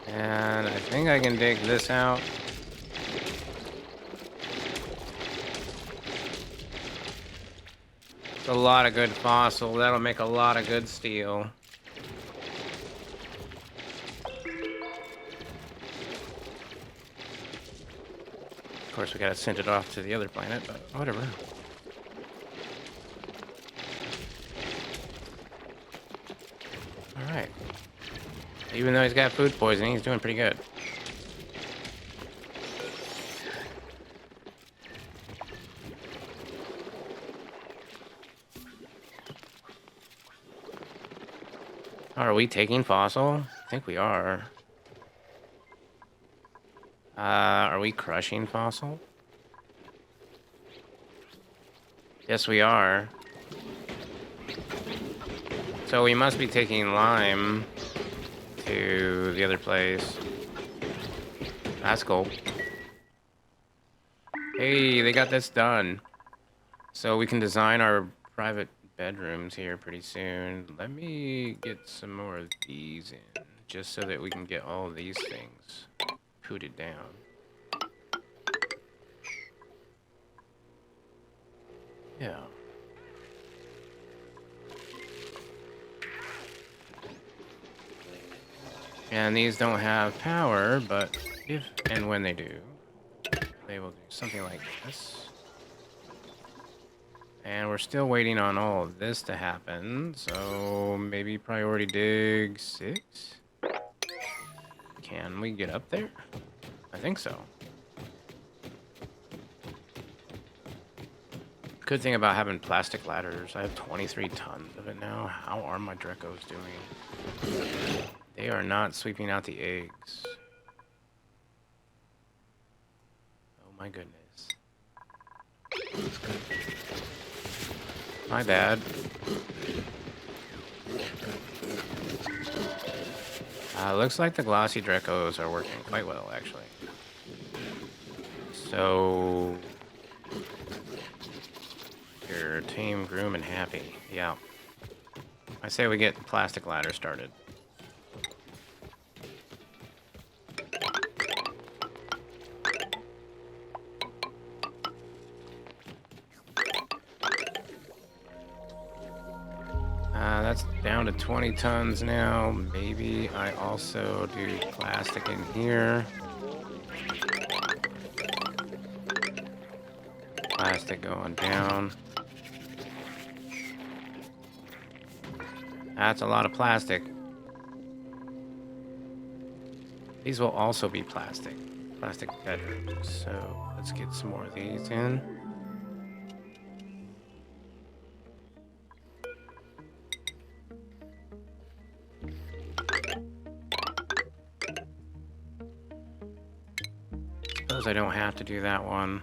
A: And I think I can dig this out. It's a lot of good fossil. That'll make a lot of good steel. Of course, we gotta send it off to the other planet, but whatever. Alright. Even though he's got food poisoning, he's doing pretty good. Are we taking fossil? I think we are. Are we crushing fossil? Yes, we are. So we must be taking lime to the other place. That's cool. Hey, they got this done. So we can design our private bedrooms here pretty soon. Let me get some more of these in, just so that we can get all of these things pooted down. Yeah. And these don't have power, but if and when they do, they will do something like this. And we're still waiting on all of this to happen, so maybe priority dig 6? Can we get up there? I think so. Good thing about having plastic ladders, I have 23 tons of it now. How are my Drecos doing? They are not sweeping out the eggs. Oh my goodness. My bad. Looks like the glossy Drecos are working quite well, actually. So... you're tame, groom, and happy. Yeah. I say we get the plastic ladder started. That's down to 20 tons now. Maybe I also do plastic in here. Plastic going down. That's a lot of plastic. These will also be plastic. Plastic bedrooms. So let's get some more of these in. Suppose I don't have to do that one.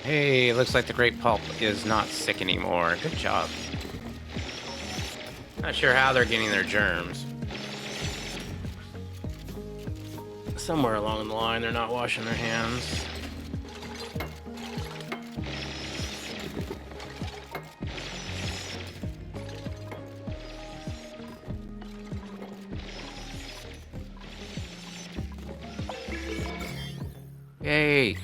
A: Hey, looks like the grape pulp is not sick anymore. Good job. Not sure how they're getting their germs. Somewhere along the line, they're not washing their hands. Yay!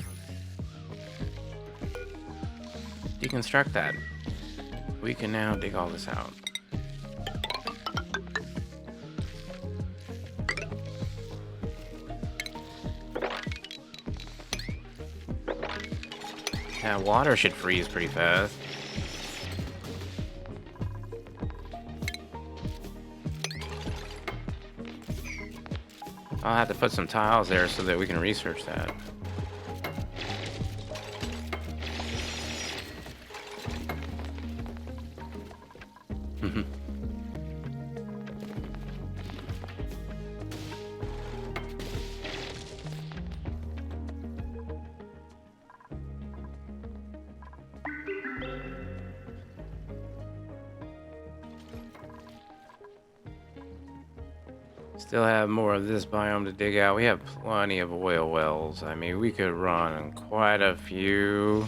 A: Deconstruct that. We can now dig all this out. Yeah, water should freeze pretty fast. I'll have to put some tiles there so that we can research that. Still have more of this biome to dig out. We have plenty of oil wells. I mean, we could run quite a few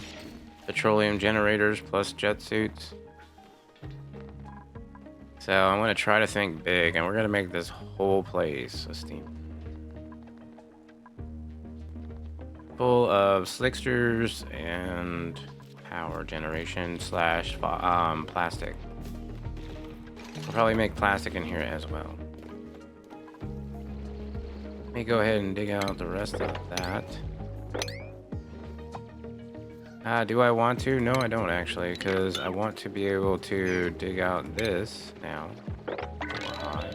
A: petroleum generators plus jet suits. So I'm going to try to think big, and we're going to make this whole place a steam. Full of slicksters and power generation slash plastic. We'll probably make plastic in here as well. Let me go ahead and dig out the rest of that. Do I want to? No, I don't actually, because I want to be able to dig out this now. 4 high.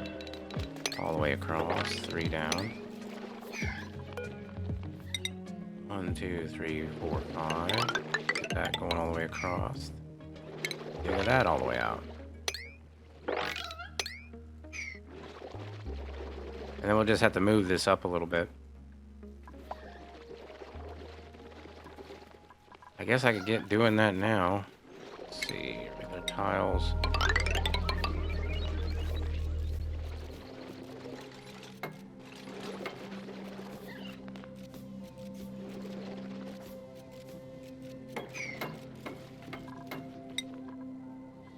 A: All the way across, 3 down. 1, 2, 3, 4, 5. Get that going all the way across. Dig that all the way out. And then we'll just have to move this up a little bit. I guess I could get doing that now. Let's see, regular tiles.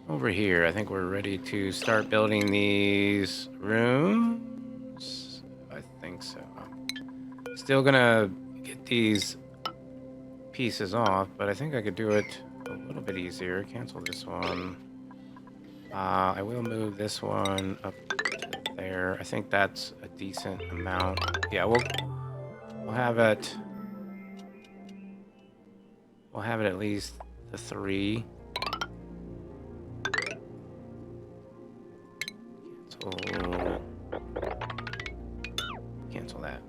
A: Over here, I think we're ready to start building these rooms. I think so. Still gonna get these pieces off, but I think I could do it a little bit easier. Cancel this one. I will move this one up to there. I think that's a decent amount. Yeah, we'll have it. We'll have it at least the 3. Cancel that.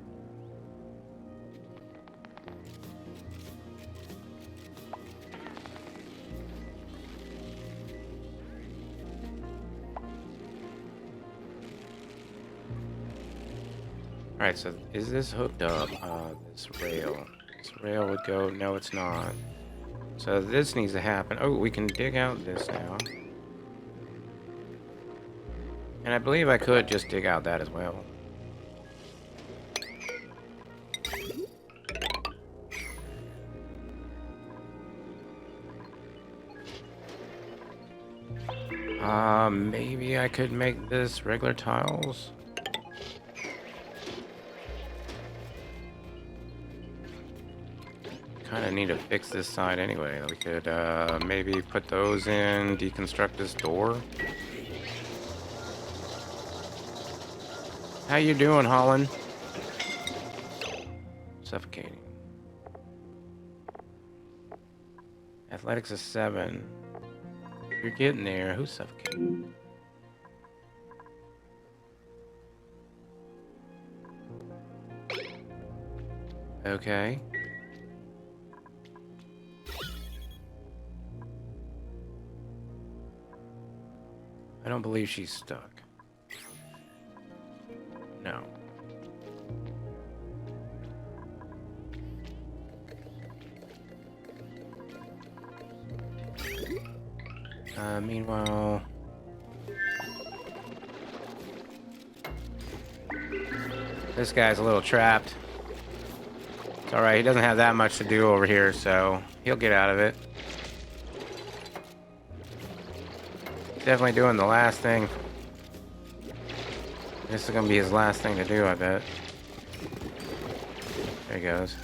A: Alright, so is this hooked up? This rail. This rail would go... No, it's not. So this needs to happen. Oh, we can dig out this now. And I believe I could just dig out that as well. Maybe I could make this regular tiles. Kind of need to fix this side anyway. We could maybe put those in, deconstruct this door. How you doing, Holland? Suffocating. Athletics is 7. You're getting there. Who's suffocating? Okay. I don't believe she's stuck. No. Meanwhile... This guy's a little trapped. It's alright, he doesn't have that much to do over here, so he'll get out of it. Definitely doing the last thing. This is gonna be his last thing to do, I bet. There he goes.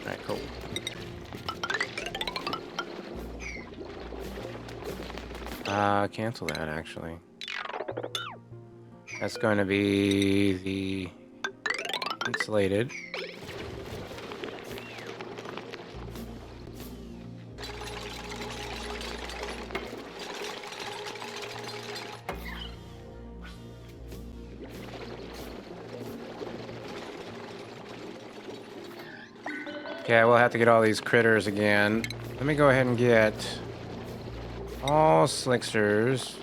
A: Alright, cool. Cancel that, actually. That's going to be the insulated. Okay, we'll have to get all these critters again. Let me go ahead and get all slicksters.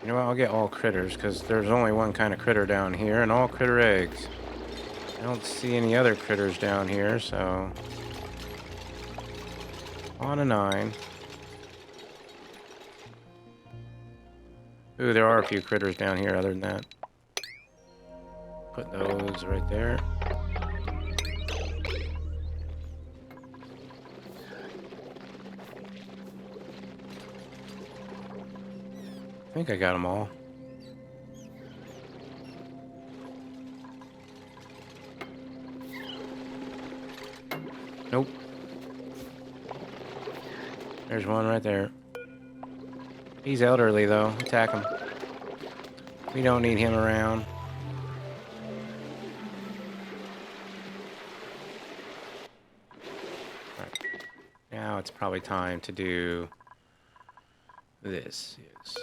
A: You know what, I'll get all critters, because there's only one kind of critter down here, and all critter eggs. I don't see any other critters down here, so... On a 9. Ooh, there are a few critters down here other than that. Put those right there. I think I got them all. Nope. There's one right there. He's elderly though. Attack him. We don't need him around. Right. Now it's probably time to do this is.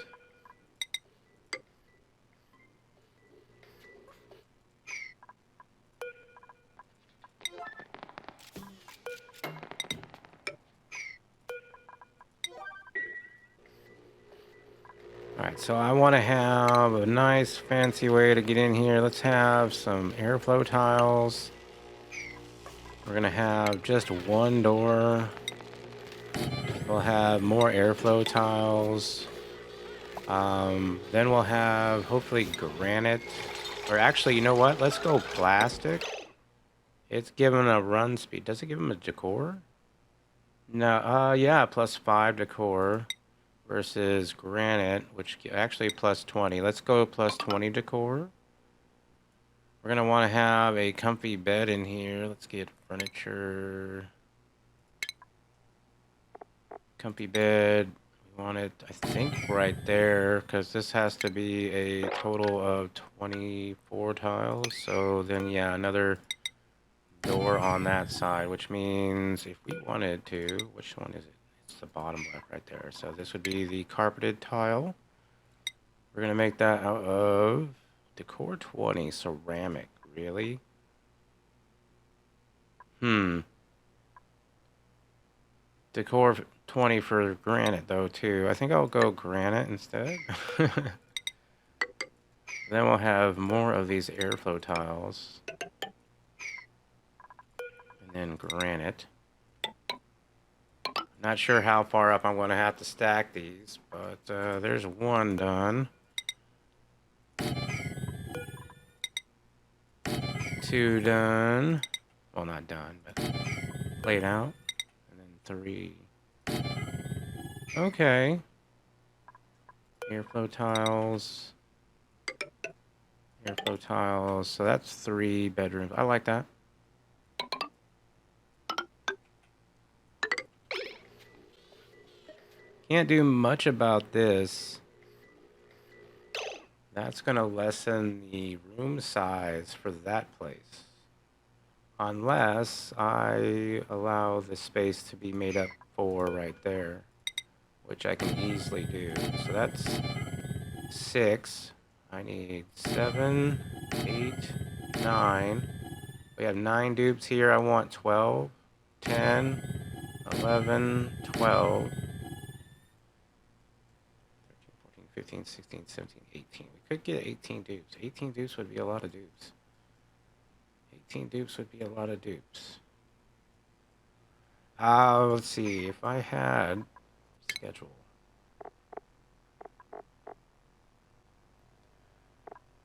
A: Alright, so I want to have a nice fancy way to get in here. Let's have some airflow tiles. We're going to have just one door. We'll have more airflow tiles. Then we'll have hopefully granite. Or actually, you know what? Let's go plastic. It's given a run speed. Does it give him a decor? No, yeah, +5 decor versus granite, which actually +20. Let's go +20 decor. We're gonna want to have a comfy bed in here. Let's get furniture. Comfy bed. We want it, I think, right there, because this has to be a total of 24 tiles. So then, yeah, another door on that side, which means if we wanted to, which one is it? It's the bottom left right there. So this would be the carpeted tile. We're gonna make that out of decor 20 ceramic. Really? Decor 20 for granite though too. I think I'll go granite instead. Then we'll have more of these airflow tiles. And then granite. Not sure how far up I'm going to have to stack these, but there's one done. 2 done. Well, not done, but laid out. And then 3. Okay. Airflow tiles. Airflow tiles. So that's 3 bedrooms. I like that. Can't do much about this. That's going to lessen the room size for that place. Unless I allow the space to be made up for right there, which I can easily do. So that's 6. I need 7, 8, 9. We have 9 dupes here. I want 12, 10, 11, 12. 15, 16, 17, 18. We could get 18 dupes. 18 dupes would be a lot of dupes. 18 dupes would be a lot of dupes. Let's see. If I had schedule.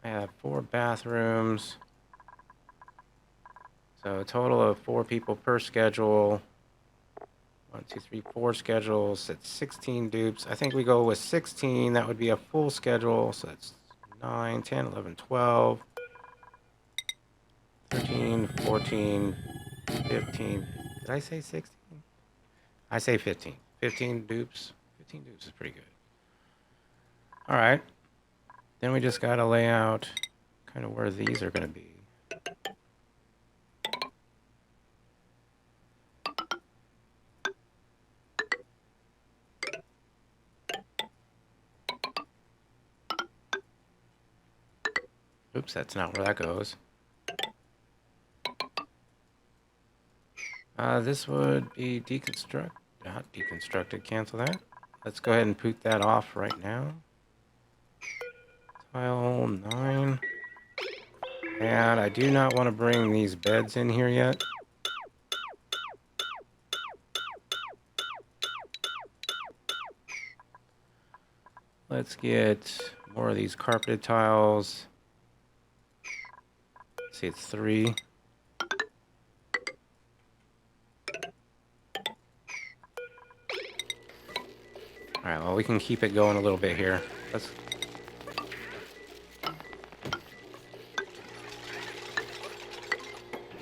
A: I have 4 bathrooms. So a total of 4 people per schedule. 1, 2, 3, 4 schedules. That's 16 dupes. I think we go with 16. That would be a full schedule. So that's 9, 10, 11, 12, 13, 14, 15. Did I say 16? I say 15. 15 dupes. 15 dupes is pretty good. All right. Then we just got to lay out kind of where these are going to be. Oops, that's not where that goes. This would be not deconstructed. Cancel that. Let's go ahead and put that off right now. Tile 9. And I do not want to bring these beds in here yet. Let's get more of these carpeted tiles. See, it's 3. All right, well, we can keep it going a little bit here. Let's...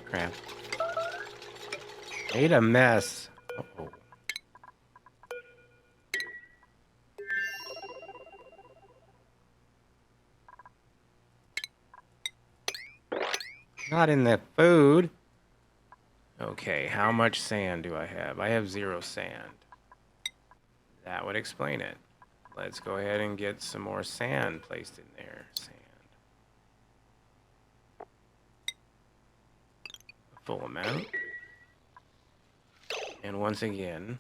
A: Crap. Made a mess. Uh-oh. Not in the food. Okay, how much sand do I have? I have 0 sand. That would explain it. Let's go ahead and get some more sand placed in there. Sand. A full amount. And once again,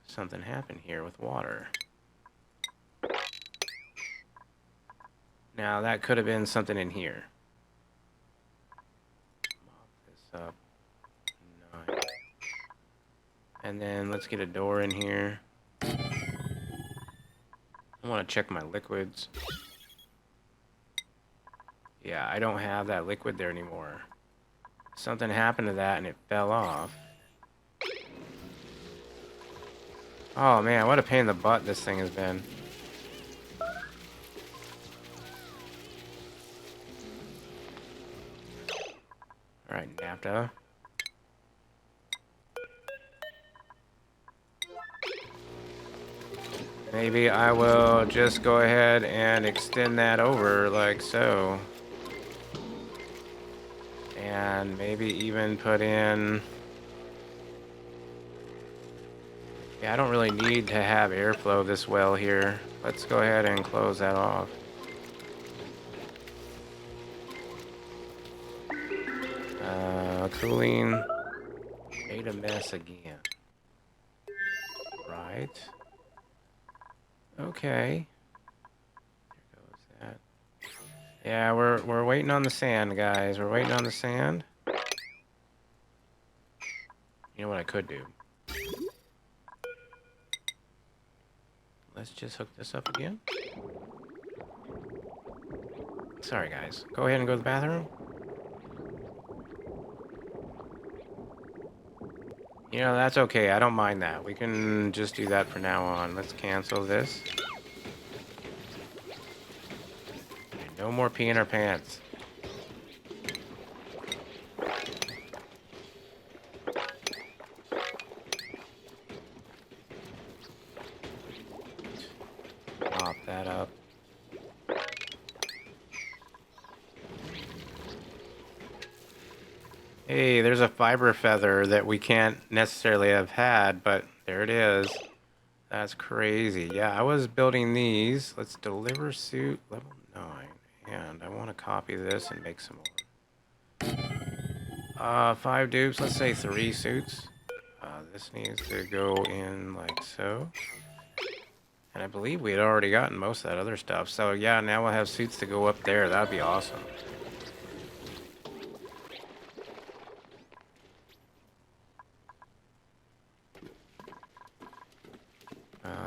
A: something happened here with water. Now that could have been something in here. Mop this up. 9. And then let's get a door in here. I want to check my liquids. Yeah, I don't have that liquid there anymore. Something happened to that and it fell off. Oh man, what a pain in the butt this thing has been. Alright, naphtha. Maybe I will just go ahead and extend that over like so. And maybe even put in... Yeah, I don't really need to have airflow this well here. Let's go ahead and close that off. Cooling. Made a mess again. Right. Okay. There goes that. Yeah, we're waiting on the sand, guys. We're waiting on the sand. You know what I could do? Let's just hook this up again. Sorry, guys. Go ahead and go to the bathroom. You know, that's okay. I don't mind that. We can just do that from now on. Let's cancel this. No more pee in our pants. Mop that up. Hey, there's a fiber feather that we can't necessarily have had, but there it is. That's crazy. Yeah, I was building these. Let's deliver suit level 9. And I want to copy this and make some more. 5 dupes, let's say 3 suits. This needs to go in like so. And I believe we had already gotten most of that other stuff. So yeah, now we'll have suits to go up there. That'd be awesome.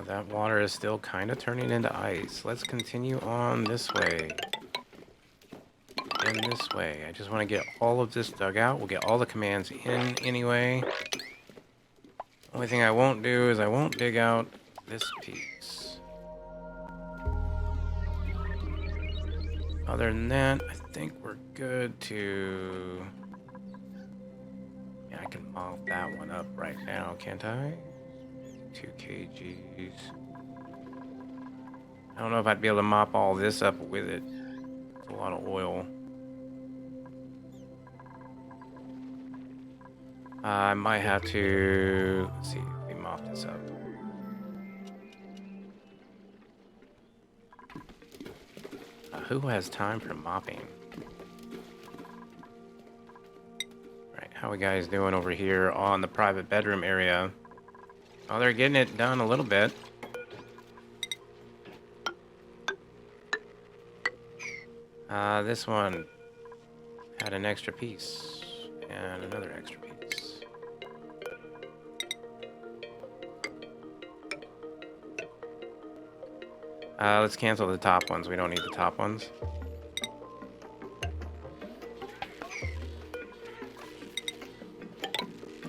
A: That water is still kind of turning into ice. Let's continue on this way. And this way. I just want to get all of this dug out. We'll get all the commands in anyway. Only thing I won't do is I won't dig out this piece. Other than that, I think we're good to... Yeah, I can mop that one up right now, can't I? 2 kgs. I don't know if I'd be able to mop all this up with it. It's a lot of oil. I might have to... Let's see, let me mop this up. Who has time for mopping? Right, how are we guys doing over here on the private bedroom area? Oh, they're getting it done a little bit. This one had an extra piece and another extra piece. Let's cancel the top ones. We don't need the top ones.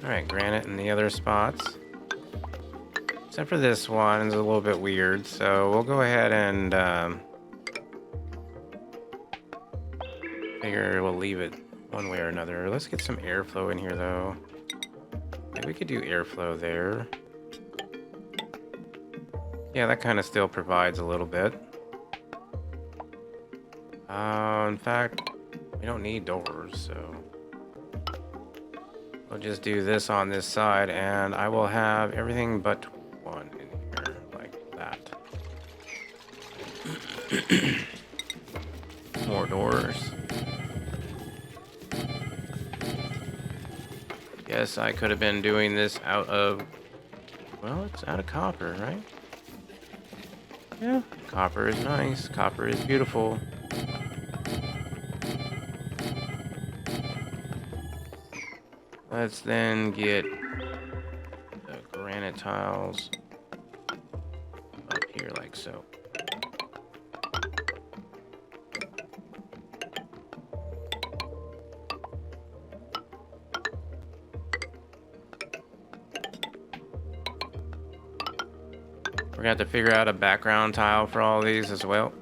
A: Alright, granite in the other spots. Except for this one, it's a little bit weird, so we'll go ahead and figure we'll leave it one way or another. Let's get some airflow in here, though. Maybe we could do airflow there. Yeah, that kind of still provides a little bit. In fact, we don't need doors, so... We'll just do this on this side, and I will have everything but one in here, like that. more doors. Guess I could have been doing this out of, well, it's out of copper, right? Yeah, copper is nice. Copper is beautiful. Let's then get the granite tiles up here like so. We're gonna have to figure out a background tile for all these as well.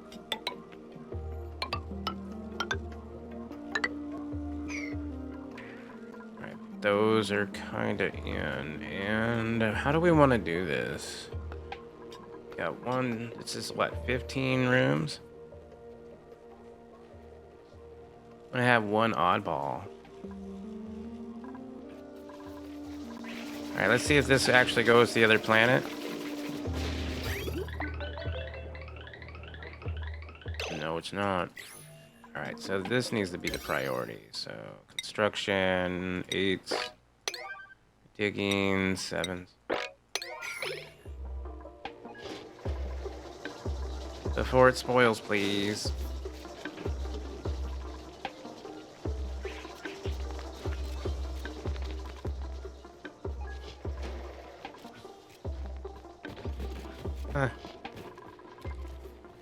A: Alright, those are kind of in. And how do we want to do this? Got one, this is what, 15 rooms? I'm gonna have one oddball. Alright, let's see if this actually goes to the other planet. No, it's not. Alright, so this needs to be the priority. So, construction, 8s. Digging, 7s. Before it spoils, please. Huh.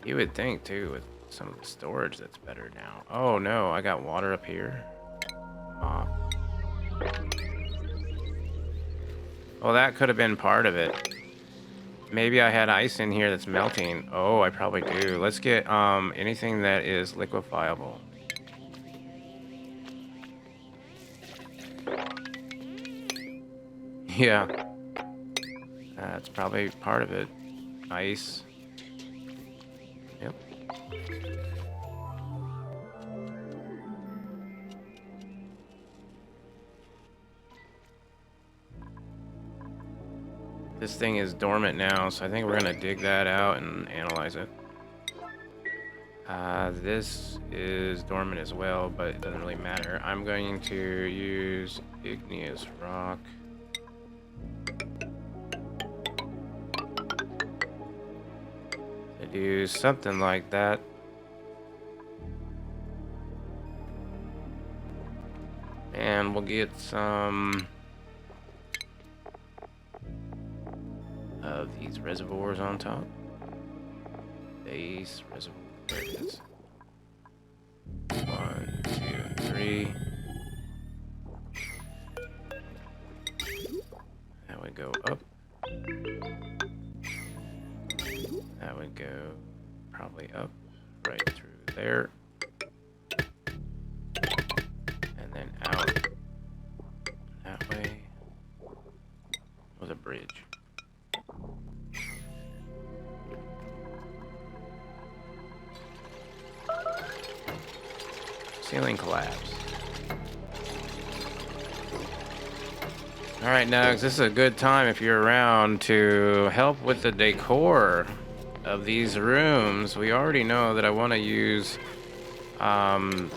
A: You would think, too, with some of the storage that's better now. Oh no, I got water up here. Oh. Well, that could have been part of it. Maybe I had ice in here that's melting. Oh, I probably do. Let's get anything that is liquefiable. Yeah. That's probably part of it. Ice. Yep. This thing is dormant now, so I think we're gonna dig that out and analyze it. This is dormant as well, but it doesn't really matter. I'm going to use igneous rock. To do something like that. And we'll get some of these reservoirs on top. Base reservoir. There it is. 1, 2, and 3. That would go up. That would go probably up right through there. And then out that way was a bridge. Ceiling collapse. Alright, Nugs, this is a good time if you're around to help with the decor of these rooms. We already know that I want to use the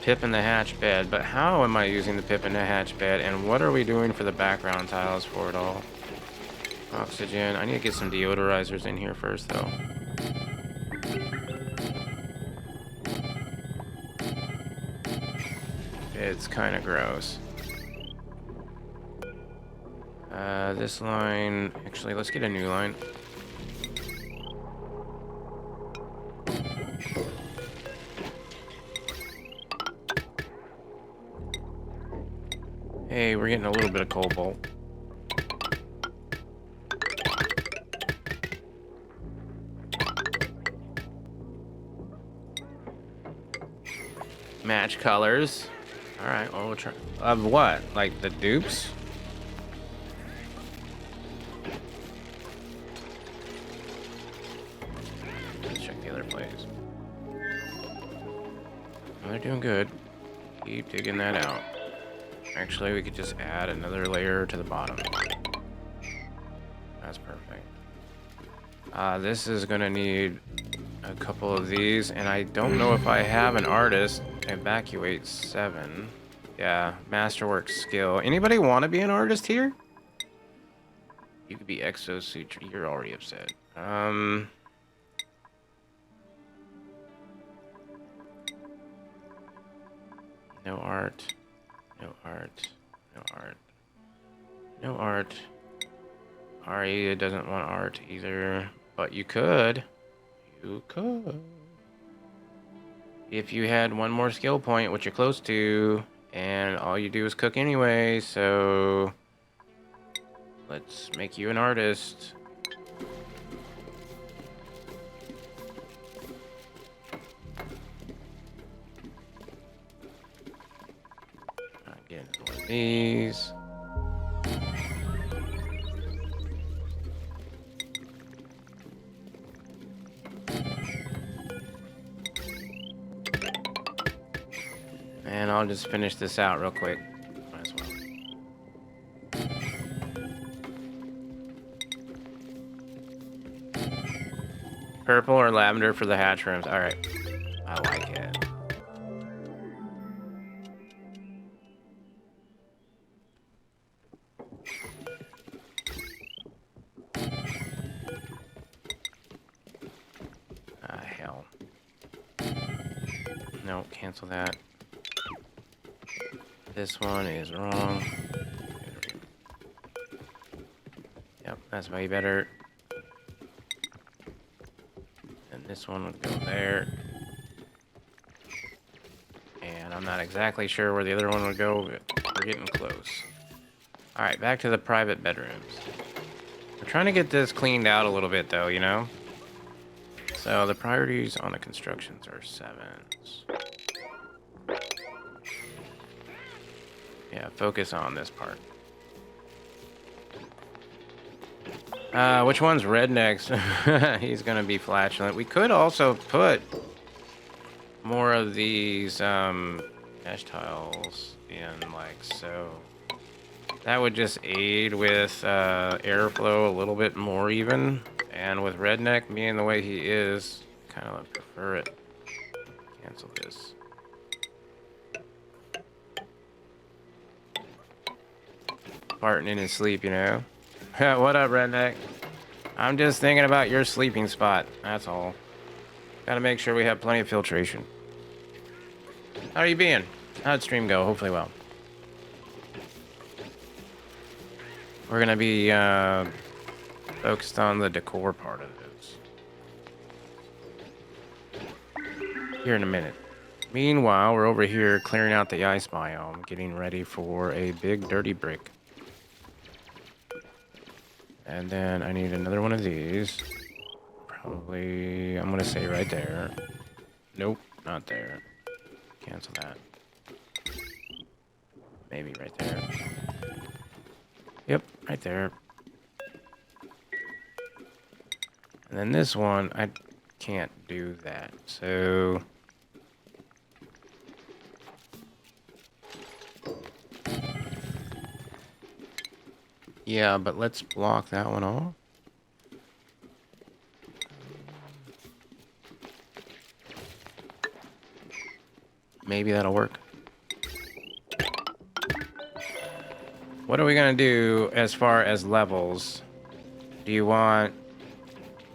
A: Pip and the Hatch bed, but how am I using the Pip and the Hatch bed, and what are we doing for the background tiles for it all? Oxygen. I need to get some deodorizers in here first, though. It's kind of gross. This line, actually, let's get a new line. Hey, we're getting a little bit of cobalt. Match colors. All right, well, we'll try. Of what? Like the dupes? Let's check the other place. Well, they're doing good. Keep digging that out. Actually, we could just add another layer to the bottom. That's perfect. This is gonna need a couple of these, and I don't know if I have an artist. Evacuate 7. Yeah, masterwork skill. Anybody want to be an artist here? You could be exosuit. You're already upset. No art. No art. No art. No art. Ari doesn't want art either, but you could. You could. If you had one more skill point, which you're close to, and all you do is cook anyway, so let's make you an artist. Get one of these. And I'll just finish this out real quick. Might as well. Purple or lavender for the hatch rooms. Alright. I like it. Hell. No, cancel that. This one is wrong. Yep, that's way better. And this one would go there. And I'm not exactly sure where the other one would go, but we're getting close. Alright, back to the private bedrooms. We're trying to get this cleaned out a little bit though, you know? So the priorities on the constructions are 7s. Yeah, focus on this part. Which one's red next? He's gonna be flatulent. We could also put more of these mesh tiles in, like so. That would just aid with airflow a little bit more even. And with redneck being the way he is, kind of prefer it. Cancel this. Farting in his sleep, you know? What up, redneck? I'm just thinking about your sleeping spot. That's all. Gotta make sure we have plenty of filtration. How are you being? How'd stream go? Hopefully well. We're gonna be focused on the decor part of this here in a minute. Meanwhile, we're over here clearing out the ice biome, getting ready for a big dirty brick. And then I need another one of these. Probably, I'm gonna say right there. Nope, not there. Cancel that. Maybe right there. Yep, right there. And then this one, I can't do that. So yeah, but let's block that one off. Maybe that'll work. What are we gonna do as far as levels? Do you want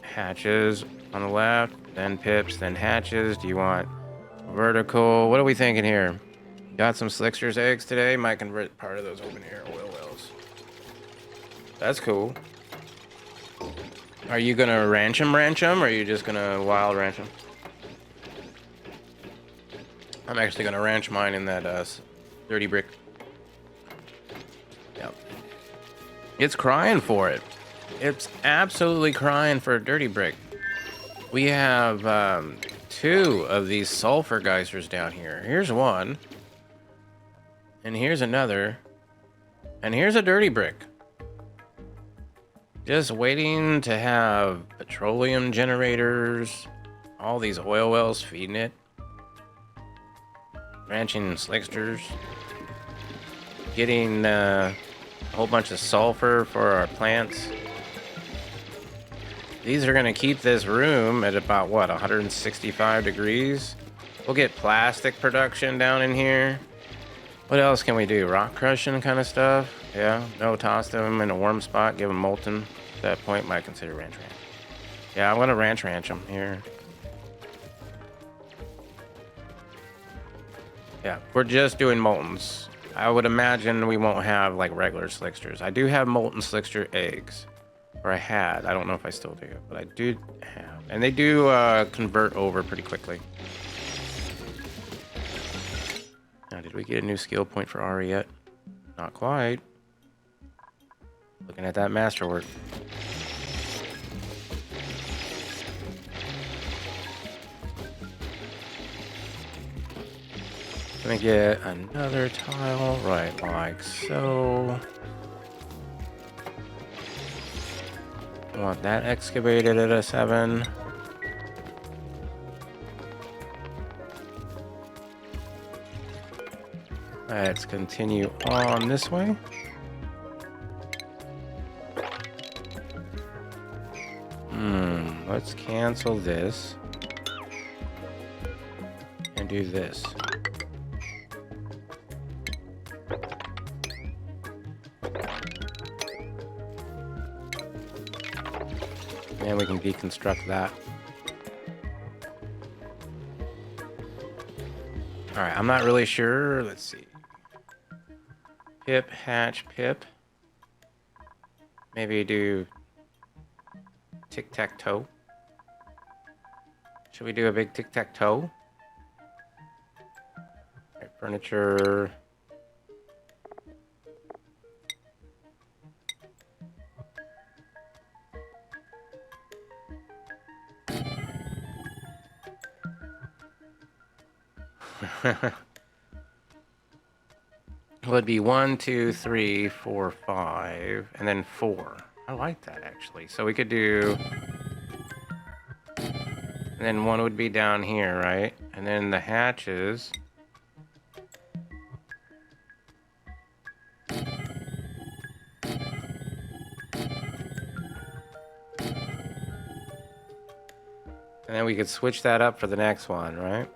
A: hatches on the left, then pips, then hatches? Do you want vertical? What are we thinking here? Got some Slickster's eggs today. Might convert part of those open air oil wells. That's cool. Are you gonna ranch them, or are you just gonna wild ranch them? I'm actually gonna ranch mine in that dirty brick. Yep. It's crying for it. It's absolutely crying for a dirty brick. We have 2 of these sulfur geysers down here. Here's one. And here's another. And here's a dirty brick. Just waiting to have petroleum generators, all these oil wells feeding it. Ranching slicksters. Getting a whole bunch of sulfur for our plants. These are gonna keep this room at about what, 165 degrees. We'll get plastic production down in here. What else can we do? Rock crushing kind of stuff. Yeah, no, toss them in a warm spot, give them molten. At that point, might consider ranch. Yeah, I want to ranch them here. Yeah, we're just doing moltens. I would imagine we won't have like regular slicksters. I do have molten slickster eggs. Or I had. I don't know if I still do, but I do have. And they do convert over pretty quickly. Now, did we get a new skill point for Ari yet? Not quite. Looking at that masterwork. Gonna get another tile right like so. I want that excavated at a 7. Let's continue on this way. Let's cancel this and do this. And we can deconstruct that. All right, I'm not really sure. Let's see. Pip, hatch, pip. Maybe do tic-tac-toe. Should we do a big tic-tac-toe? All right, furniture. Would be 1, 2, 3, 4, 5, and then 4. I like that actually. So we could do, and then one would be down here, right? And then the hatches. And then we could switch that up for the next one, right?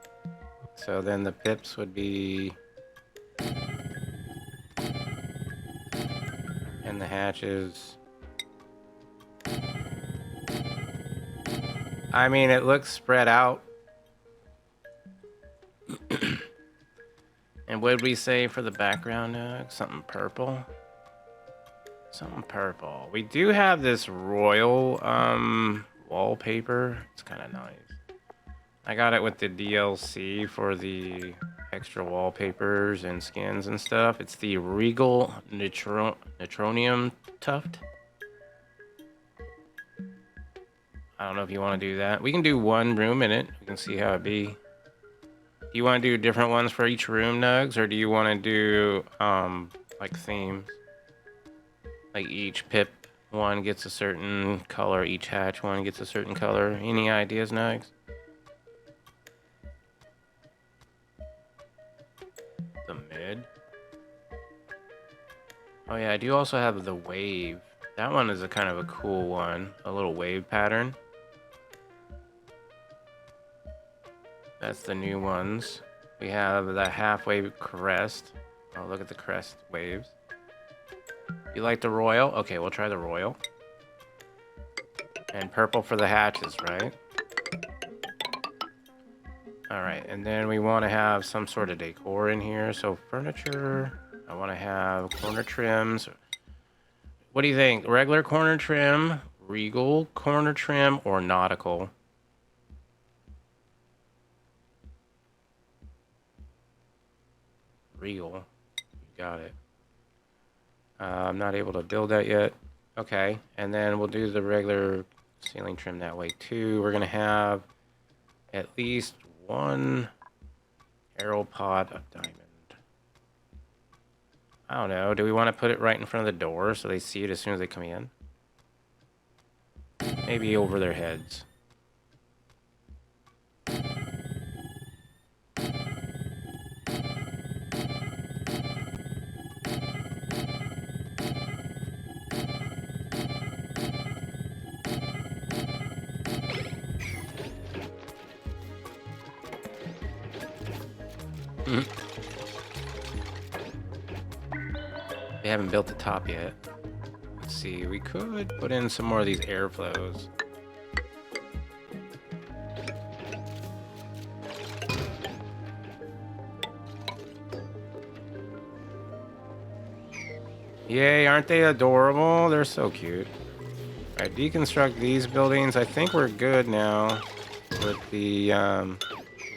A: So then the pips would be, and the hatches. I mean, it looks spread out. And what did we say for the background? Something purple? Something purple. We do have this royal wallpaper. It's kind of nice. I got it with the DLC for the extra wallpapers and skins and stuff. It's the Regal Neutronium Tuft. I don't know if you want to do that. We can do one room in it. We can see how it be. Do you want to do different ones for each room, Nugs? Or do you want to do, like themes? Like each pip one gets a certain color, each hatch one gets a certain color. Any ideas, Nugs? The mid. Oh yeah, I do also have the wave. That one is a kind of a cool one. A little wave pattern. That's the new ones. We have the halfway crest. Oh, look at the crest waves. You like the royal? Okay, we'll try the royal. And purple for the hatches, right? Alright, and then we want to have some sort of decor in here. So furniture, I want to have corner trims. What do you think? Regular corner trim, regal corner trim, or nautical? Regal. Got it. I'm not able to build that yet. Okay, and then we'll do the regular ceiling trim that way too. We're gonna have at least one arrow pot of diamond. I don't know. Do we want to put it right in front of the door so they see it as soon as they come in? Maybe over their heads. We haven't built the top yet. Let's see, we could put in some more of these airflows. Yay, aren't they adorable? They're so cute. Alright, deconstruct these buildings. I think we're good now with the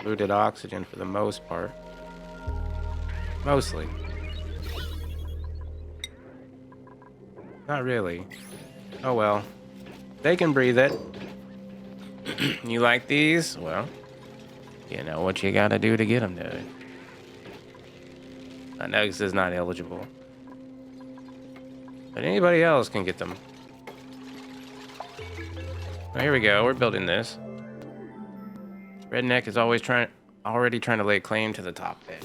A: looted oxygen for the most part. Mostly. Not really. Oh well. They can breathe it. You like these? Well, you know what you gotta do to get them, dude. Nugs is not eligible. But anybody else can get them. Oh, here we go. We're building this. Redneck is already trying to lay claim to the top bit.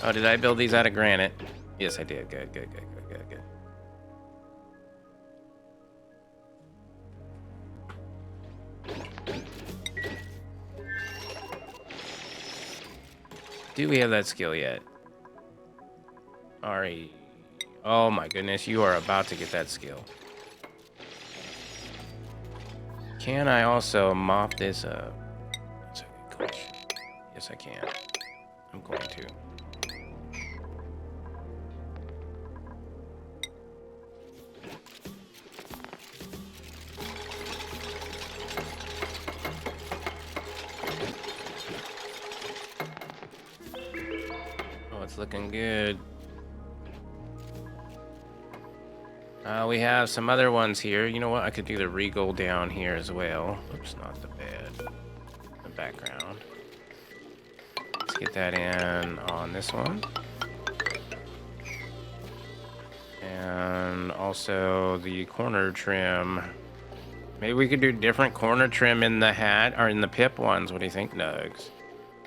A: Oh, did I build these out of granite? Yes, I did. Good. Do we have that skill yet? Ari. Oh my goodness, you are about to get that skill. Can I also mop this up? That's a good question. Yes, I can. I'm going to. Oh, it's looking good. We have some other ones here. You know what? I could do the Regal down here as well. Oops, not the bed. The background. Let's get that in on this one. And also the corner trim. Maybe we could do different corner trim in the hat or in the pip ones. What do you think, Nugs?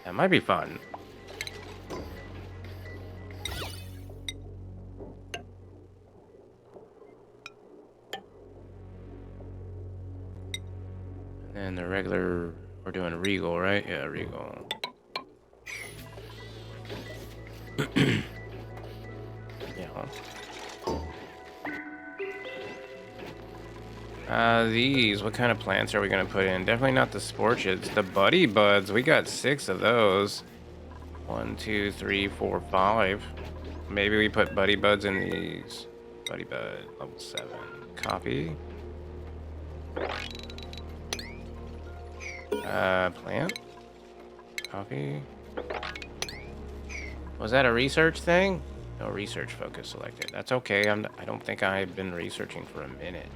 A: That might be fun. And the regular, we're doing Regal, right? Yeah, Regal. Yeah. These, what kind of plants are we gonna put in? Definitely not the Sporchids. The Buddy Buds, we got 6 of those. 1, 2, 3, 4, 5. Maybe we put Buddy Buds in these. Buddy Bud, level 7. Copy. Plant. Copy. Was that a research thing? No research focus selected. That's okay. I don't think I've been researching for a minute.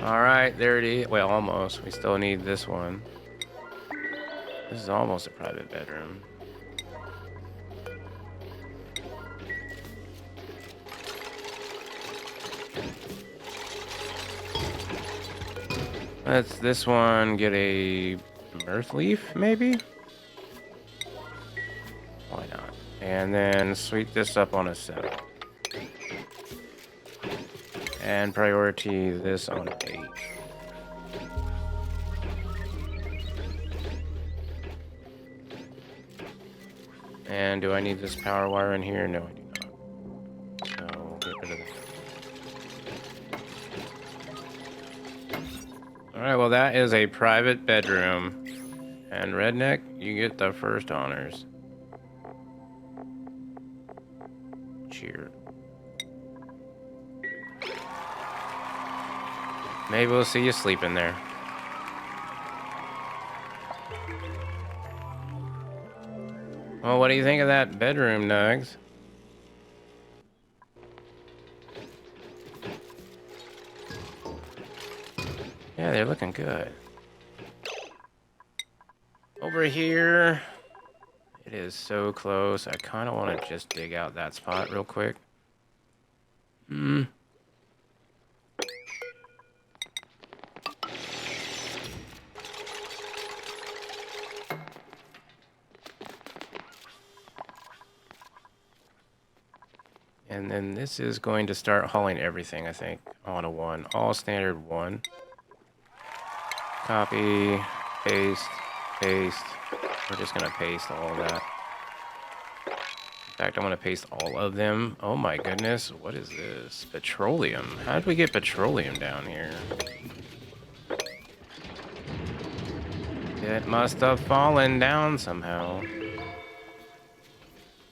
A: All right, there it is. Well, almost. We still need this one. This is almost a private bedroom. Let's this one get a mirth leaf, maybe? Why not? And then sweep this up on a 7. And priority this on 8. And do I need this power wire in here? No, I do not. So we'll get rid of this. Alright, well that is a private bedroom. And Redneck, you get the first honors. Cheer. Maybe we'll see you sleep in there. Well, what do you think of that bedroom, Nugs? Yeah, they're looking good. Over here, it is so close. I kind of want to just dig out that spot real quick. And then this is going to start hauling everything, I think, on a 1. All standard 1. Copy, paste, paste. We're just going to paste all of that. In fact, I want to paste all of them. Oh my goodness, what is this? Petroleum. How did we get petroleum down here? It must have fallen down somehow.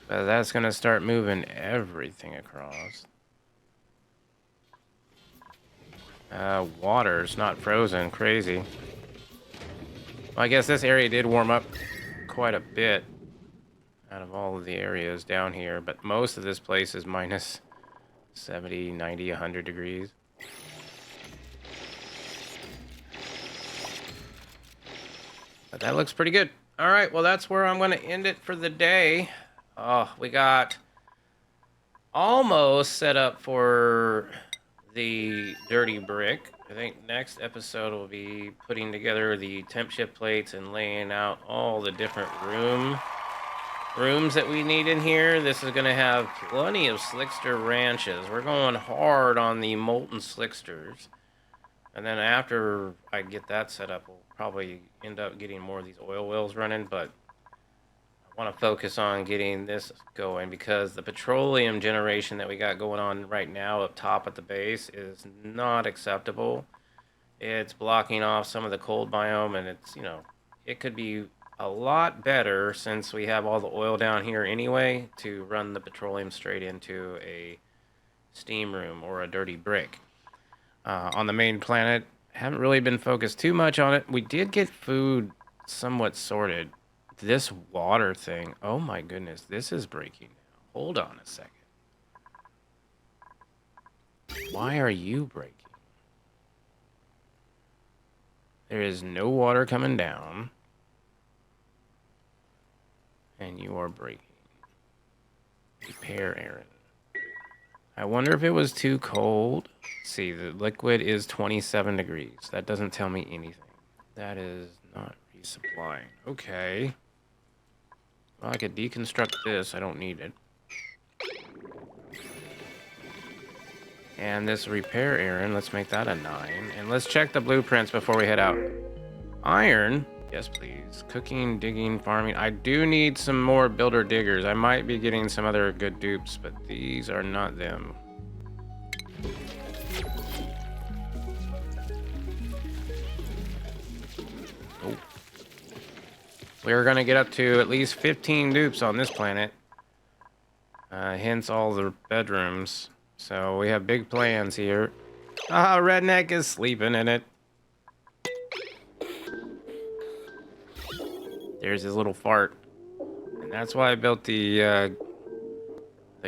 A: But that's going to start moving everything across. Water's not frozen. Crazy. Well, I guess this area did warm up quite a bit out of all of the areas down here, but most of this place is minus 70, 90, 100 degrees. But that looks pretty good. All right, well, that's where I'm going to end it for the day. Oh, we got almost set up for the dirty brick. I think next episode will be putting together the temp shift plates and laying out all the different rooms that we need in here. This is going to have plenty of slickster ranches. We're going hard on the molten slicksters. And then after I get that set up, we'll probably end up getting more of these oil wells running, but I want to focus on getting this going because the petroleum generation that we got going on right now up top at the base is not acceptable. It's blocking off some of the cold biome, and it's, you know, it could be a lot better since we have all the oil down here anyway to run the petroleum straight into a steam room or a dirty brick. On the main planet, haven't really been focused too much on it. We did get food somewhat sorted. This water thing, oh my goodness, this is breaking down. Hold on a second. Why are you breaking? There is no water coming down. And you are breaking. Repair errand. I wonder if it was too cold. Let's see, the liquid is 27 degrees. That doesn't tell me anything. That is not resupplying. Okay. Well, I could deconstruct this. I don't need it. And this repair errand, let's make that a 9. And let's check the blueprints before we head out. Iron. Yes, please. Cooking, digging, farming. I do need some more builder diggers. I might be getting some other good dupes, but these are not them. Oh. We're going to get up to at least 15 dupes on this planet. Hence all the bedrooms. So we have big plans here. Ah, Redneck is sleeping in it. There's his little fart. And that's why I built the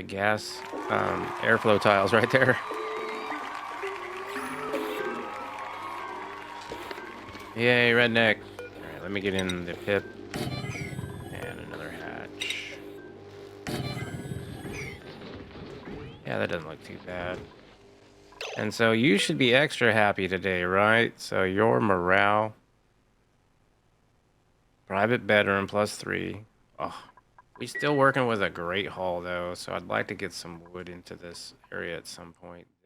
A: gas airflow tiles right there. Yay, Redneck. Alright, let me get in the pip. And another hatch. Yeah, that doesn't look too bad. And so you should be extra happy today, right? So your morale... Private bedroom +3. Oh, we still working with a great haul though, so I'd like to get some wood into this area at some point.